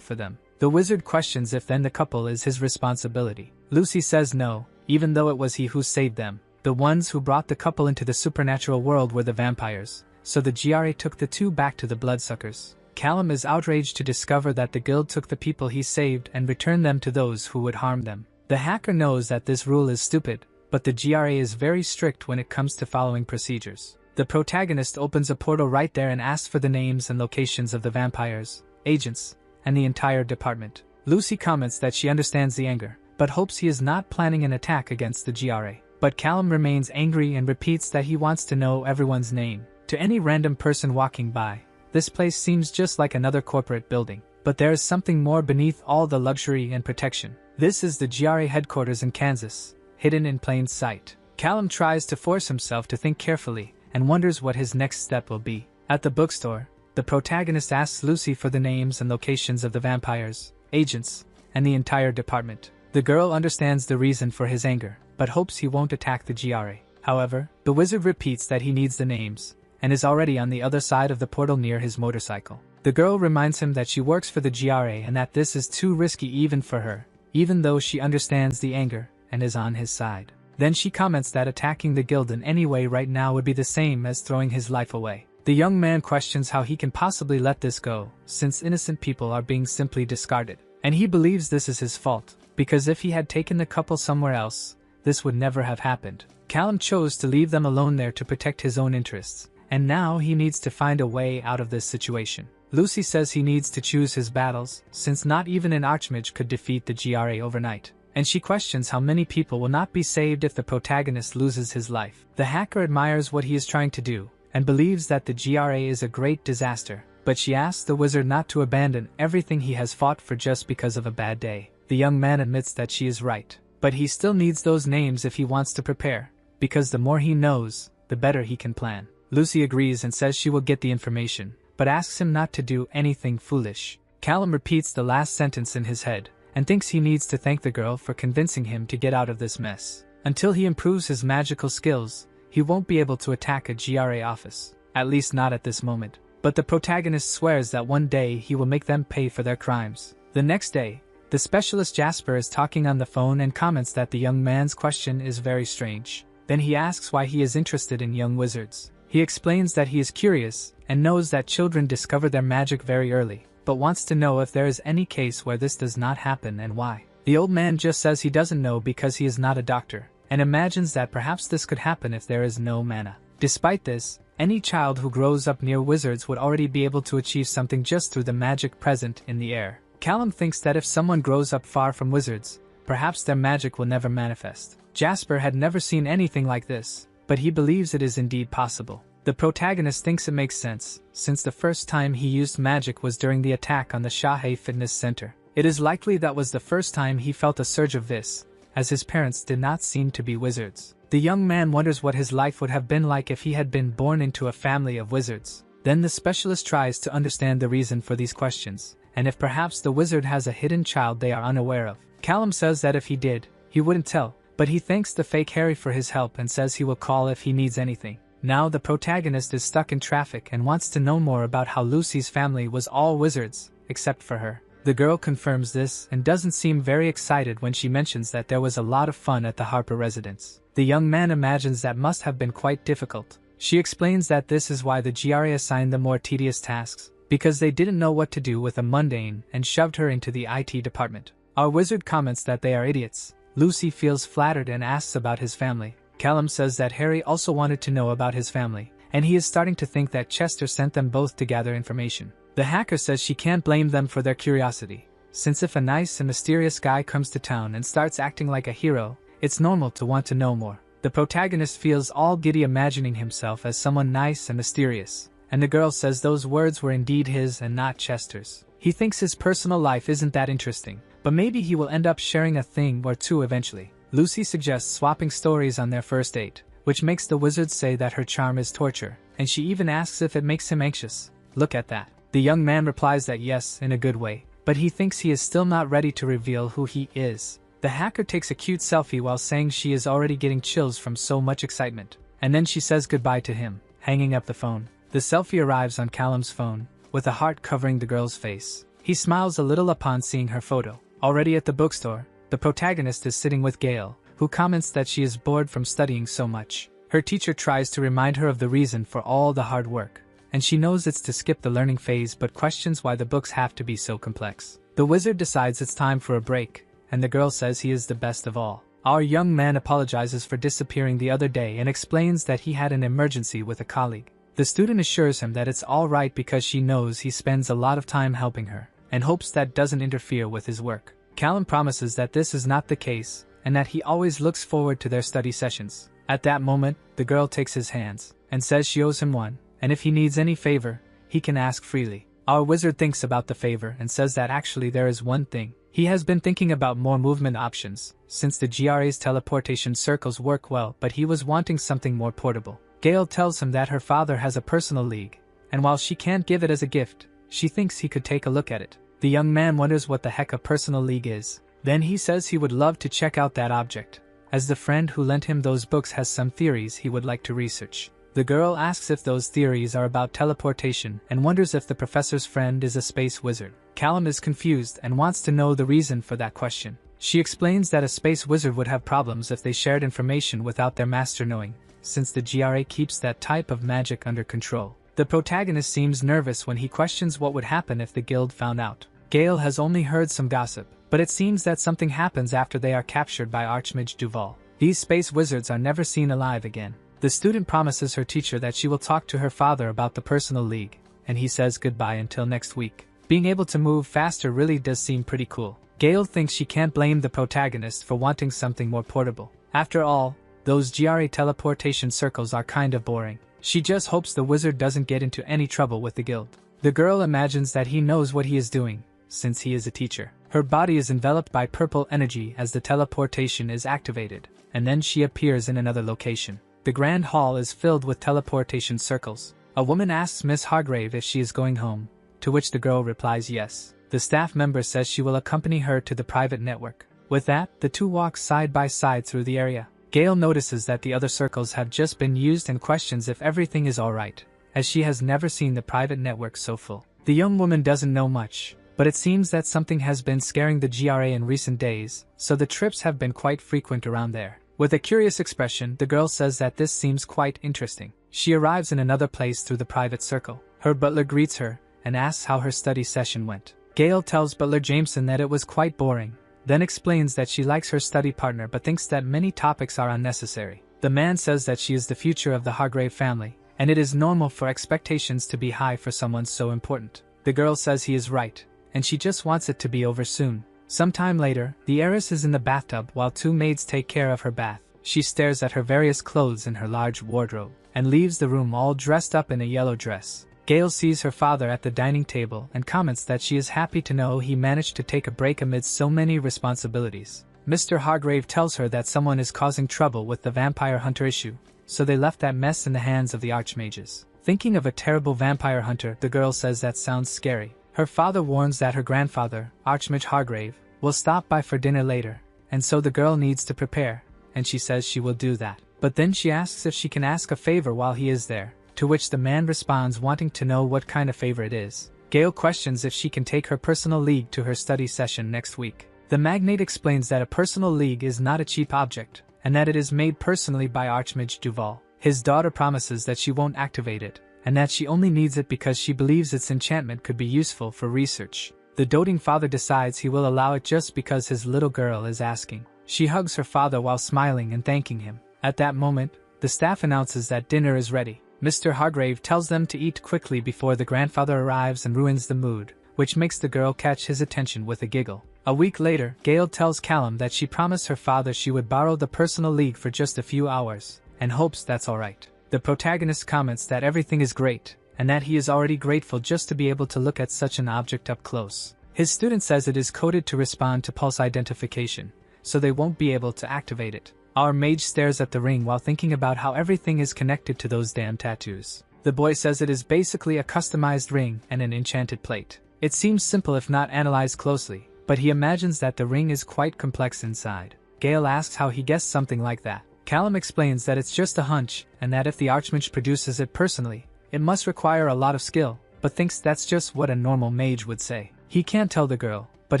for them. The wizard questions if then the couple is his responsibility. Lucy says no, even though it was he who saved them. The ones who brought the couple into the supernatural world were the vampires, so the GRA took the two back to the bloodsuckers. Callum is outraged to discover that the guild took the people he saved and returned them to those who would harm them. The hacker knows that this rule is stupid, but the GRA is very strict when it comes to following procedures. The protagonist opens a portal right there and asks for the names and locations of the vampires, agents, and the entire department. Lucy comments that she understands the anger, but hopes he is not planning an attack against the GRA. But Callum remains angry and repeats that he wants to know everyone's name. To any random person walking by, this place seems just like another corporate building, but there is something more beneath all the luxury and protection. This is the GRA headquarters in Kansas, hidden in plain sight. Callum tries to force himself to think carefully and wonders what his next step will be. At the bookstore, the protagonist asks Lucy for the names and locations of the vampires, agents, and the entire department. The girl understands the reason for his anger, but hopes he won't attack the GRA. However, the wizard repeats that he needs the names, and is already on the other side of the portal near his motorcycle. The girl reminds him that she works for the GRA and that this is too risky even for her, even though she understands the anger and is on his side. Then she comments that attacking the guild in any way right now would be the same as throwing his life away. The young man questions how he can possibly let this go, since innocent people are being simply discarded. And he believes this is his fault, because if he had taken the couple somewhere else, this would never have happened. Callum chose to leave them alone there to protect his own interests, and now he needs to find a way out of this situation. Lucy says he needs to choose his battles, since not even an archmage could defeat the GRA overnight. And she questions how many people will not be saved if the protagonist loses his life. The hacker admires what he is trying to do, and believes that the GRA is a great disaster, but she asks the wizard not to abandon everything he has fought for just because of a bad day. The young man admits that she is right, but he still needs those names if he wants to prepare, because the more he knows, the better he can plan. Lucy agrees and says she will get the information, but asks him not to do anything foolish. Callum repeats the last sentence in his head, and thinks he needs to thank the girl for convincing him to get out of this mess. Until he improves his magical skills, he won't be able to attack a GRA office, at least not at this moment. But the protagonist swears that one day he will make them pay for their crimes. The next day, the specialist Jasper is talking on the phone and comments that the young man's question is very strange. Then he asks why he is interested in young wizards. He explains that he is curious and knows that children discover their magic very early, but wants to know if there is any case where this does not happen and why. The old man just says he doesn't know because he is not a doctor, and imagines that perhaps this could happen if there is no mana. Despite this, any child who grows up near wizards would already be able to achieve something just through the magic present in the air. Callum thinks that if someone grows up far from wizards, perhaps their magic will never manifest. Jasper had never seen anything like this, but he believes it is indeed possible. The protagonist thinks it makes sense, since the first time he used magic was during the attack on the Shahe Fitness Center. It is likely that was the first time he felt a surge of this, as his parents did not seem to be wizards. The young man wonders what his life would have been like if he had been born into a family of wizards. Then the specialist tries to understand the reason for these questions, and if perhaps the wizard has a hidden child they are unaware of. Callum says that if he did, he wouldn't tell, but he thanks the fake Harry for his help and says he will call if he needs anything. Now the protagonist is stuck in traffic and wants to know more about how Lucy's family was all wizards, except for her. The girl confirms this and doesn't seem very excited when she mentions that there was a lot of fun at the Harper residence. The young man imagines that must have been quite difficult. She explains that this is why the GRA assigned them more tedious tasks, because they didn't know what to do with a mundane and shoved her into the IT department. Our wizard comments that they are idiots. Lucy feels flattered and asks about his family. Callum says that Harry also wanted to know about his family, and he is starting to think that Chester sent them both to gather information. The hacker says she can't blame them for their curiosity, since if a nice and mysterious guy comes to town and starts acting like a hero, it's normal to want to know more. The protagonist feels all giddy imagining himself as someone nice and mysterious, and the girl says those words were indeed his and not Chester's. He thinks his personal life isn't that interesting, but maybe he will end up sharing a thing or two eventually. Lucy suggests swapping stories on their first date, which makes the wizard say that her charm is torture, and she even asks if it makes him anxious. Look at that. The young man replies that yes, in a good way, but he thinks he is still not ready to reveal who he is. The hacker takes a cute selfie while saying she is already getting chills from so much excitement, and then she says goodbye to him, hanging up the phone. The selfie arrives on Callum's phone, with a heart covering the girl's face. He smiles a little upon seeing her photo. Already at the bookstore, the protagonist is sitting with Gail, who comments that she is bored from studying so much. Her teacher tries to remind her of the reason for all the hard work, and she knows it's to skip the learning phase but questions why the books have to be so complex. The wizard decides it's time for a break, and the girl says he is the best of all. Our young man apologizes for disappearing the other day and explains that he had an emergency with a colleague. The student assures him that it's all right because she knows he spends a lot of time helping her, and hopes that doesn't interfere with his work. Callum promises that this is not the case, and that he always looks forward to their study sessions. At that moment, the girl takes his hands, and says she owes him one, and if he needs any favor, he can ask freely. Our wizard thinks about the favor and says that actually there is one thing. He has been thinking about more movement options, since the GRA's teleportation circles work well, but he was wanting something more portable. Gale tells him that her father has a personal league, and while she can't give it as a gift, she thinks he could take a look at it. The young man wonders what the heck a personal league is. Then he says he would love to check out that object, as the friend who lent him those books has some theories he would like to research. The girl asks if those theories are about teleportation and wonders if the professor's friend is a space wizard. Callum is confused and wants to know the reason for that question. She explains that a space wizard would have problems if they shared information without their master knowing, since the GRA keeps that type of magic under control. The protagonist seems nervous when he questions what would happen if the guild found out. Gale has only heard some gossip, but it seems that something happens after they are captured by Archmage Duval. These space wizards are never seen alive again. The student promises her teacher that she will talk to her father about the personal league, and he says goodbye until next week. Being able to move faster really does seem pretty cool. Gale thinks she can't blame the protagonist for wanting something more portable. After all, those GRA teleportation circles are kind of boring. She just hopes the wizard doesn't get into any trouble with the guild. The girl imagines that he knows what he is doing, since he is a teacher. Her body is enveloped by purple energy as the teleportation is activated, and then she appears in another location. The grand hall is filled with teleportation circles. A woman asks Miss Hargrave if she is going home, to which the girl replies yes. The staff member says she will accompany her to the private network. With that, the two walk side by side through the area. Gale notices that the other circles have just been used and questions if everything is alright, as she has never seen the private network so full. The young woman doesn't know much, but it seems that something has been scaring the GRA in recent days, so the trips have been quite frequent around there. With a curious expression, the girl says that this seems quite interesting. She arrives in another place through the private circle. Her butler greets her and asks how her study session went. Gale tells butler Jameson that it was quite boring, then explains that she likes her study partner but thinks that many topics are unnecessary. The man says that she is the future of the Hargrave family, and it is normal for expectations to be high for someone so important. The girl says he is right, and she just wants it to be over soon. Sometime later, the heiress is in the bathtub while two maids take care of her bath. She stares at her various clothes in her large wardrobe, and leaves the room all dressed up in a yellow dress. Gale sees her father at the dining table and comments that she is happy to know he managed to take a break amid so many responsibilities. Mr. Hargrave tells her that someone is causing trouble with the vampire hunter issue, so they left that mess in the hands of the archmages. Thinking of a terrible vampire hunter, the girl says that sounds scary. Her father warns that her grandfather, Archmage Hargrave, will stop by for dinner later, and so the girl needs to prepare, and she says she will do that. But then she asks if she can ask a favor while he is there, to which the man responds wanting to know what kind of favor it is. Gale questions if she can take her personal league to her study session next week. The magnate explains that a personal league is not a cheap object, and that it is made personally by Archmage Duval. His daughter promises that she won't activate it, and that she only needs it because she believes its enchantment could be useful for research. The doting father decides he will allow it just because his little girl is asking. She hugs her father while smiling and thanking him. At that moment, the staff announces that dinner is ready. Mr. Hargrave tells them to eat quickly before the grandfather arrives and ruins the mood, which makes the girl catch his attention with a giggle. A week later, Gale tells Callum that she promised her father she would borrow the personal league for just a few hours, and hopes that's alright. The protagonist comments that everything is great, and that he is already grateful just to be able to look at such an object up close. His student says it is coded to respond to pulse identification, so they won't be able to activate it. Our mage stares at the ring while thinking about how everything is connected to those damn tattoos. The boy says it is basically a customized ring and an enchanted plate. It seems simple if not analyzed closely, but he imagines that the ring is quite complex inside. Gale asks how he guessed something like that. Callum explains that it's just a hunch, and that if the Archmage produces it personally, it must require a lot of skill, but thinks that's just what a normal mage would say. He can't tell the girl, but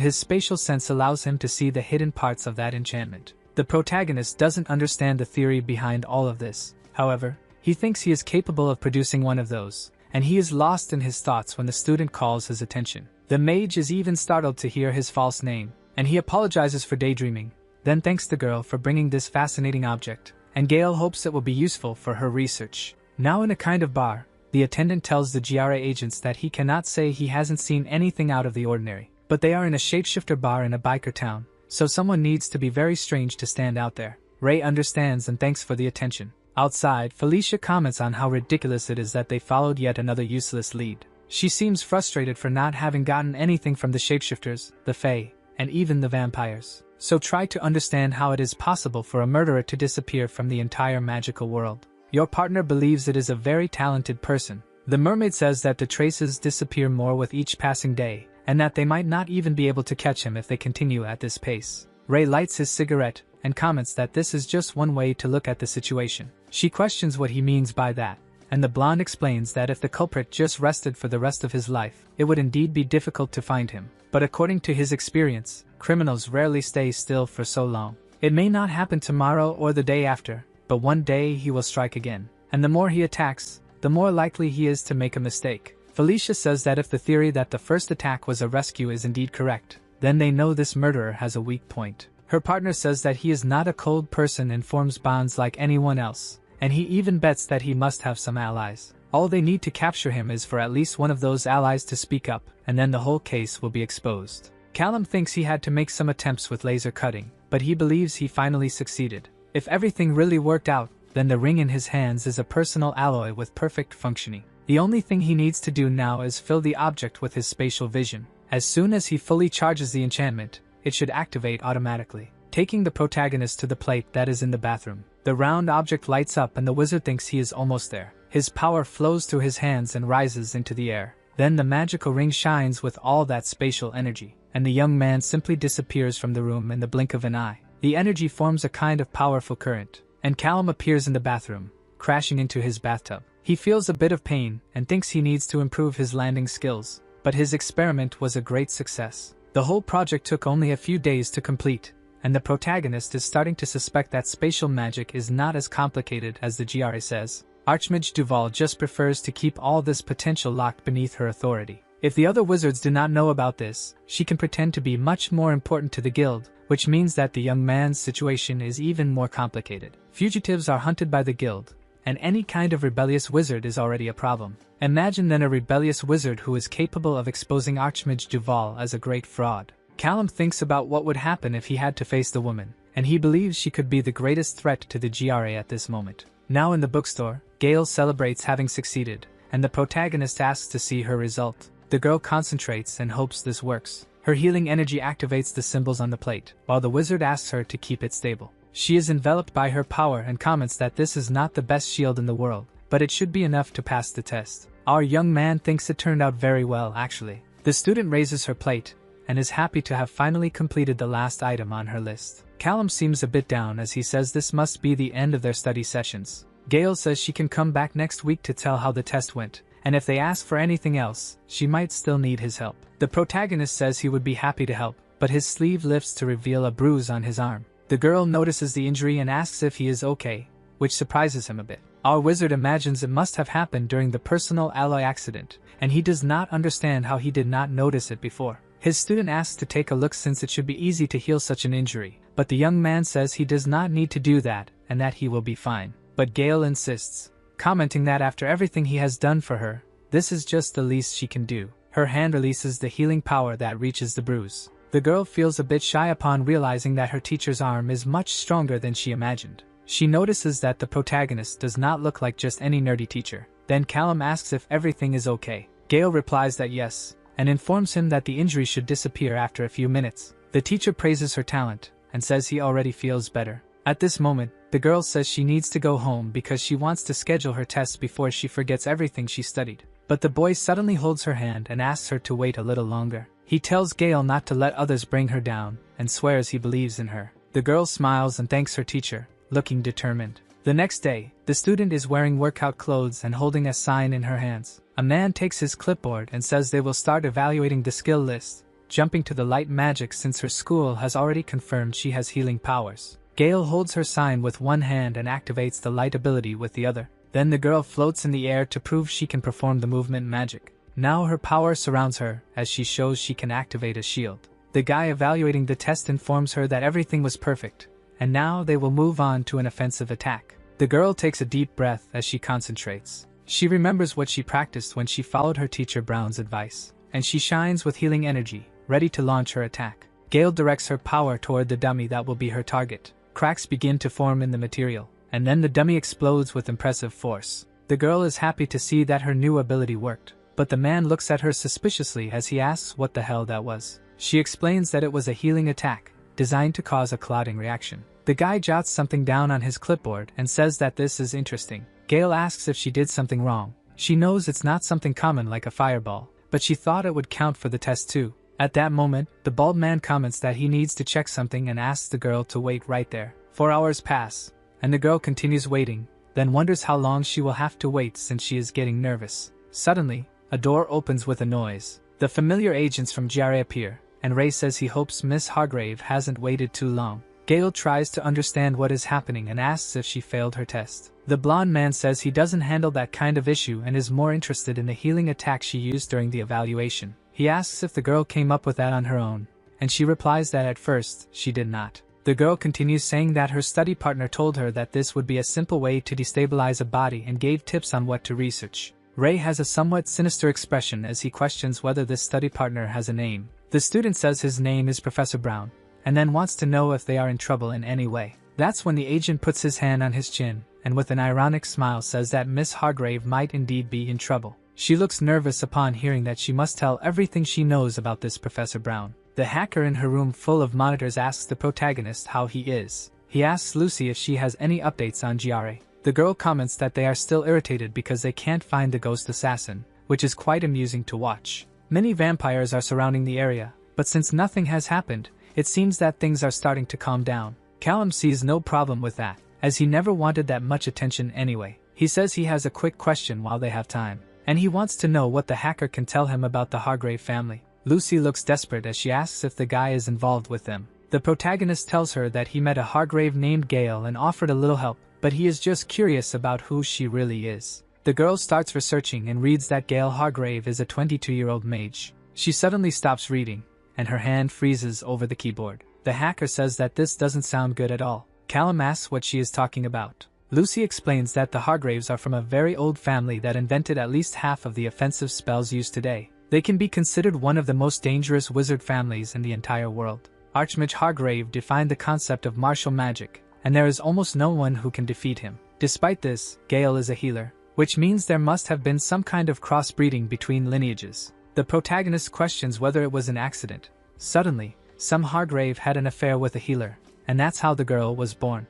his spatial sense allows him to see the hidden parts of that enchantment. The protagonist doesn't understand the theory behind all of this. However, he thinks he is capable of producing one of those, and he is lost in his thoughts when the student calls his attention. The mage is even startled to hear his false name, and he apologizes for daydreaming, then thanks the girl for bringing this fascinating object, and Gale hopes it will be useful for her research. Now in a kind of bar, the attendant tells the GRA agents that he cannot say he hasn't seen anything out of the ordinary, but they are in a shapeshifter bar in a biker town, so someone needs to be very strange to stand out there. Ray understands and thanks for the attention. Outside, Felicia comments on how ridiculous it is that they followed yet another useless lead. She seems frustrated for not having gotten anything from the shapeshifters, the Fae, and even the vampires. So try to understand how it is possible for a murderer to disappear from the entire magical world. Your partner believes it is a very talented person. The mermaid says that the traces disappear more with each passing day, and that they might not even be able to catch him if they continue at this pace. Ray lights his cigarette and comments that this is just one way to look at the situation. She questions what he means by that, and the blonde explains that if the culprit just rested for the rest of his life, it would indeed be difficult to find him. But according to his experience, criminals rarely stay still for so long. It may not happen tomorrow or the day after, but one day he will strike again. And the more he attacks, the more likely he is to make a mistake. Felicia says that if the theory that the first attack was a rescue is indeed correct, then they know this murderer has a weak point. Her partner says that he is not a cold person and forms bonds like anyone else, and he even bets that he must have some allies. All they need to capture him is for at least one of those allies to speak up, and then the whole case will be exposed. Callum thinks he had to make some attempts with laser cutting, but he believes he finally succeeded. If everything really worked out, then the ring in his hands is a personal alloy with perfect functioning. The only thing he needs to do now is fill the object with his spatial vision. As soon as he fully charges the enchantment, it should activate automatically, taking the protagonist to the plate that is in the bathroom. The round object lights up and the wizard thinks he is almost there. His power flows through his hands and rises into the air. Then the magical ring shines with all that spatial energy, and the young man simply disappears from the room in the blink of an eye. The energy forms a kind of powerful current, and Callum appears in the bathroom, crashing into his bathtub. He feels a bit of pain and thinks he needs to improve his landing skills, but his experiment was a great success. The whole project took only a few days to complete, and the protagonist is starting to suspect that spatial magic is not as complicated as the GRA says. Archmage Duval just prefers to keep all this potential locked beneath her authority. If the other wizards do not know about this, she can pretend to be much more important to the guild, which means that the young man's situation is even more complicated. Fugitives are hunted by the guild, and any kind of rebellious wizard is already a problem. Imagine then a rebellious wizard who is capable of exposing Archmage Duval as a great fraud. Callum thinks about what would happen if he had to face the woman, and he believes she could be the greatest threat to the GRA at this moment. Now in the bookstore, Gale celebrates having succeeded, and the protagonist asks to see her result. The girl concentrates and hopes this works. Her healing energy activates the symbols on the plate, while the wizard asks her to keep it stable. She is enveloped by her power and comments that this is not the best shield in the world, but it should be enough to pass the test. Our young man thinks it turned out very well actually. The student raises her plate, and is happy to have finally completed the last item on her list. Callum seems a bit down as he says this must be the end of their study sessions. Gale says she can come back next week to tell how the test went, and if they ask for anything else, she might still need his help. The protagonist says he would be happy to help, but his sleeve lifts to reveal a bruise on his arm. The girl notices the injury and asks if he is okay, which surprises him a bit. Our wizard imagines it must have happened during the personal alloy accident, and he does not understand how he did not notice it before. His student asks to take a look since it should be easy to heal such an injury, but the young man says he does not need to do that and that he will be fine. But Gale insists, commenting that after everything he has done for her, this is just the least she can do. Her hand releases the healing power that reaches the bruise. The girl feels a bit shy upon realizing that her teacher's arm is much stronger than she imagined. She notices that the protagonist does not look like just any nerdy teacher. Then Callum asks if everything is okay. Gale replies that yes, and informs him that the injury should disappear after a few minutes. The teacher praises her talent, and says he already feels better. At this moment, the girl says she needs to go home because she wants to schedule her tests before she forgets everything she studied. But the boy suddenly holds her hand and asks her to wait a little longer. He tells Gale not to let others bring her down, and swears he believes in her. The girl smiles and thanks her teacher, looking determined. The next day, the student is wearing workout clothes and holding a sign in her hands. A man takes his clipboard and says they will start evaluating the skill list, jumping to the light magic since her school has already confirmed she has healing powers. Gale holds her sign with one hand and activates the light ability with the other. Then the girl floats in the air to prove she can perform the movement magic. Now her power surrounds her as she shows she can activate a shield. The guy evaluating the test informs her that everything was perfect, and now they will move on to an offensive attack. The girl takes a deep breath as she concentrates. She remembers what she practiced when she followed her teacher Brown's advice, and she shines with healing energy, ready to launch her attack. Gale directs her power toward the dummy that will be her target. Cracks begin to form in the material, and then the dummy explodes with impressive force. The girl is happy to see that her new ability worked, but the man looks at her suspiciously as he asks what the hell that was. She explains that it was a healing attack, designed to cause a clotting reaction. The guy jots something down on his clipboard and says that this is interesting. Gale asks if she did something wrong. She knows it's not something common like a fireball, but she thought it would count for the test too. At that moment, the bald man comments that he needs to check something and asks the girl to wait right there. 4 hours pass, and the girl continues waiting, then wonders how long she will have to wait since she is getting nervous. Suddenly, a door opens with a noise. The familiar agents from GRA appear, and Ray says he hopes Miss Hargrave hasn't waited too long. Gale tries to understand what is happening and asks if she failed her test. The blonde man says he doesn't handle that kind of issue and is more interested in the healing attack she used during the evaluation. He asks if the girl came up with that on her own, and she replies that at first, she did not. The girl continues saying that her study partner told her that this would be a simple way to destabilize a body and gave tips on what to research. Ray has a somewhat sinister expression as he questions whether this study partner has a name. The student says his name is Professor Brown, and then wants to know if they are in trouble in any way. That's when the agent puts his hand on his chin, and with an ironic smile says that Miss Hargrave might indeed be in trouble. She looks nervous upon hearing that she must tell everything she knows about this Professor Brown. The hacker in her room full of monitors asks the protagonist how he is. He asks Lucy if she has any updates on GRA. The girl comments that they are still irritated because they can't find the ghost assassin, which is quite amusing to watch. Many vampires are surrounding the area, but since nothing has happened, it seems that things are starting to calm down. Callum sees no problem with that, as he never wanted that much attention anyway. He says he has a quick question while they have time, and he wants to know what the hacker can tell him about the Hargrave family. Lucy looks desperate as she asks if the guy is involved with them. The protagonist tells her that he met a Hargrave named Gale and offered a little help, but he is just curious about who she really is. The girl starts researching and reads that Gale Hargrave is a 22-year-old mage. She suddenly stops reading, and her hand freezes over the keyboard. The hacker says that this doesn't sound good at all. Callum asks what she is talking about. Lucy explains that the Hargraves are from a very old family that invented at least half of the offensive spells used today. They can be considered one of the most dangerous wizard families in the entire world. Archmage Hargrave defined the concept of martial magic, and there is almost no one who can defeat him. Despite this, Gale is a healer, which means there must have been some kind of crossbreeding between lineages. The protagonist questions whether it was an accident. Suddenly, some Hargrave had an affair with a healer, and that's how the girl was born.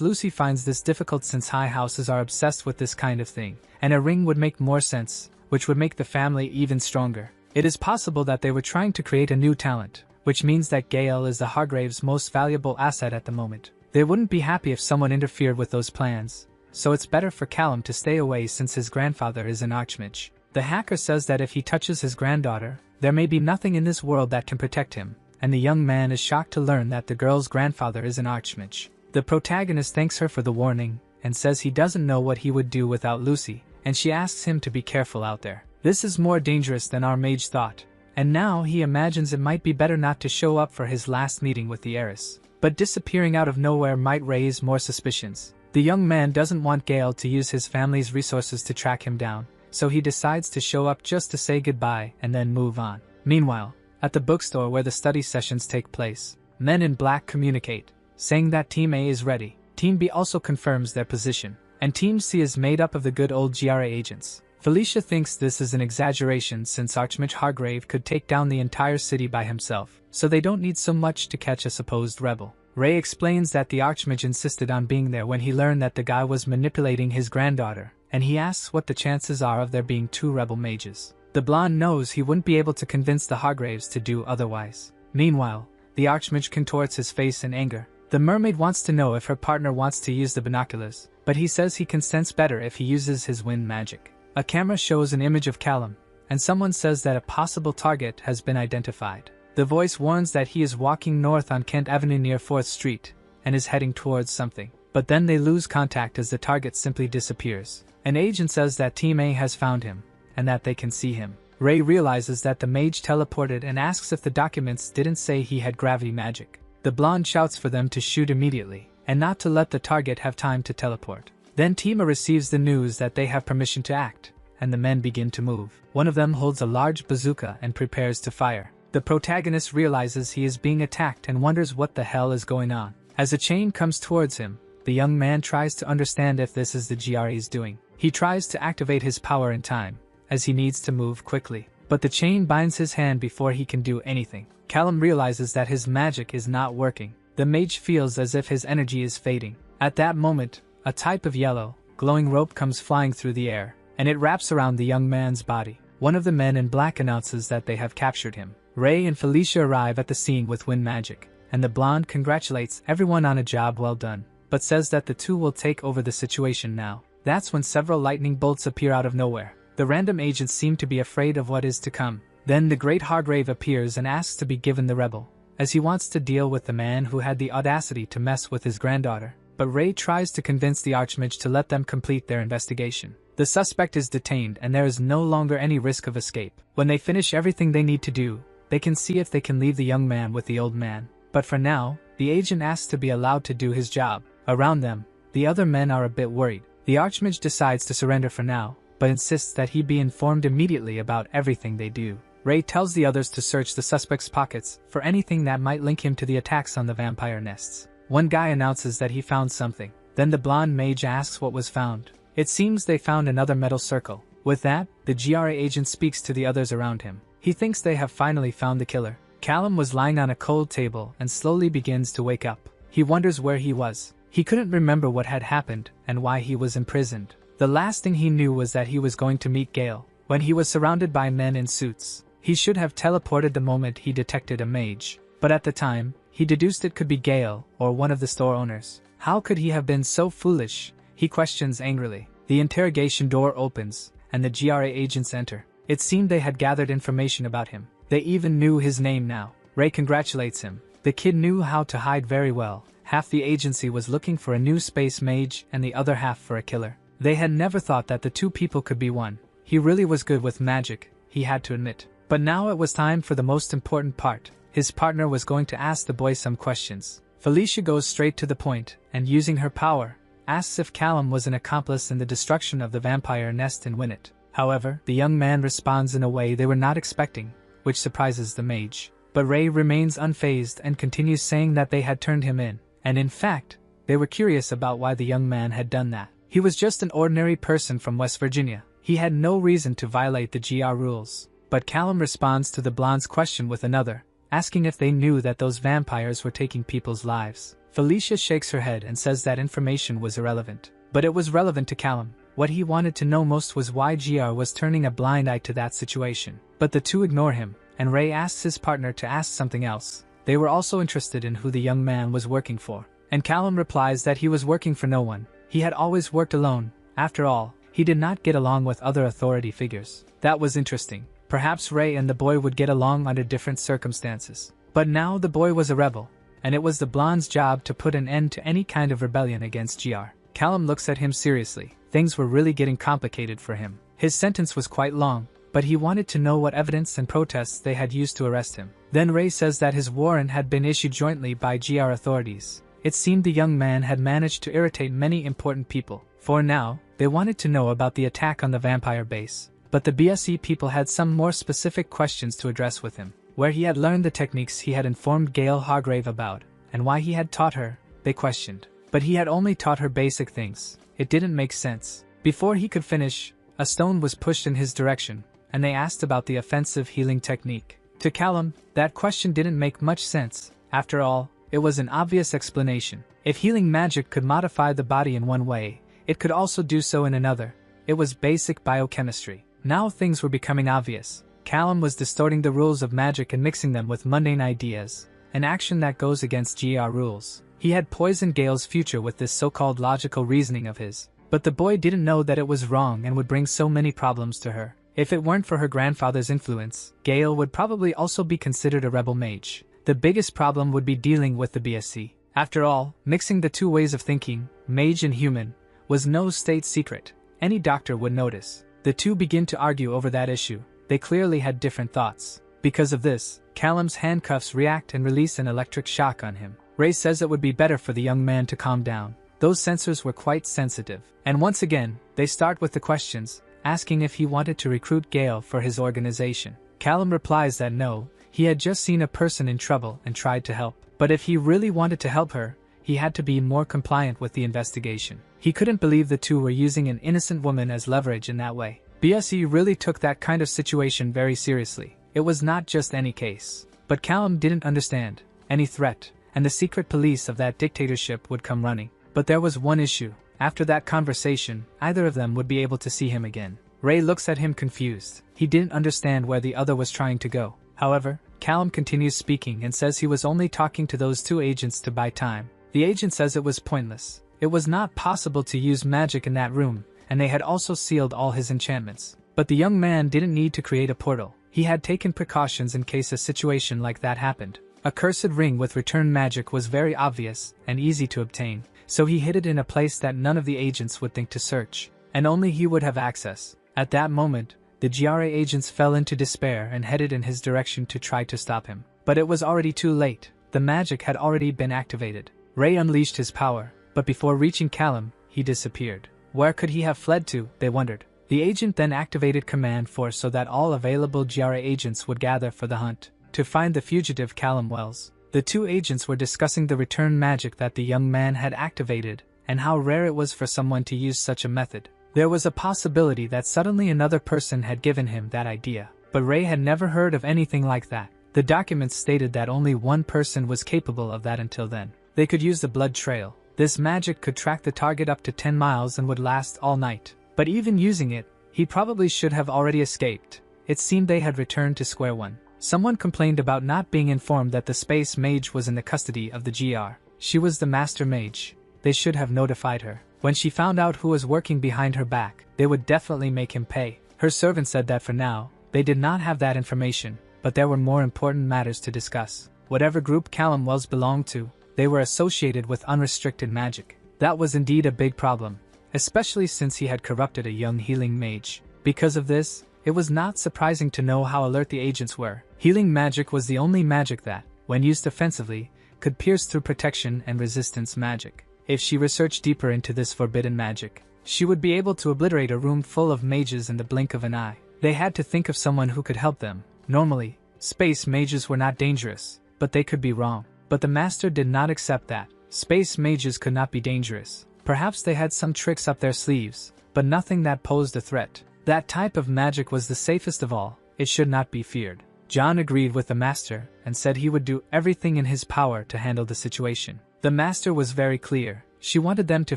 Lucy finds this difficult since high houses are obsessed with this kind of thing, and a ring would make more sense, which would make the family even stronger. It is possible that they were trying to create a new talent, which means that Gale is the Hargrave's most valuable asset at the moment. They wouldn't be happy if someone interfered with those plans, so it's better for Callum to stay away since his grandfather is an archmage. The hacker says that if he touches his granddaughter, there may be nothing in this world that can protect him, and the young man is shocked to learn that the girl's grandfather is an archmage. The protagonist thanks her for the warning, and says he doesn't know what he would do without Lucy, and she asks him to be careful out there. This is more dangerous than our mage thought, and now he imagines it might be better not to show up for his last meeting with the heiress. But disappearing out of nowhere might raise more suspicions. The young man doesn't want Gale to use his family's resources to track him down, so he decides to show up just to say goodbye and then move on. Meanwhile, at the bookstore where the study sessions take place, men in black communicate, saying that Team A is ready. Team B also confirms their position, and Team C is made up of the good old GRA agents. Felicia thinks this is an exaggeration since Archmage Hargrave could take down the entire city by himself, so they don't need so much to catch a supposed rebel. Ray explains that the Archmage insisted on being there when he learned that the guy was manipulating his granddaughter, and he asks what the chances are of there being 2 rebel mages. The blonde knows he wouldn't be able to convince the Hargraves to do otherwise. Meanwhile, the Archmage contorts his face in anger. The mermaid wants to know if her partner wants to use the binoculars, but he says he can sense better if he uses his wind magic. A camera shows an image of Callum, and someone says that a possible target has been identified. The voice warns that he is walking north on Kent Avenue near 4th Street, and is heading towards something. But then they lose contact as the target simply disappears. An agent says that Team A has found him, and that they can see him. Ray realizes that the mage teleported and asks if the documents didn't say he had gravity magic. The blonde shouts for them to shoot immediately, and not to let the target have time to teleport. Then Team A receives the news that they have permission to act, and the men begin to move. One of them holds a large bazooka and prepares to fire. The protagonist realizes he is being attacked and wonders what the hell is going on. As a chain comes towards him, the young man tries to understand if this is the GRA's doing. He tries to activate his power in time, as he needs to move quickly. but the chain binds his hand before he can do anything. Callum realizes that his magic is not working. The mage feels as if his energy is fading. At that moment, a type of yellow, glowing rope comes flying through the air, and it wraps around the young man's body. One of the men in black announces that they have captured him. Ray and Felicia arrive at the scene with wind magic, and the blonde congratulates everyone on a job well done, but says that the two will take over the situation now. That's when several lightning bolts appear out of nowhere. The random agents seem to be afraid of what is to come. Then the Great Hargrave appears and asks to be given the rebel, as he wants to deal with the man who had the audacity to mess with his granddaughter. But Ray tries to convince the Archmage to let them complete their investigation. The suspect is detained and there is no longer any risk of escape. When they finish everything they need to do, they can see if they can leave the young man with the old man. But for now, the agent asks to be allowed to do his job. Around them, the other men are a bit worried. The Archmage decides to surrender for now, but insists that he be informed immediately about everything they do. Ray tells the others to search the suspect's pockets for anything that might link him to the attacks on the vampire nests. One guy announces that he found something. Then the blonde mage asks what was found. It seems they found another metal circle. With that, the GRA agent speaks to the others around him. He thinks they have finally found the killer. Callum was lying on a cold table and slowly begins to wake up. He wonders where he was. He couldn't remember what had happened and why he was imprisoned. The last thing he knew was that he was going to meet Gale. When he was surrounded by men in suits, he should have teleported the moment he detected a mage. But at the time, he deduced it could be Gale or one of the store owners. How could he have been so foolish? He questions angrily. The interrogation door opens, and the GRA agents enter. It seemed they had gathered information about him. They even knew his name now. Ray congratulates him. The kid knew how to hide very well. Half the agency was looking for a new space mage and the other half for a killer. They had never thought that the two people could be one. He really was good with magic, he had to admit. But now it was time for the most important part. His partner was going to ask the boy some questions. Felicia goes straight to the point, and using her power, asks if Callum was an accomplice in the destruction of the vampire nest in Winnet. However, the young man responds in a way they were not expecting, which surprises the mage. But Ray remains unfazed and continues saying that they had turned him in, and in fact, they were curious about why the young man had done that. He was just an ordinary person from West Virginia. He had no reason to violate the GR rules. But Callum responds to the blonde's question with another, asking if they knew that those vampires were taking people's lives. Felicia shakes her head and says that information was irrelevant. But it was relevant to Callum. What he wanted to know most was why GR was turning a blind eye to that situation. But the two ignore him, and Ray asks his partner to ask something else. They were also interested in who the young man was working for. And Callum replies that he was working for no one. He had always worked alone. After all, he did not get along with other authority figures. That was interesting. Perhaps Ray and the boy would get along under different circumstances. But now the boy was a rebel, and it was the blonde's job to put an end to any kind of rebellion against GR. Callum looks at him seriously. Things were really getting complicated for him. His sentence was quite long, but he wanted to know what evidence and protests they had used to arrest him. Then Ray says that his warrant had been issued jointly by GR authorities. It seemed the young man had managed to irritate many important people. For now, they wanted to know about the attack on the vampire base. But the BSE people had some more specific questions to address with him. Where he had learned the techniques he had informed Gale Hargrave about, and why he had taught her, they questioned. But he had only taught her basic things. It didn't make sense. Before he could finish, a stone was pushed in his direction, and they asked about the offensive healing technique. To Callum, that question didn't make much sense. After all, it was an obvious explanation. If healing magic could modify the body in one way, it could also do so in another. It was basic biochemistry. Now things were becoming obvious. Callum was distorting the rules of magic and mixing them with mundane ideas, an action that goes against GR rules. He had poisoned Gale's future with this so-called logical reasoning of his. But the boy didn't know that it was wrong and would bring so many problems to her. If it weren't for her grandfather's influence, Gale would probably also be considered a rebel mage. The biggest problem would be dealing with the BSC. After all, mixing the two ways of thinking, mage and human, was no state secret. Any doctor would notice. The two begin to argue over that issue. They clearly had different thoughts. Because of this, Callum's handcuffs react and release an electric shock on him. Ray says it would be better for the young man to calm down. Those sensors were quite sensitive. And once again, they start with the questions, asking if he wanted to recruit Gale for his organization. Callum replies that no, he had just seen a person in trouble and tried to help. But if he really wanted to help her, he had to be more compliant with the investigation. He couldn't believe the two were using an innocent woman as leverage in that way. BSE really took that kind of situation very seriously. It was not just any case. But Callum didn't understand. Any threat, and the secret police of that dictatorship would come running. But there was one issue. After that conversation, either of them would be able to see him again. Ray looks at him confused. He didn't understand where the other was trying to go. However, Callum continues speaking and says he was only talking to those two agents to buy time. The agent says it was pointless. It was not possible to use magic in that room, and they had also sealed all his enchantments. But the young man didn't need to create a portal. He had taken precautions in case a situation like that happened. A cursed ring with return magic was very obvious and easy to obtain, so he hid it in a place that none of the agents would think to search, and only he would have access. At that moment, the GRA agents fell into despair and headed in his direction to try to stop him. But it was already too late. The magic had already been activated. Ray unleashed his power, but before reaching Callum, he disappeared. Where could he have fled to, they wondered. The agent then activated Command Force so that all available GRA agents would gather for the hunt to find the fugitive Callum Wells. The two agents were discussing the return magic that the young man had activated and how rare it was for someone to use such a method. There was a possibility that suddenly another person had given him that idea, but Ray had never heard of anything like that. The documents stated that only one person was capable of that until then. They could use the blood trail. This magic could track the target up to 10 miles and would last all night. But even using it, he probably should have already escaped. It seemed they had returned to square one. Someone complained about not being informed that the space mage was in the custody of the GR. She was the master mage. They should have notified her. When she found out who was working behind her back, they would definitely make him pay. Her servant said that for now, they did not have that information, but there were more important matters to discuss. Whatever group Callum Wells belonged to, they were associated with unrestricted magic. That was indeed a big problem, especially since he had corrupted a young healing mage. Because of this, it was not surprising to know how alert the agents were. Healing magic was the only magic that, when used offensively, could pierce through protection and resistance magic. If she researched deeper into this forbidden magic, she would be able to obliterate a room full of mages in the blink of an eye. They had to think of someone who could help them. Normally, space mages were not dangerous, but they could be wrong. But the master did not accept that. Space mages could not be dangerous. Perhaps they had some tricks up their sleeves, but nothing that posed a threat. That type of magic was the safest of all. It should not be feared. John agreed with the master and said he would do everything in his power to handle the situation. The master was very clear. She wanted them to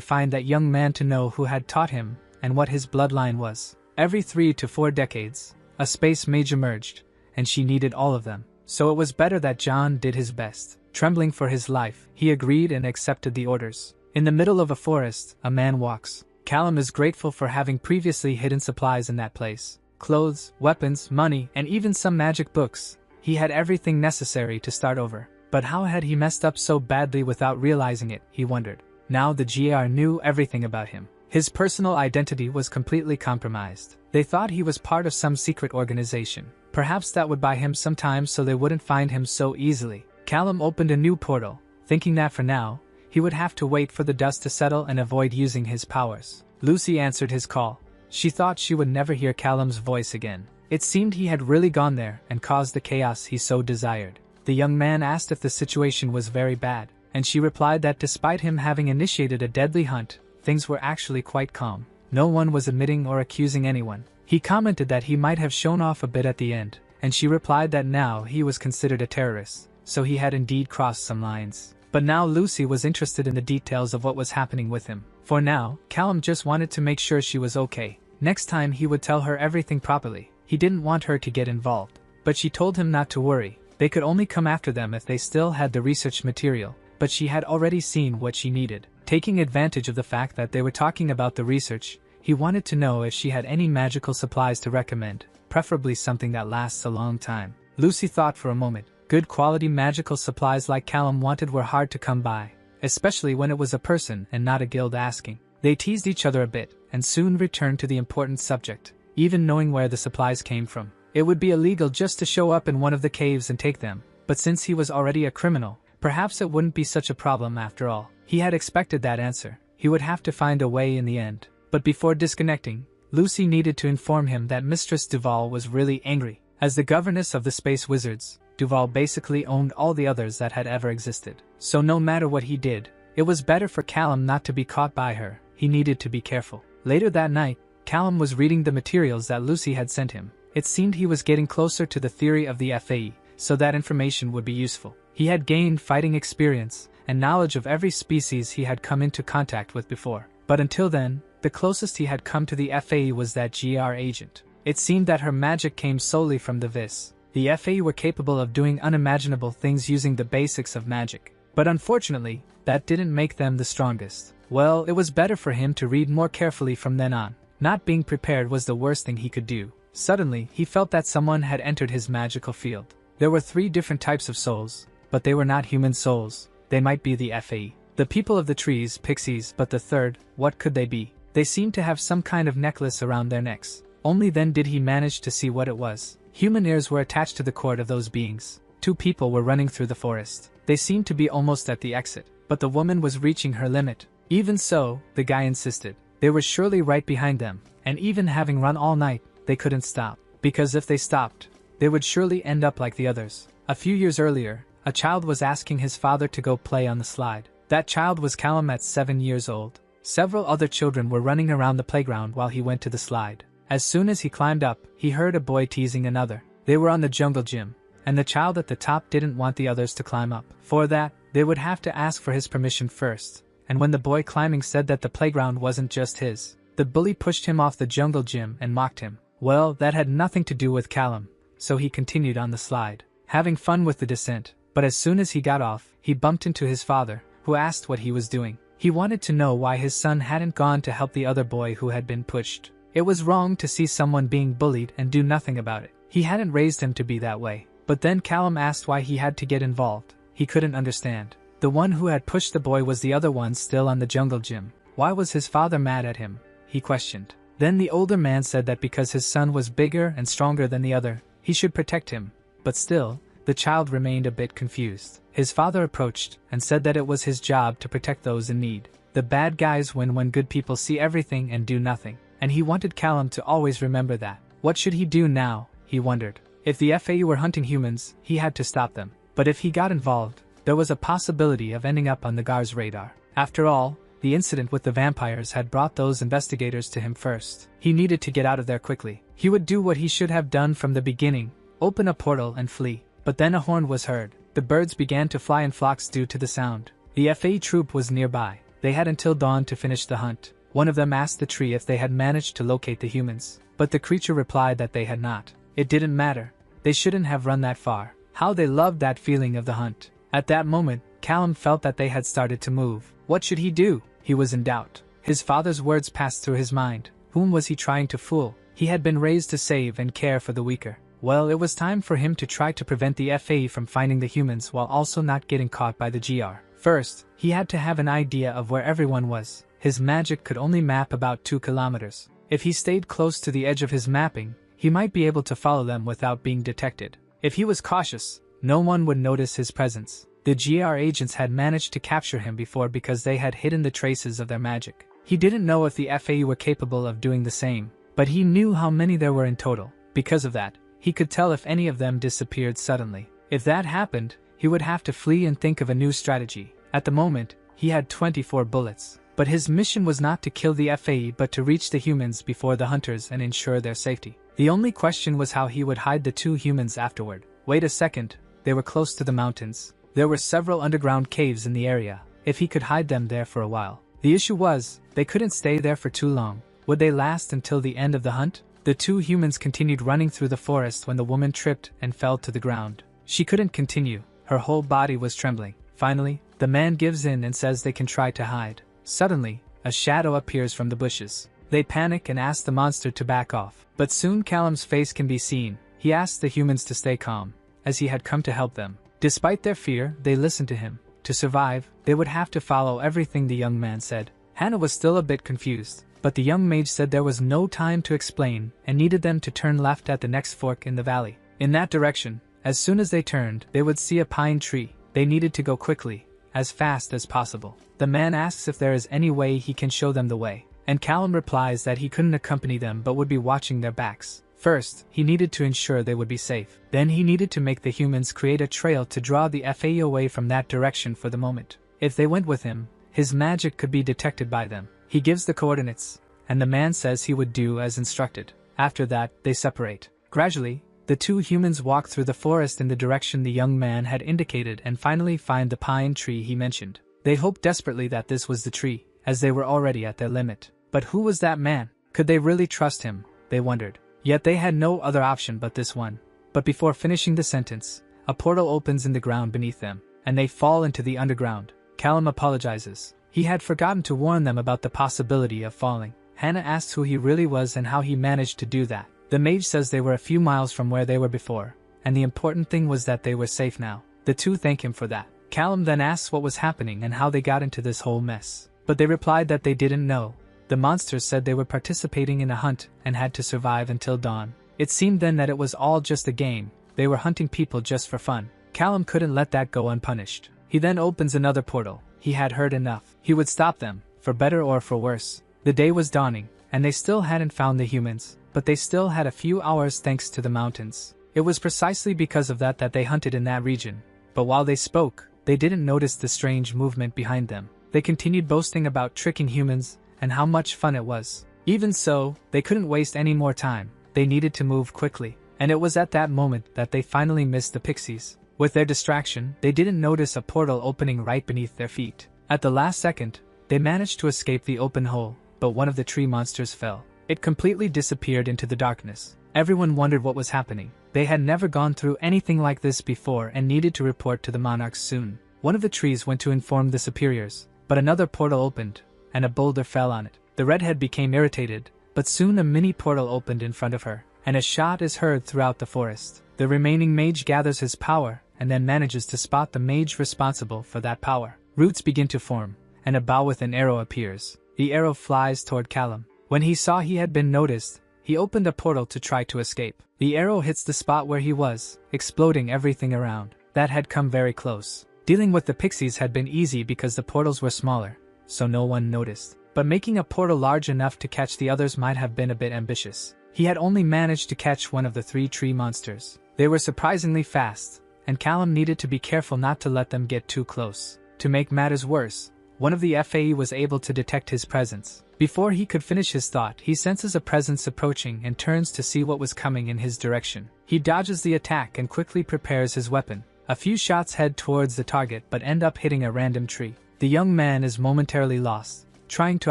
find that young man to know who had taught him and what his bloodline was. Every 3 to 4 decades, a space mage emerged, and she needed all of them. So it was better that John did his best. Trembling for his life, he agreed and accepted the orders. In the middle of a forest, a man walks. Callum is grateful for having previously hidden supplies in that place. Clothes, weapons, money, and even some magic books. He had everything necessary to start over. But how had he messed up so badly without realizing it, he wondered. Now the GR knew everything about him. His personal identity was completely compromised. They thought he was part of some secret organization. Perhaps that would buy him some time so they wouldn't find him so easily. Callum opened a new portal, thinking that for now, he would have to wait for the dust to settle and avoid using his powers. Lucy answered his call. She thought she would never hear Callum's voice again. It seemed he had really gone there and caused the chaos he so desired. The young man asked if the situation was very bad, and she replied that despite him having initiated a deadly hunt, things were actually quite calm. No one was admitting or accusing anyone. He commented that he might have shown off a bit at the end, and she replied that now he was considered a terrorist, so he had indeed crossed some lines. But now Lucy was interested in the details of what was happening with him. For now, Callum just wanted to make sure she was okay. Next time he would tell her everything properly. He didn't want her to get involved. But she told him not to worry. They could only come after them if they still had the research material. But she had already seen what she needed. Taking advantage of the fact that they were talking about the research, he wanted to know if she had any magical supplies to recommend, preferably something that lasts a long time. Lucy thought for a moment. Good quality magical supplies like Callum wanted were hard to come by, especially when it was a person and not a guild asking. They teased each other a bit, and soon returned to the important subject, even knowing where the supplies came from. It would be illegal just to show up in one of the caves and take them, but since he was already a criminal, perhaps it wouldn't be such a problem after all. He had expected that answer. He would have to find a way in the end. But before disconnecting, Lucy needed to inform him that Mistress Duval was really angry. As the governess of the Space Wizards, Duval basically owned all the others that had ever existed. So no matter what he did, it was better for Callum not to be caught by her. He needed to be careful. Later that night, Callum was reading the materials that Lucy had sent him. It seemed he was getting closer to the theory of the FAE, so that information would be useful. He had gained fighting experience and knowledge of every species he had come into contact with before. But until then, the closest he had come to the FAE was that GR agent. It seemed that her magic came solely from the Vis. The FAE were capable of doing unimaginable things using the basics of magic. But unfortunately, that didn't make them the strongest. Well, it was better for him to read more carefully from then on. Not being prepared was the worst thing he could do. Suddenly, he felt that someone had entered his magical field. There were 3 different types of souls, but they were not human souls. They might be the FAE. The people of the trees, pixies, but the third, what could they be? They seemed to have some kind of necklace around their necks. Only then did he manage to see what it was. Human ears were attached to the cord of those beings. 2 people were running through the forest. They seemed to be almost at the exit, but the woman was reaching her limit. Even so, the guy insisted. They were surely right behind them, and even having run all night, they couldn't stop. Because if they stopped, they would surely end up like the others. A few years earlier, a child was asking his father to go play on the slide. That child was Callum at 7 years old. Several other children were running around the playground while he went to the slide. As soon as he climbed up, he heard a boy teasing another. They were on the jungle gym, and the child at the top didn't want the others to climb up. For that, they would have to ask for his permission first. And when the boy climbing said that the playground wasn't just his, the bully pushed him off the jungle gym and mocked him. Well, that had nothing to do with Callum, so he continued on the slide, having fun with the descent. But as soon as he got off, he bumped into his father, who asked what he was doing. He wanted to know why his son hadn't gone to help the other boy who had been pushed. It was wrong to see someone being bullied and do nothing about it. He hadn't raised him to be that way. But then Callum asked why he had to get involved. He couldn't understand. The one who had pushed the boy was the other one still on the jungle gym. Why was his father mad at him? He questioned. Then the older man said that because his son was bigger and stronger than the other, he should protect him. But still, the child remained a bit confused. His father approached and said that it was his job to protect those in need. The bad guys win when good people see everything and do nothing. And he wanted Callum to always remember that. What should he do now? He wondered. If the FAU were hunting humans, he had to stop them. But if he got involved, there was a possibility of ending up on the Guard's radar. After all, the incident with the vampires had brought those investigators to him first. He needed to get out of there quickly. He would do what he should have done from the beginning, open a portal and flee. But then a horn was heard. The birds began to fly in flocks due to the sound. The FA troop was nearby. They had until dawn to finish the hunt. One of them asked the tree if they had managed to locate the humans. But the creature replied that they had not. It didn't matter. They shouldn't have run that far. How they loved that feeling of the hunt. At that moment, Callum felt that they had started to move. What should he do? He was in doubt. His father's words passed through his mind. Whom was he trying to fool? He had been raised to save and care for the weaker. Well, it was time for him to try to prevent the FA from finding the humans while also not getting caught by the GR. First, he had to have an idea of where everyone was. His magic could only map about 2 kilometers. If he stayed close to the edge of his mapping, he might be able to follow them without being detected. If he was cautious, no one would notice his presence. The GR agents had managed to capture him before because they had hidden the traces of their magic. He didn't know if the FAU were capable of doing the same, but he knew how many there were in total. Because of that, he could tell if any of them disappeared suddenly. If that happened, he would have to flee and think of a new strategy. At the moment, he had 24 bullets. But his mission was not to kill the FAE but to reach the humans before the hunters and ensure their safety. The only question was how he would hide the 2 humans afterward. Wait a second, they were close to the mountains. There were several underground caves in the area. If he could hide them there for a while. The issue was, they couldn't stay there for too long. Would they last until the end of the hunt? The 2 humans continued running through the forest when the woman tripped and fell to the ground. She couldn't continue. Her whole body was trembling. Finally, the man gives in and says they can try to hide. Suddenly, a shadow appears from the bushes. They panic and ask the monster to back off. But soon Callum's face can be seen. He asks the humans to stay calm, as he had come to help them. Despite their fear, they listened to him. To survive, they would have to follow everything the young man said. Hannah was still a bit confused, but the young mage said there was no time to explain and needed them to turn left at the next fork in the valley. In that direction, as soon as they turned, they would see a pine tree. They needed to go quickly, as fast as possible. The man asks if there is any way he can show them the way, and Callum replies that he couldn't accompany them but would be watching their backs. First, he needed to ensure they would be safe. Then he needed to make the humans create a trail to draw the FA away from that direction for the moment. If they went with him, his magic could be detected by them. He gives the coordinates, and the man says he would do as instructed. After that, they separate. Gradually, the two humans walk through the forest in the direction the young man had indicated and finally find the pine tree he mentioned. They hoped desperately that this was the tree, as they were already at their limit. But who was that man? Could they really trust him? They wondered. Yet they had no other option but this one. But before finishing the sentence, a portal opens in the ground beneath them, and they fall into the underground. Callum apologizes. He had forgotten to warn them about the possibility of falling. Hannah asks who he really was and how he managed to do that. The mage says they were a few miles from where they were before, and the important thing was that they were safe now. The two thank him for that. Callum then asks what was happening and how they got into this whole mess. But they replied that they didn't know. The monsters said they were participating in a hunt and had to survive until dawn. It seemed then that it was all just a game. They were hunting people just for fun. Callum couldn't let that go unpunished. He then opens another portal. He had heard enough. He would stop them, for better or for worse. The day was dawning, and they still hadn't found the humans. But they still had a few hours thanks to the mountains. It was precisely because of that they hunted in that region. But while they spoke, they didn't notice the strange movement behind them. They continued boasting about tricking humans and how much fun it was. Even so, they couldn't waste any more time. They needed to move quickly. And it was at that moment that they finally missed the pixies. With their distraction, they didn't notice a portal opening right beneath their feet. At the last second, they managed to escape the open hole, but one of the tree monsters fell. It completely disappeared into the darkness. Everyone wondered what was happening. They had never gone through anything like this before and needed to report to the monarchs soon. One of the trees went to inform the superiors, but another portal opened, and a boulder fell on it. The redhead became irritated, but soon a mini portal opened in front of her, and a shot is heard throughout the forest. The remaining mage gathers his power, and then manages to spot the mage responsible for that power. Roots begin to form, and a bow with an arrow appears. The arrow flies toward Callum. When he saw he had been noticed, he opened a portal to try to escape. The arrow hits the spot where he was, exploding everything around. That had come very close. Dealing with the pixies had been easy because the portals were smaller, so no one noticed. But making a portal large enough to catch the others might have been a bit ambitious. He had only managed to catch one of the three tree monsters. They were surprisingly fast, and Callum needed to be careful not to let them get too close. To make matters worse, one of the FAE was able to detect his presence. Before he could finish his thought, he senses a presence approaching and turns to see what was coming in his direction. He dodges the attack and quickly prepares his weapon. A few shots head towards the target but end up hitting a random tree. The young man is momentarily lost, trying to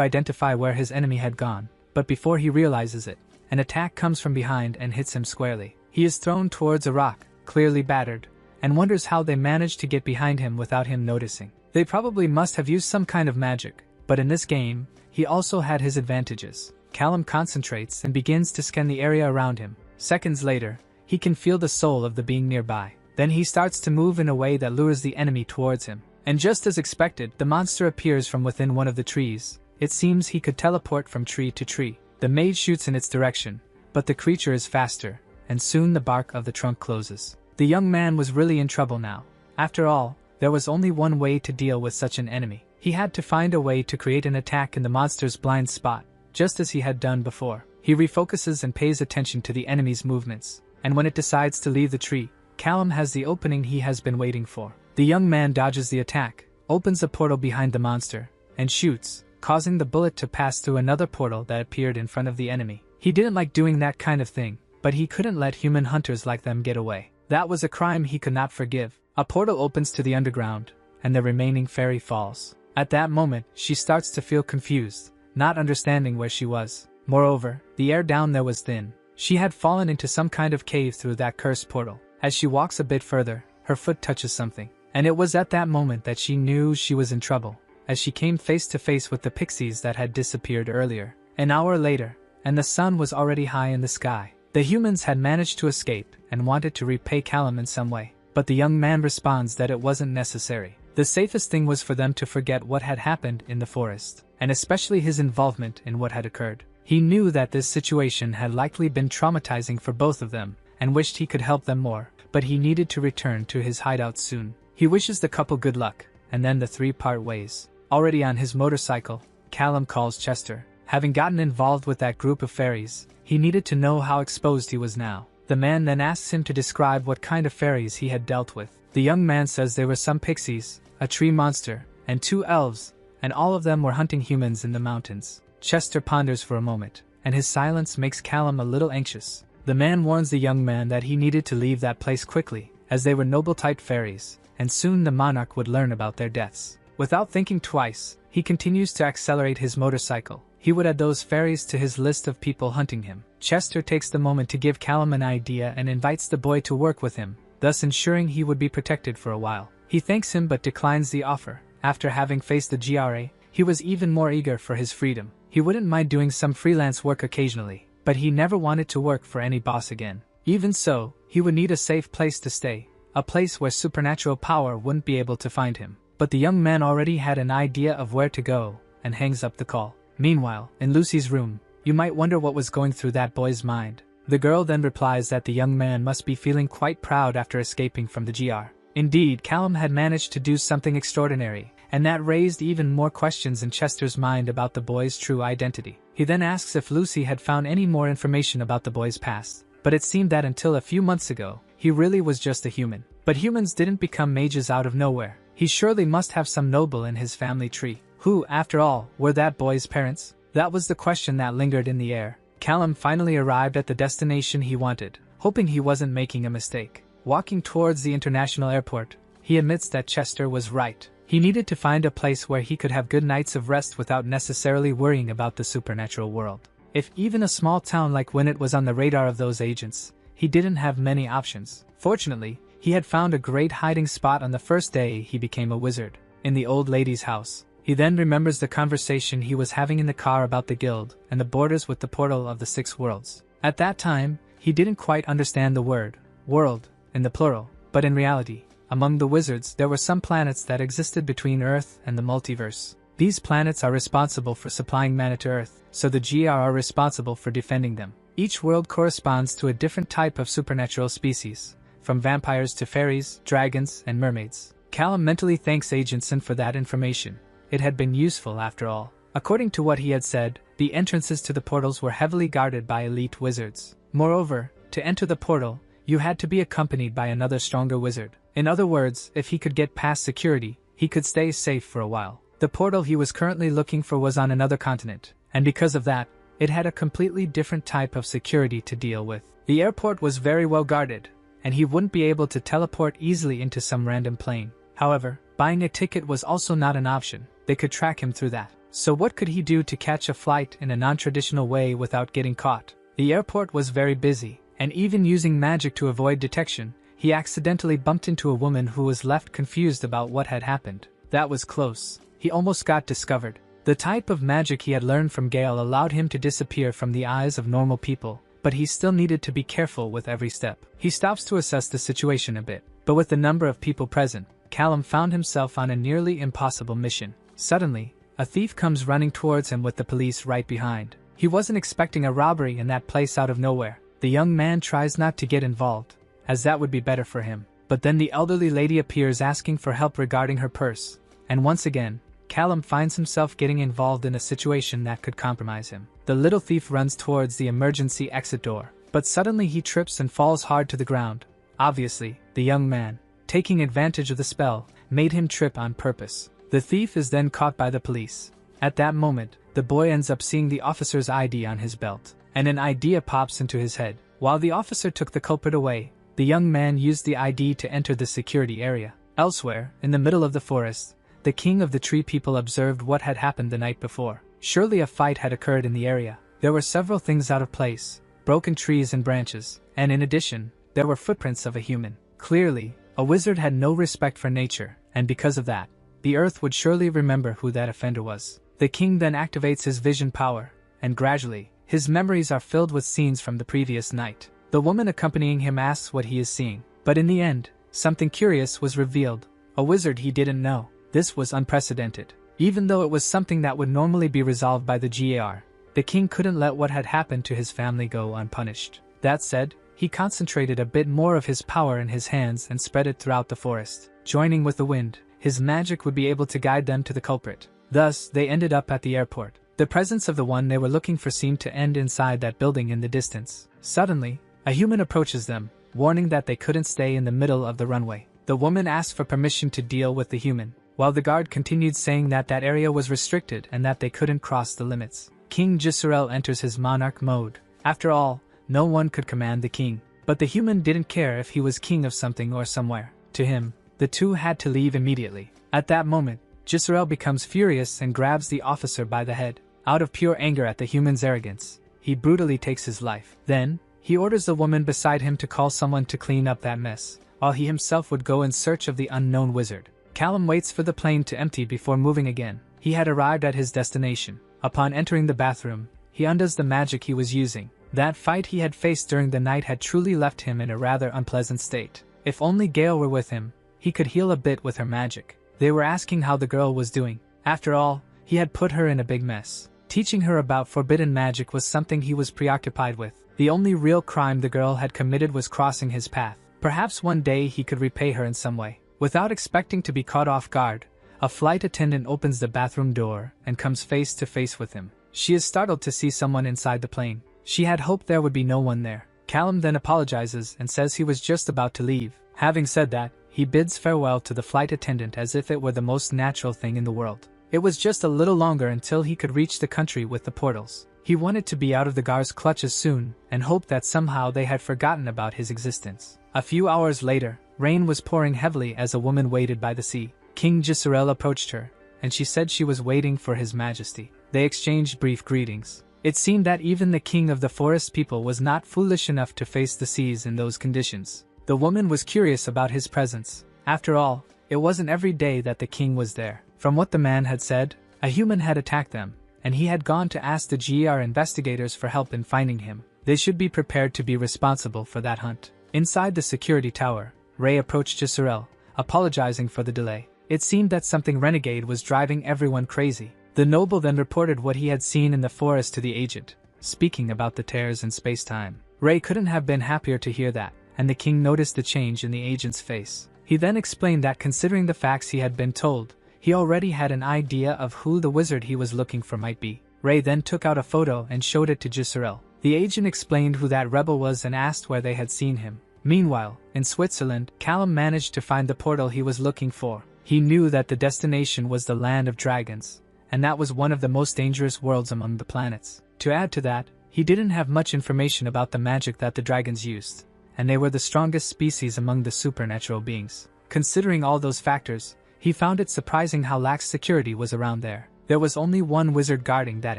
identify where his enemy had gone, but before he realizes it, an attack comes from behind and hits him squarely. He is thrown towards a rock, clearly battered, and wonders how they managed to get behind him without him noticing. They probably must have used some kind of magic, but in this game, he also had his advantages. Callum concentrates and begins to scan the area around him. Seconds later, he can feel the soul of the being nearby. Then he starts to move in a way that lures the enemy towards him. And just as expected, the monster appears from within one of the trees. It seems he could teleport from tree to tree. The mage shoots in its direction, but the creature is faster, and soon the bark of the trunk closes. The young man was really in trouble now. After all, there was only one way to deal with such an enemy. He had to find a way to create an attack in the monster's blind spot, just as he had done before. He refocuses and pays attention to the enemy's movements, and when it decides to leave the tree, Callum has the opening he has been waiting for. The young man dodges the attack, opens a portal behind the monster, and shoots, causing the bullet to pass through another portal that appeared in front of the enemy. He didn't like doing that kind of thing, but he couldn't let human hunters like them get away. That was a crime he could not forgive. A portal opens to the underground, and the remaining fairy falls. At that moment, she starts to feel confused, not understanding where she was. Moreover, the air down there was thin. She had fallen into some kind of cave through that cursed portal. As she walks a bit further, her foot touches something. And it was at that moment that she knew she was in trouble, as she came face to face with the pixies that had disappeared earlier. An hour later, and the sun was already high in the sky. The humans had managed to escape and wanted to repay Callum in some way. But the young man responds that it wasn't necessary. The safest thing was for them to forget what had happened in the forest, and especially his involvement in what had occurred. He knew that this situation had likely been traumatizing for both of them, and wished he could help them more, but he needed to return to his hideout soon. He wishes the couple good luck, and then the three part ways. Already on his motorcycle, Callum calls Chester. Having gotten involved with that group of fairies, he needed to know how exposed he was now. The man then asks him to describe what kind of fairies he had dealt with. The young man says there were some pixies, a tree monster, and 2 elves, and all of them were hunting humans in the mountains. Chester ponders for a moment, and his silence makes Callum a little anxious. The man warns the young man that he needed to leave that place quickly, as they were noble-type fairies, and soon the monarch would learn about their deaths. Without thinking twice, he continues to accelerate his motorcycle. He would add those fairies to his list of people hunting him. Chester takes the moment to give Callum an idea and invites the boy to work with him, thus ensuring he would be protected for a while. He thanks him but declines the offer. After having faced the GRA, he was even more eager for his freedom. He wouldn't mind doing some freelance work occasionally, but he never wanted to work for any boss again. Even so, he would need a safe place to stay, a place where supernatural power wouldn't be able to find him. But the young man already had an idea of where to go, and hangs up the call. Meanwhile, in Lucy's room, you might wonder what was going through that boy's mind. The girl then replies that the young man must be feeling quite proud after escaping from the GR. Indeed, Callum had managed to do something extraordinary, and that raised even more questions in Chester's mind about the boy's true identity. He then asks if Lucy had found any more information about the boy's past, but it seemed that until a few months ago, he really was just a human. But humans didn't become mages out of nowhere. He surely must have some noble in his family tree. Who, after all, were that boy's parents? That was the question that lingered in the air. Callum finally arrived at the destination he wanted, hoping he wasn't making a mistake. Walking towards the international airport, he admits that Chester was right. He needed to find a place where he could have good nights of rest without necessarily worrying about the supernatural world. If even a small town like Winnet was on the radar of those agents, he didn't have many options. Fortunately, he had found a great hiding spot on the first day he became a wizard, in the old lady's house. He then remembers the conversation he was having in the car about the guild and the borders with the portal of the 6 worlds. At that time, he didn't quite understand the word world in the plural, but in reality, among the wizards there were some planets that existed between Earth and the multiverse. These planets are responsible for supplying mana to Earth, so the GR are responsible for defending them. Each world corresponds to a different type of supernatural species, from vampires to fairies, dragons, and mermaids. Callum mentally thanks Agentson for that information. It had been useful after all. According to what he had said, the entrances to the portals were heavily guarded by elite wizards. Moreover, to enter the portal, you had to be accompanied by another stronger wizard. In other words, if he could get past security, he could stay safe for a while. The portal he was currently looking for was on another continent, and because of that, it had a completely different type of security to deal with. The airport was very well guarded, and he wouldn't be able to teleport easily into some random plane. However, buying a ticket was also not an option. They could track him through that. So what could he do to catch a flight in a non-traditional way without getting caught? The airport was very busy, and even using magic to avoid detection, he accidentally bumped into a woman who was left confused about what had happened. That was close. He almost got discovered. The type of magic he had learned from Gale allowed him to disappear from the eyes of normal people, but he still needed to be careful with every step. He stops to assess the situation a bit, but with the number of people present, Callum found himself on a nearly impossible mission. Suddenly, a thief comes running towards him with the police right behind. He wasn't expecting a robbery in that place out of nowhere. The young man tries not to get involved, as that would be better for him. But then the elderly lady appears asking for help regarding her purse, and once again, Callum finds himself getting involved in a situation that could compromise him. The little thief runs towards the emergency exit door, but suddenly he trips and falls hard to the ground. Obviously, the young man, taking advantage of the spell, made him trip on purpose. The thief is then caught by the police. At that moment, the boy ends up seeing the officer's ID on his belt, and an idea pops into his head. While the officer took the culprit away, the young man used the ID to enter the security area. Elsewhere, in the middle of the forest, the king of the tree people observed what had happened the night before. Surely a fight had occurred in the area. There were several things out of place, broken trees and branches, and in addition, there were footprints of a human. Clearly, a wizard had no respect for nature, and because of that, the earth would surely remember who that offender was. The king then activates his vision power, and gradually, his memories are filled with scenes from the previous night. The woman accompanying him asks what he is seeing, but in the end, something curious was revealed. A wizard he didn't know. This was unprecedented. Even though it was something that would normally be resolved by the GAR, the king couldn't let what had happened to his family go unpunished. That said, he concentrated a bit more of his power in his hands and spread it throughout the forest. Joining with the wind, his magic would be able to guide them to the culprit. Thus, they ended up at the airport. The presence of the one they were looking for seemed to end inside that building in the distance. Suddenly, a human approaches them, warning that they couldn't stay in the middle of the runway. The woman asked for permission to deal with the human, while the guard continued saying that that area was restricted and that they couldn't cross the limits. King Jisrael enters his monarch mode. After all, no one could command the king. But the human didn't care if he was king of something or somewhere. To him, the two had to leave immediately. At that moment, Jisrael becomes furious and grabs the officer by the head. Out of pure anger at the human's arrogance, he brutally takes his life. Then, he orders the woman beside him to call someone to clean up that mess, while he himself would go in search of the unknown wizard. Callum waits for the plane to empty before moving again. He had arrived at his destination. Upon entering the bathroom, he undoes the magic he was using. That fight he had faced during the night had truly left him in a rather unpleasant state. If only Gale were with him, he could heal a bit with her magic. They were asking how the girl was doing. After all, he had put her in a big mess. Teaching her about forbidden magic was something he was preoccupied with. The only real crime the girl had committed was crossing his path. Perhaps one day he could repay her in some way. Without expecting to be caught off guard, a flight attendant opens the bathroom door and comes face to face with him. She is startled to see someone inside the plane. She had hoped there would be no one there. Callum then apologizes and says he was just about to leave. Having said that, he bids farewell to the flight attendant as if it were the most natural thing in the world. It was just a little longer until he could reach the country with the portals. He wanted to be out of the guards' clutches soon and hoped that somehow they had forgotten about his existence. A few hours later, rain was pouring heavily as a woman waited by the sea. King Jisrael approached her, and she said she was waiting for his majesty. They exchanged brief greetings. It seemed that even the king of the forest people was not foolish enough to face the seas in those conditions. The woman was curious about his presence. After all, it wasn't every day that the king was there. From what the man had said, a human had attacked them, and he had gone to ask the GR investigators for help in finding him. They should be prepared to be responsible for that hunt. Inside the security tower, Ray approached Jisrael, apologizing for the delay. It seemed that something renegade was driving everyone crazy. The noble then reported what he had seen in the forest to the agent, speaking about the tears in space-time. Ray couldn't have been happier to hear that, and the king noticed the change in the agent's face. He then explained that considering the facts he had been told, he already had an idea of who the wizard he was looking for might be. Ray then took out a photo and showed it to Jisrael. The agent explained who that rebel was and asked where they had seen him. Meanwhile, in Switzerland, Callum managed to find the portal he was looking for. He knew that the destination was the land of dragons, and that was one of the most dangerous worlds among the planets. To add to that, he didn't have much information about the magic that the dragons used, and they were the strongest species among the supernatural beings. Considering all those factors, he found it surprising how lax security was around there. There was only one wizard guarding that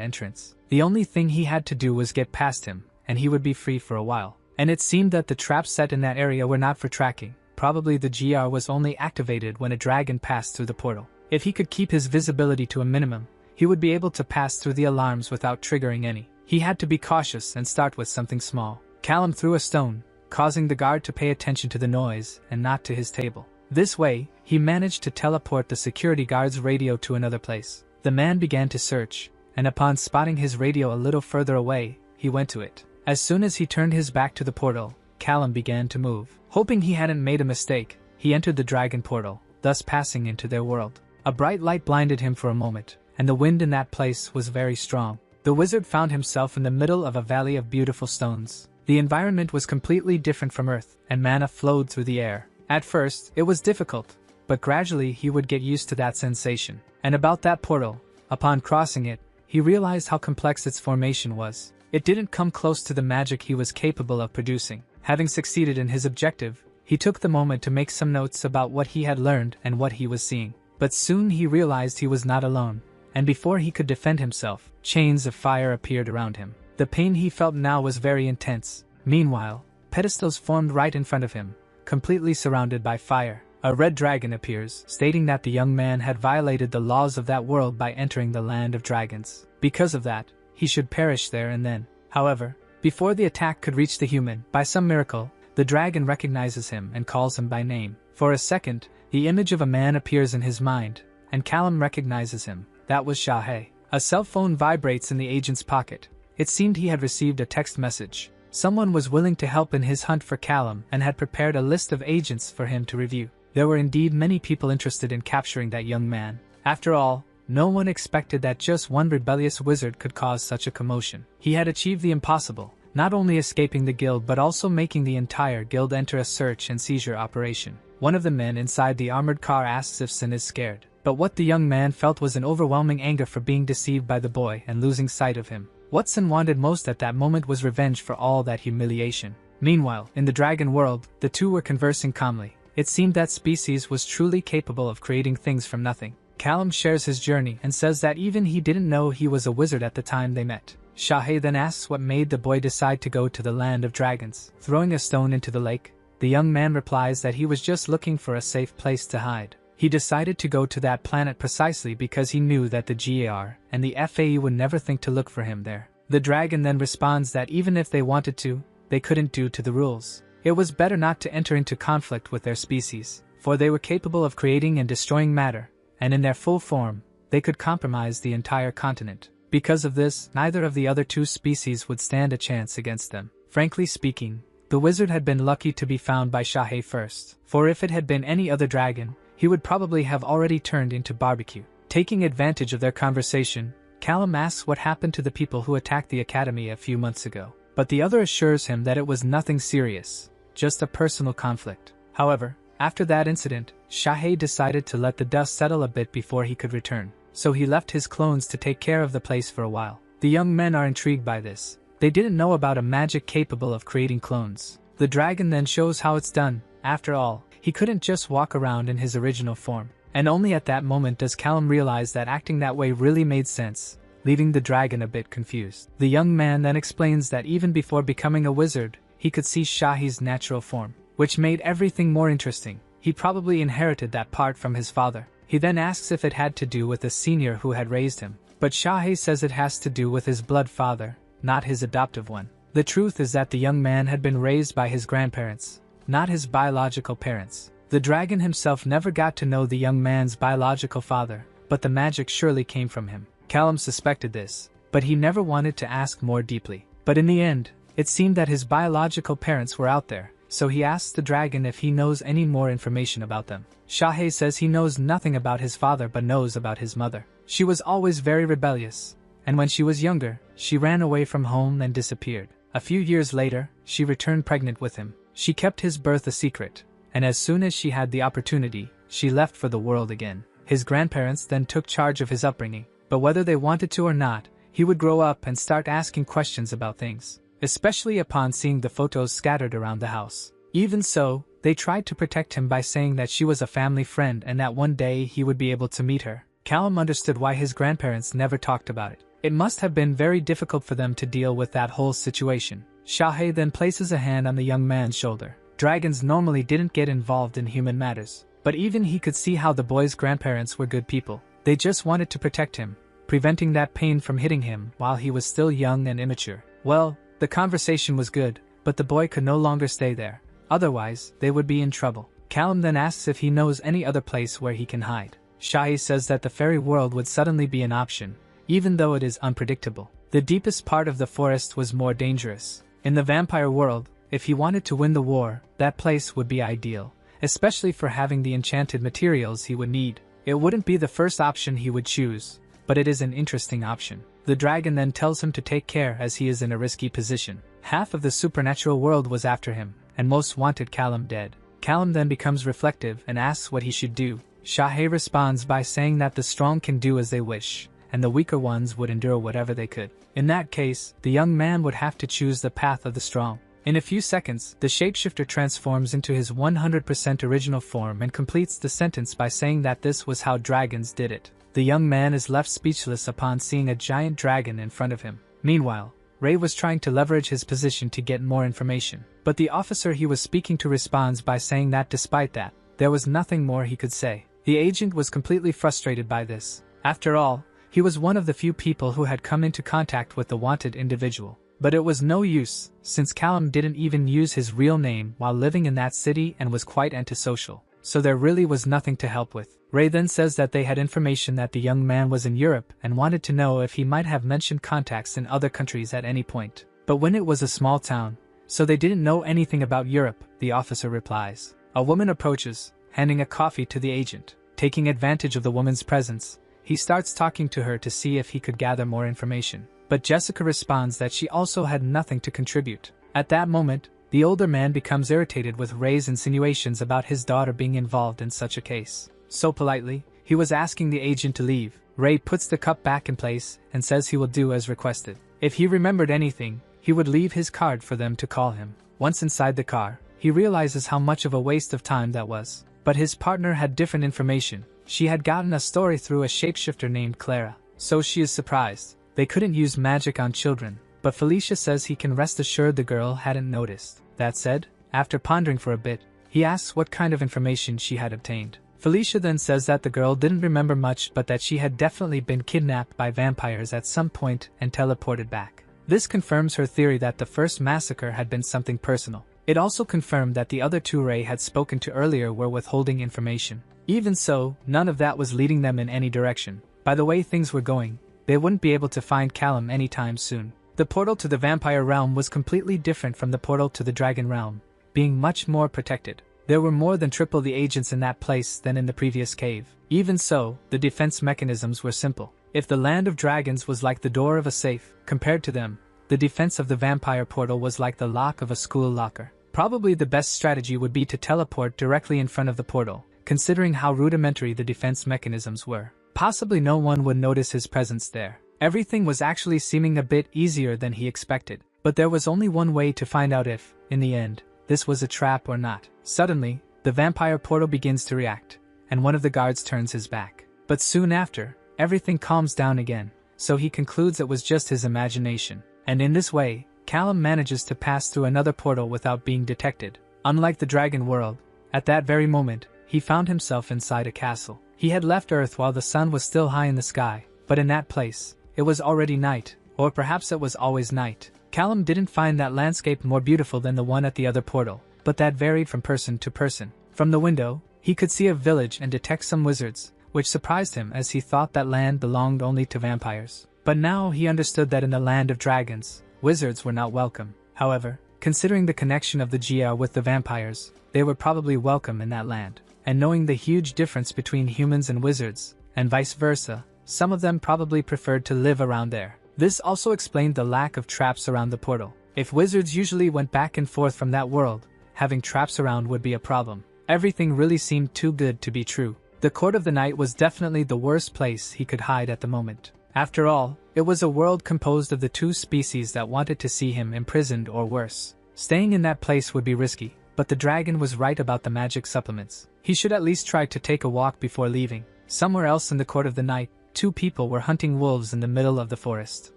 entrance. The only thing he had to do was get past him, and he would be free for a while. And it seemed that the traps set in that area were not for tracking. Probably the GR was only activated when a dragon passed through the portal. If he could keep his visibility to a minimum, he would be able to pass through the alarms without triggering any. He had to be cautious and start with something small. Callum threw a stone, causing the guard to pay attention to the noise and not to his table. This way, he managed to teleport the security guard's radio to another place. The man began to search, and upon spotting his radio a little further away, he went to it. As soon as he turned his back to the portal, Callum began to move. Hoping he hadn't made a mistake, he entered the dragon portal, thus passing into their world. A bright light blinded him for a moment, and the wind in that place was very strong. The wizard found himself in the middle of a valley of beautiful stones. The environment was completely different from Earth, and mana flowed through the air. At first, it was difficult, but gradually he would get used to that sensation. And about that portal, upon crossing it, he realized how complex its formation was. It didn't come close to the magic he was capable of producing. Having succeeded in his objective, he took the moment to make some notes about what he had learned and what he was seeing. But soon he realized he was not alone, and before he could defend himself, chains of fire appeared around him. The pain he felt now was very intense. Meanwhile, pedestals formed right in front of him, completely surrounded by fire. A red dragon appears, stating that the young man had violated the laws of that world by entering the land of dragons. Because of that, he should perish there and then. However, before the attack could reach the human, by some miracle, the dragon recognizes him and calls him by name. For a second, the image of a man appears in his mind, and Callum recognizes him. That was Shahe. A cell phone vibrates in the agent's pocket. It seemed he had received a text message. Someone was willing to help in his hunt for Callum and had prepared a list of agents for him to review. There were indeed many people interested in capturing that young man. After all, no one expected that just one rebellious wizard could cause such a commotion. He had achieved the impossible, not only escaping the guild but also making the entire guild enter a search and seizure operation. One of the men inside the armored car asks if Sin is scared. But what the young man felt was an overwhelming anger for being deceived by the boy and losing sight of him. What Sun wanted most at that moment was revenge for all that humiliation. Meanwhile, in the dragon world, the two were conversing calmly. It seemed that species was truly capable of creating things from nothing. Callum shares his journey and says that even he didn't know he was a wizard at the time they met. Shahe then asks what made the boy decide to go to the land of dragons. Throwing a stone into the lake, the young man replies that he was just looking for a safe place to hide. He decided to go to that planet precisely because he knew that the GAR and the FAE would never think to look for him there. The dragon then responds that even if they wanted to, they couldn't due to the rules. It was better not to enter into conflict with their species, for they were capable of creating and destroying matter, and in their full form, they could compromise the entire continent. Because of this, neither of the other two species would stand a chance against them. Frankly speaking, the wizard had been lucky to be found by Shahe first, for if it had been any other dragon, he would probably have already turned into barbecue. Taking advantage of their conversation, Callum asks what happened to the people who attacked the academy a few months ago, but the other assures him that it was nothing serious, just a personal conflict. However, after that incident, Shahe decided to let the dust settle a bit before he could return, so he left his clones to take care of the place for a while. The young men are intrigued by this. They didn't know about a magic capable of creating clones. The dragon then shows how it's done. After all, he couldn't just walk around in his original form. And only at that moment does Callum realize that acting that way really made sense, leaving the dragon a bit confused. The young man then explains that even before becoming a wizard, he could see Shahi's natural form, which made everything more interesting. He probably inherited that part from his father. He then asks if it had to do with the senior who had raised him, but Shahe says it has to do with his blood father, not his adoptive one. The truth is that the young man had been raised by his grandparents, not his biological parents. The dragon himself never got to know the young man's biological father, but the magic surely came from him. Callum suspected this, but he never wanted to ask more deeply. But in the end, it seemed that his biological parents were out there, so he asks the dragon if he knows any more information about them. Shahe says he knows nothing about his father but knows about his mother. She was always very rebellious, and when she was younger, she ran away from home and disappeared. A few years later, she returned pregnant with him. She kept his birth a secret, and as soon as she had the opportunity, she left for the world again. His grandparents then took charge of his upbringing, but whether they wanted to or not, he would grow up and start asking questions about things, especially upon seeing the photos scattered around the house. Even so, they tried to protect him by saying that she was a family friend and that one day he would be able to meet her. Callum understood why his grandparents never talked about it. It must have been very difficult for them to deal with that whole situation. Shahe then places a hand on the young man's shoulder. Dragons normally didn't get involved in human matters, but even he could see how the boy's grandparents were good people. They just wanted to protect him, preventing that pain from hitting him while he was still young and immature. Well, the conversation was good, but the boy could no longer stay there. Otherwise, they would be in trouble. Callum then asks if he knows any other place where he can hide. Shahi says that the fairy world would suddenly be an option, even though it is unpredictable. The deepest part of the forest was more dangerous. In the vampire world, if he wanted to win the war, that place would be ideal, especially for having the enchanted materials he would need. It wouldn't be the first option he would choose, but it is an interesting option. The dragon then tells him to take care as he is in a risky position. Half of the supernatural world was after him, and most wanted Callum dead. Callum then becomes reflective and asks what he should do. Shahe responds by saying that the strong can do as they wish, and the weaker ones would endure whatever they could. In that case, the young man would have to choose the path of the strong. In a few seconds, the shapeshifter transforms into his 100% original form and completes the sentence by saying that this was how dragons did it. The young man is left speechless upon seeing a giant dragon in front of him. Meanwhile, Ray was trying to leverage his position to get more information, but the officer he was speaking to responds by saying that despite that, there was nothing more he could say. The agent was completely frustrated by this. After all, he was one of the few people who had come into contact with the wanted individual. But it was no use, since Callum didn't even use his real name while living in that city and was quite antisocial. So there really was nothing to help with. Ray then says that they had information that the young man was in Europe and wanted to know if he might have mentioned contacts in other countries at any point. But when it was a small town, so they didn't know anything about Europe, the officer replies. A woman approaches, handing a coffee to the agent. Taking advantage of the woman's presence, he starts talking to her to see if he could gather more information. But Jessica responds that she also had nothing to contribute. At that moment, the older man becomes irritated with Ray's insinuations about his daughter being involved in such a case. So politely, He was asking the agent to leave. Ray puts the cup back in place and says he will do as requested. If he remembered anything, he would leave his card for them to call him. Once inside the car, he realizes how much of a waste of time that was. But his partner had different information. She had gotten a story through a shapeshifter named Clara. So she is surprised. They couldn't use magic on children, but Felicia says he can rest assured the girl hadn't noticed. That said, after pondering for a bit, he asks what kind of information she had obtained. Felicia then says that the girl didn't remember much but that she had definitely been kidnapped by vampires at some point and teleported back. This confirms her theory that the first massacre had been something personal. It also confirmed that the other two Ray had spoken to earlier were withholding information. Even so, none of that was leading them in any direction. By the way things were going, they wouldn't be able to find Callum anytime soon. The portal to the vampire realm was completely different from the portal to the dragon realm, being much more protected. There were more than triple the agents in that place than in the previous cave. Even so, the defense mechanisms were simple. If the land of dragons was like the door of a safe, compared to them, the defense of the vampire portal was like the lock of a school locker. Probably the best strategy would be to teleport directly in front of the portal, considering how rudimentary the defense mechanisms were. Possibly no one would notice his presence there. Everything was actually seeming a bit easier than he expected. But there was only one way to find out if, in the end, this was a trap or not. Suddenly, the vampire portal begins to react, and one of the guards turns his back. But soon after, everything calms down again, so he concludes it was just his imagination. And in this way, Callum manages to pass through another portal without being detected. Unlike the dragon world, at that very moment, he found himself inside a castle. He had left Earth while the sun was still high in the sky, but in that place, it was already night, or perhaps it was always night. Callum didn't find that landscape more beautiful than the one at the other portal, but that varied from person to person. From the window, he could see a village and detect some wizards, which surprised him as he thought that land belonged only to vampires. But now he understood that in the land of dragons, wizards were not welcome. However, considering the connection of the GR with the vampires, they were probably welcome in that land. And knowing the huge difference between humans and wizards, and vice versa, some of them probably preferred to live around there. This also explained the lack of traps around the portal. If wizards usually went back and forth from that world, having traps around would be a problem. Everything really seemed too good to be true. The Court of the Night was definitely the worst place he could hide at the moment. After all, it was a world composed of the two species that wanted to see him imprisoned or worse. Staying in that place would be risky, but the dragon was right about the magic supplements. He should at least try to take a walk before leaving. Somewhere else in the Court of the Night, two people were hunting wolves in the middle of the forest.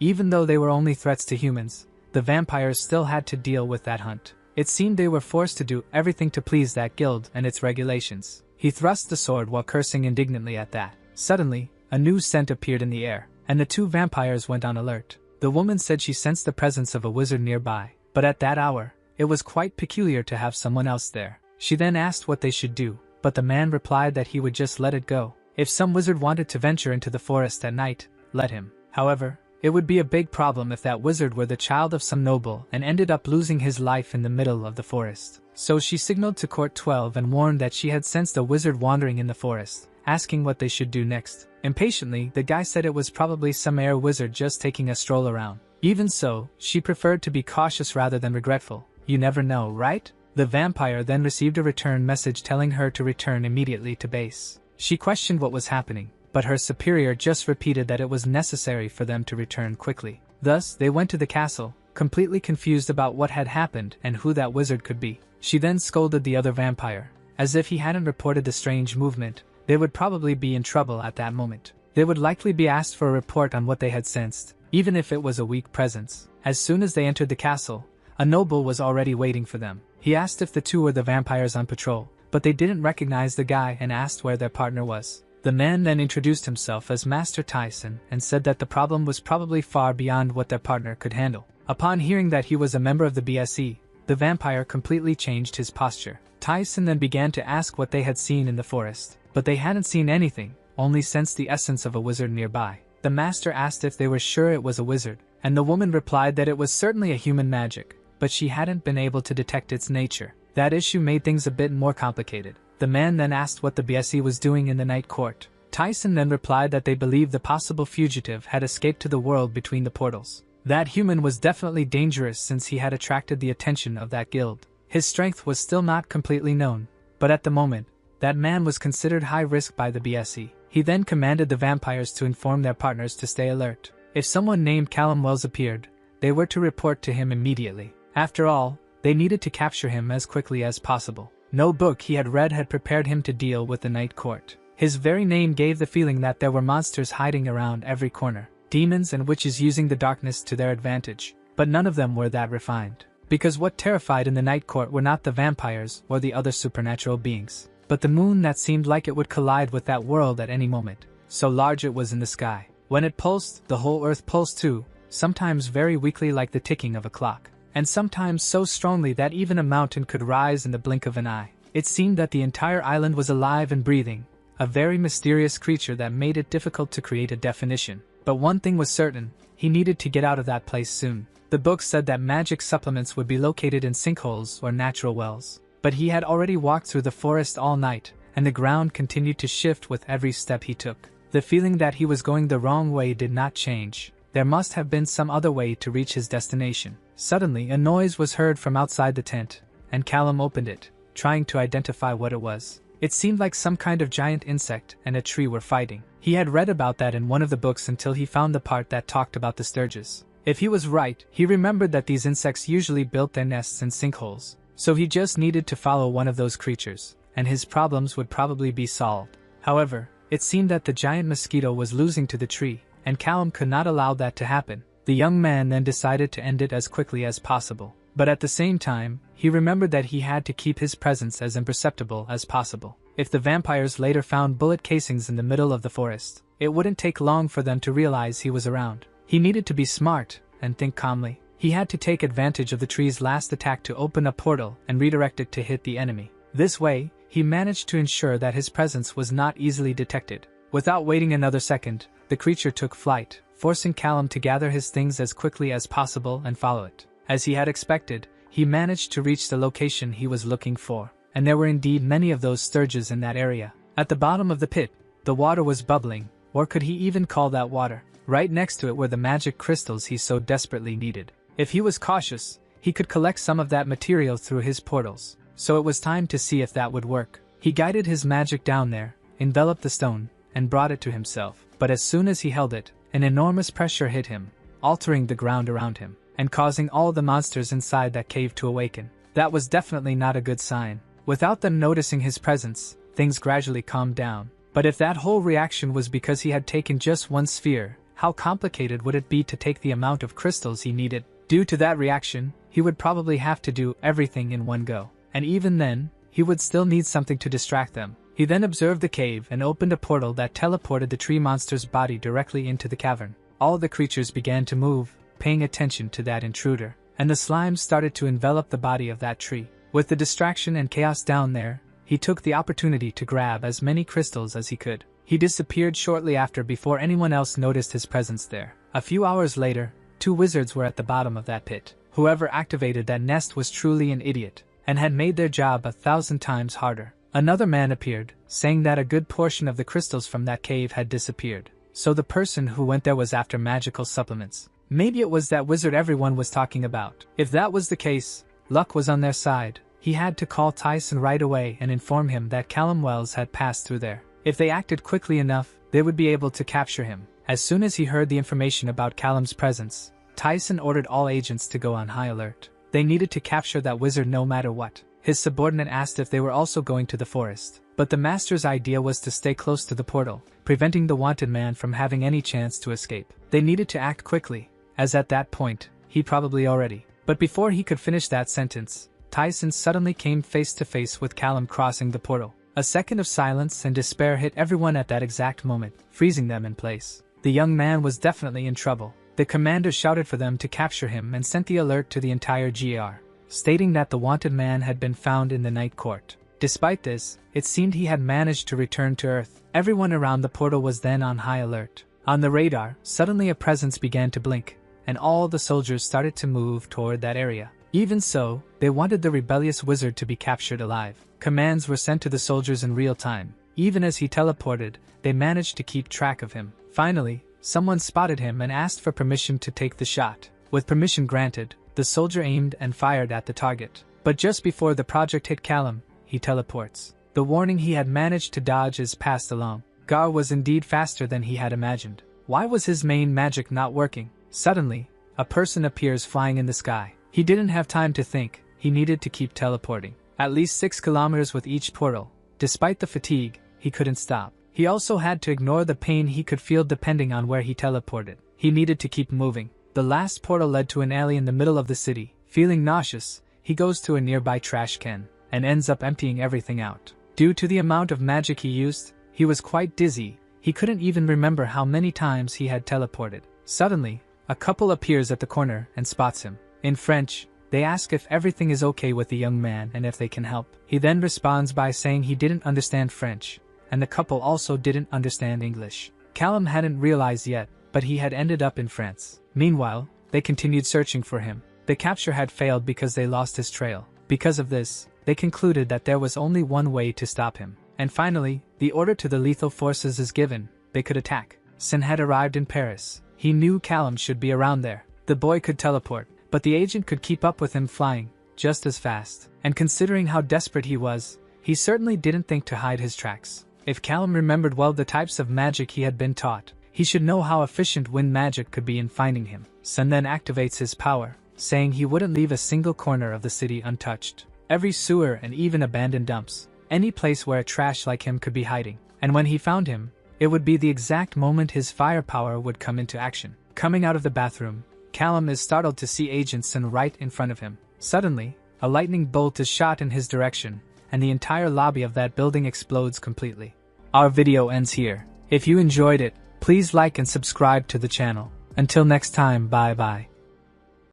Even though they were only threats to humans, the vampires still had to deal with that hunt. It seemed they were forced to do everything to please that guild and its regulations. He thrust the sword while cursing indignantly at that. Suddenly, a new scent appeared in the air, and the two vampires went on alert. The woman said she sensed the presence of a wizard nearby, but at that hour, it was quite peculiar to have someone else there. She then asked what they should do, but the man replied that he would just let it go. If some wizard wanted to venture into the forest at night, let him. However, it would be a big problem if that wizard were the child of some noble and ended up losing his life in the middle of the forest. So she signaled to Court 12 and warned that she had sensed a wizard wandering in the forest, asking what they should do next. Impatiently, the guy said it was probably some air wizard just taking a stroll around. Even so, she preferred to be cautious rather than regretful. You never know, right? The vampire then received a return message telling her to return immediately to base. She questioned what was happening, but her superior just repeated that it was necessary for them to return quickly. Thus, they went to the castle, completely confused about what had happened and who that wizard could be. She then scolded the other vampire. As if he hadn't reported the strange movement, they would probably be in trouble at that moment. They would likely be asked for a report on what they had sensed, even if it was a weak presence. As soon as they entered the castle, a noble was already waiting for them. He asked if the two were the vampires on patrol, but they didn't recognize the guy and asked where their partner was. The man then introduced himself as Master Tyson and said that the problem was probably far beyond what their partner could handle. Upon hearing that he was a member of the BSE, the vampire completely changed his posture. Tyson then began to ask what they had seen in the forest, but they hadn't seen anything, only sensed the essence of a wizard nearby. The master asked if they were sure it was a wizard, and the woman replied that it was certainly a human magic, but she hadn't been able to detect its nature. That issue made things a bit more complicated. The man then asked what the BSE was doing in the night court. Tyson then replied that they believed the possible fugitive had escaped to the world between the portals. That human was definitely dangerous since he had attracted the attention of that guild. His strength was still not completely known, but at the moment, that man was considered high risk by the BSE. He then commanded the vampires to inform their partners to stay alert. If someone named Callum Wells appeared, they were to report to him immediately. After all, they needed to capture him as quickly as possible. No book he had read had prepared him to deal with the Night Court. His very name gave the feeling that there were monsters hiding around every corner, demons and witches using the darkness to their advantage, but none of them were that refined. Because what terrified in the Night Court were not the vampires or the other supernatural beings, but the moon that seemed like it would collide with that world at any moment. So large it was in the sky. When it pulsed, the whole earth pulsed too, sometimes very weakly like the ticking of a clock, and sometimes so strongly that even a mountain could rise in the blink of an eye. It seemed that the entire island was alive and breathing, a very mysterious creature that made it difficult to create a definition. But one thing was certain, he needed to get out of that place soon. The book said that magic supplements would be located in sinkholes or natural wells. But he had already walked through the forest all night, and the ground continued to shift with every step he took. The feeling that he was going the wrong way did not change. There must have been some other way to reach his destination. Suddenly, a noise was heard from outside the tent, and Callum opened it, trying to identify what it was. It seemed like some kind of giant insect and a tree were fighting. He had read about that in one of the books until he found the part that talked about the sturges. If he was right, he remembered that these insects usually built their nests in sinkholes. So he just needed to follow one of those creatures, and his problems would probably be solved. However, it seemed that the giant mosquito was losing to the tree, and Callum could not allow that to happen. The young man then decided to end it as quickly as possible. But at the same time, he remembered that he had to keep his presence as imperceptible as possible. If the vampires later found bullet casings in the middle of the forest, it wouldn't take long for them to realize he was around. He needed to be smart and think calmly. He had to take advantage of the tree's last attack to open a portal and redirect it to hit the enemy. This way, he managed to ensure that his presence was not easily detected. Without waiting another second, the creature took flight, forcing Callum to gather his things as quickly as possible and follow it. As he had expected, he managed to reach the location he was looking for, and there were indeed many of those sturges in that area. At the bottom of the pit, the water was bubbling, or could he even call that water? Right next to it were the magic crystals he so desperately needed. If he was cautious, he could collect some of that material through his portals, so it was time to see if that would work. He guided his magic down there, enveloped the stone, and brought it to himself. But as soon as he held it, an enormous pressure hit him, altering the ground around him, and causing all the monsters inside that cave to awaken. That was definitely not a good sign. Without them noticing his presence, things gradually calmed down. But if that whole reaction was because he had taken just one sphere, how complicated would it be to take the amount of crystals he needed? Due to that reaction, he would probably have to do everything in one go. And even then, he would still need something to distract them. He then observed the cave and opened a portal that teleported the tree monster's body directly into the cavern. All the creatures began to move, paying attention to that intruder, and the slime started to envelop the body of that tree. With the distraction and chaos down there, he took the opportunity to grab as many crystals as he could. He disappeared shortly after before anyone else noticed his presence there. A few hours later, 2 wizards were at the bottom of that pit. Whoever activated that nest was truly an idiot, and had made their job 1,000 times harder. Another man appeared, saying that a good portion of the crystals from that cave had disappeared. So the person who went there was after magical supplements. Maybe it was that wizard everyone was talking about. If that was the case, luck was on their side. He had to call Tyson right away and inform him that Callum Wells had passed through there. If they acted quickly enough, they would be able to capture him. As soon as he heard the information about Callum's presence, Tyson ordered all agents to go on high alert. They needed to capture that wizard no matter what. His subordinate asked if they were also going to the forest, but the master's idea was to stay close to the portal, preventing the wanted man from having any chance to escape. They needed to act quickly, as at that point, he probably already. But before he could finish that sentence, Tyson suddenly came face to face with Callum crossing the portal. A second of silence and despair hit everyone at that exact moment, freezing them in place. The young man was definitely in trouble. The commander shouted for them to capture him and sent the alert to the entire GR, stating that the wanted man had been found in the Night Court. Despite this, it seemed he had managed to return to Earth. Everyone around the portal was then on high alert. On the radar, suddenly a presence began to blink, and all the soldiers started to move toward that area. Even so, they wanted the rebellious wizard to be captured alive. Commands were sent to the soldiers in real time. Even as he teleported, they managed to keep track of him. Finally, someone spotted him and asked for permission to take the shot. With permission granted, the soldier aimed and fired at the target. But just before the project hit Callum, he teleports. The warning he had managed to dodge is passed along. Gar was indeed faster than he had imagined. Why was his main magic not working? Suddenly, a person appears flying in the sky. He didn't have time to think, he needed to keep teleporting. At least 6 kilometers with each portal. Despite the fatigue, he couldn't stop. He also had to ignore the pain he could feel depending on where he teleported. He needed to keep moving. The last portal led to an alley in the middle of the city. Feeling nauseous, he goes to a nearby trash can, and ends up emptying everything out. Due to the amount of magic he used, he was quite dizzy. He couldn't even remember how many times he had teleported. Suddenly, a couple appears at the corner and spots him. In French, they ask if everything is okay with the young man and if they can help. He then responds by saying he didn't understand French, and the couple also didn't understand English. Callum hadn't realized yet, but he had ended up in France. Meanwhile, they continued searching for him. The capture had failed because they lost his trail. Because of this, they concluded that there was only one way to stop him. And finally, the order to the lethal forces is given. They could attack. Sin had arrived in Paris. He knew Callum should be around there. The boy could teleport, but the agent could keep up with him flying, just as fast. And considering how desperate he was, he certainly didn't think to hide his tracks. If Callum remembered well the types of magic he had been taught, he should know how efficient wind magic could be in finding him. Sun then activates his power, saying he wouldn't leave a single corner of the city untouched. Every sewer and even abandoned dumps. Any place where a trash like him could be hiding. And when he found him, it would be the exact moment his firepower would come into action. Coming out of the bathroom, Callum is startled to see Agent Sun right in front of him. Suddenly, a lightning bolt is shot in his direction, and the entire lobby of that building explodes completely. Our video ends here. If you enjoyed it, please like and subscribe to the channel. Until next time, bye bye.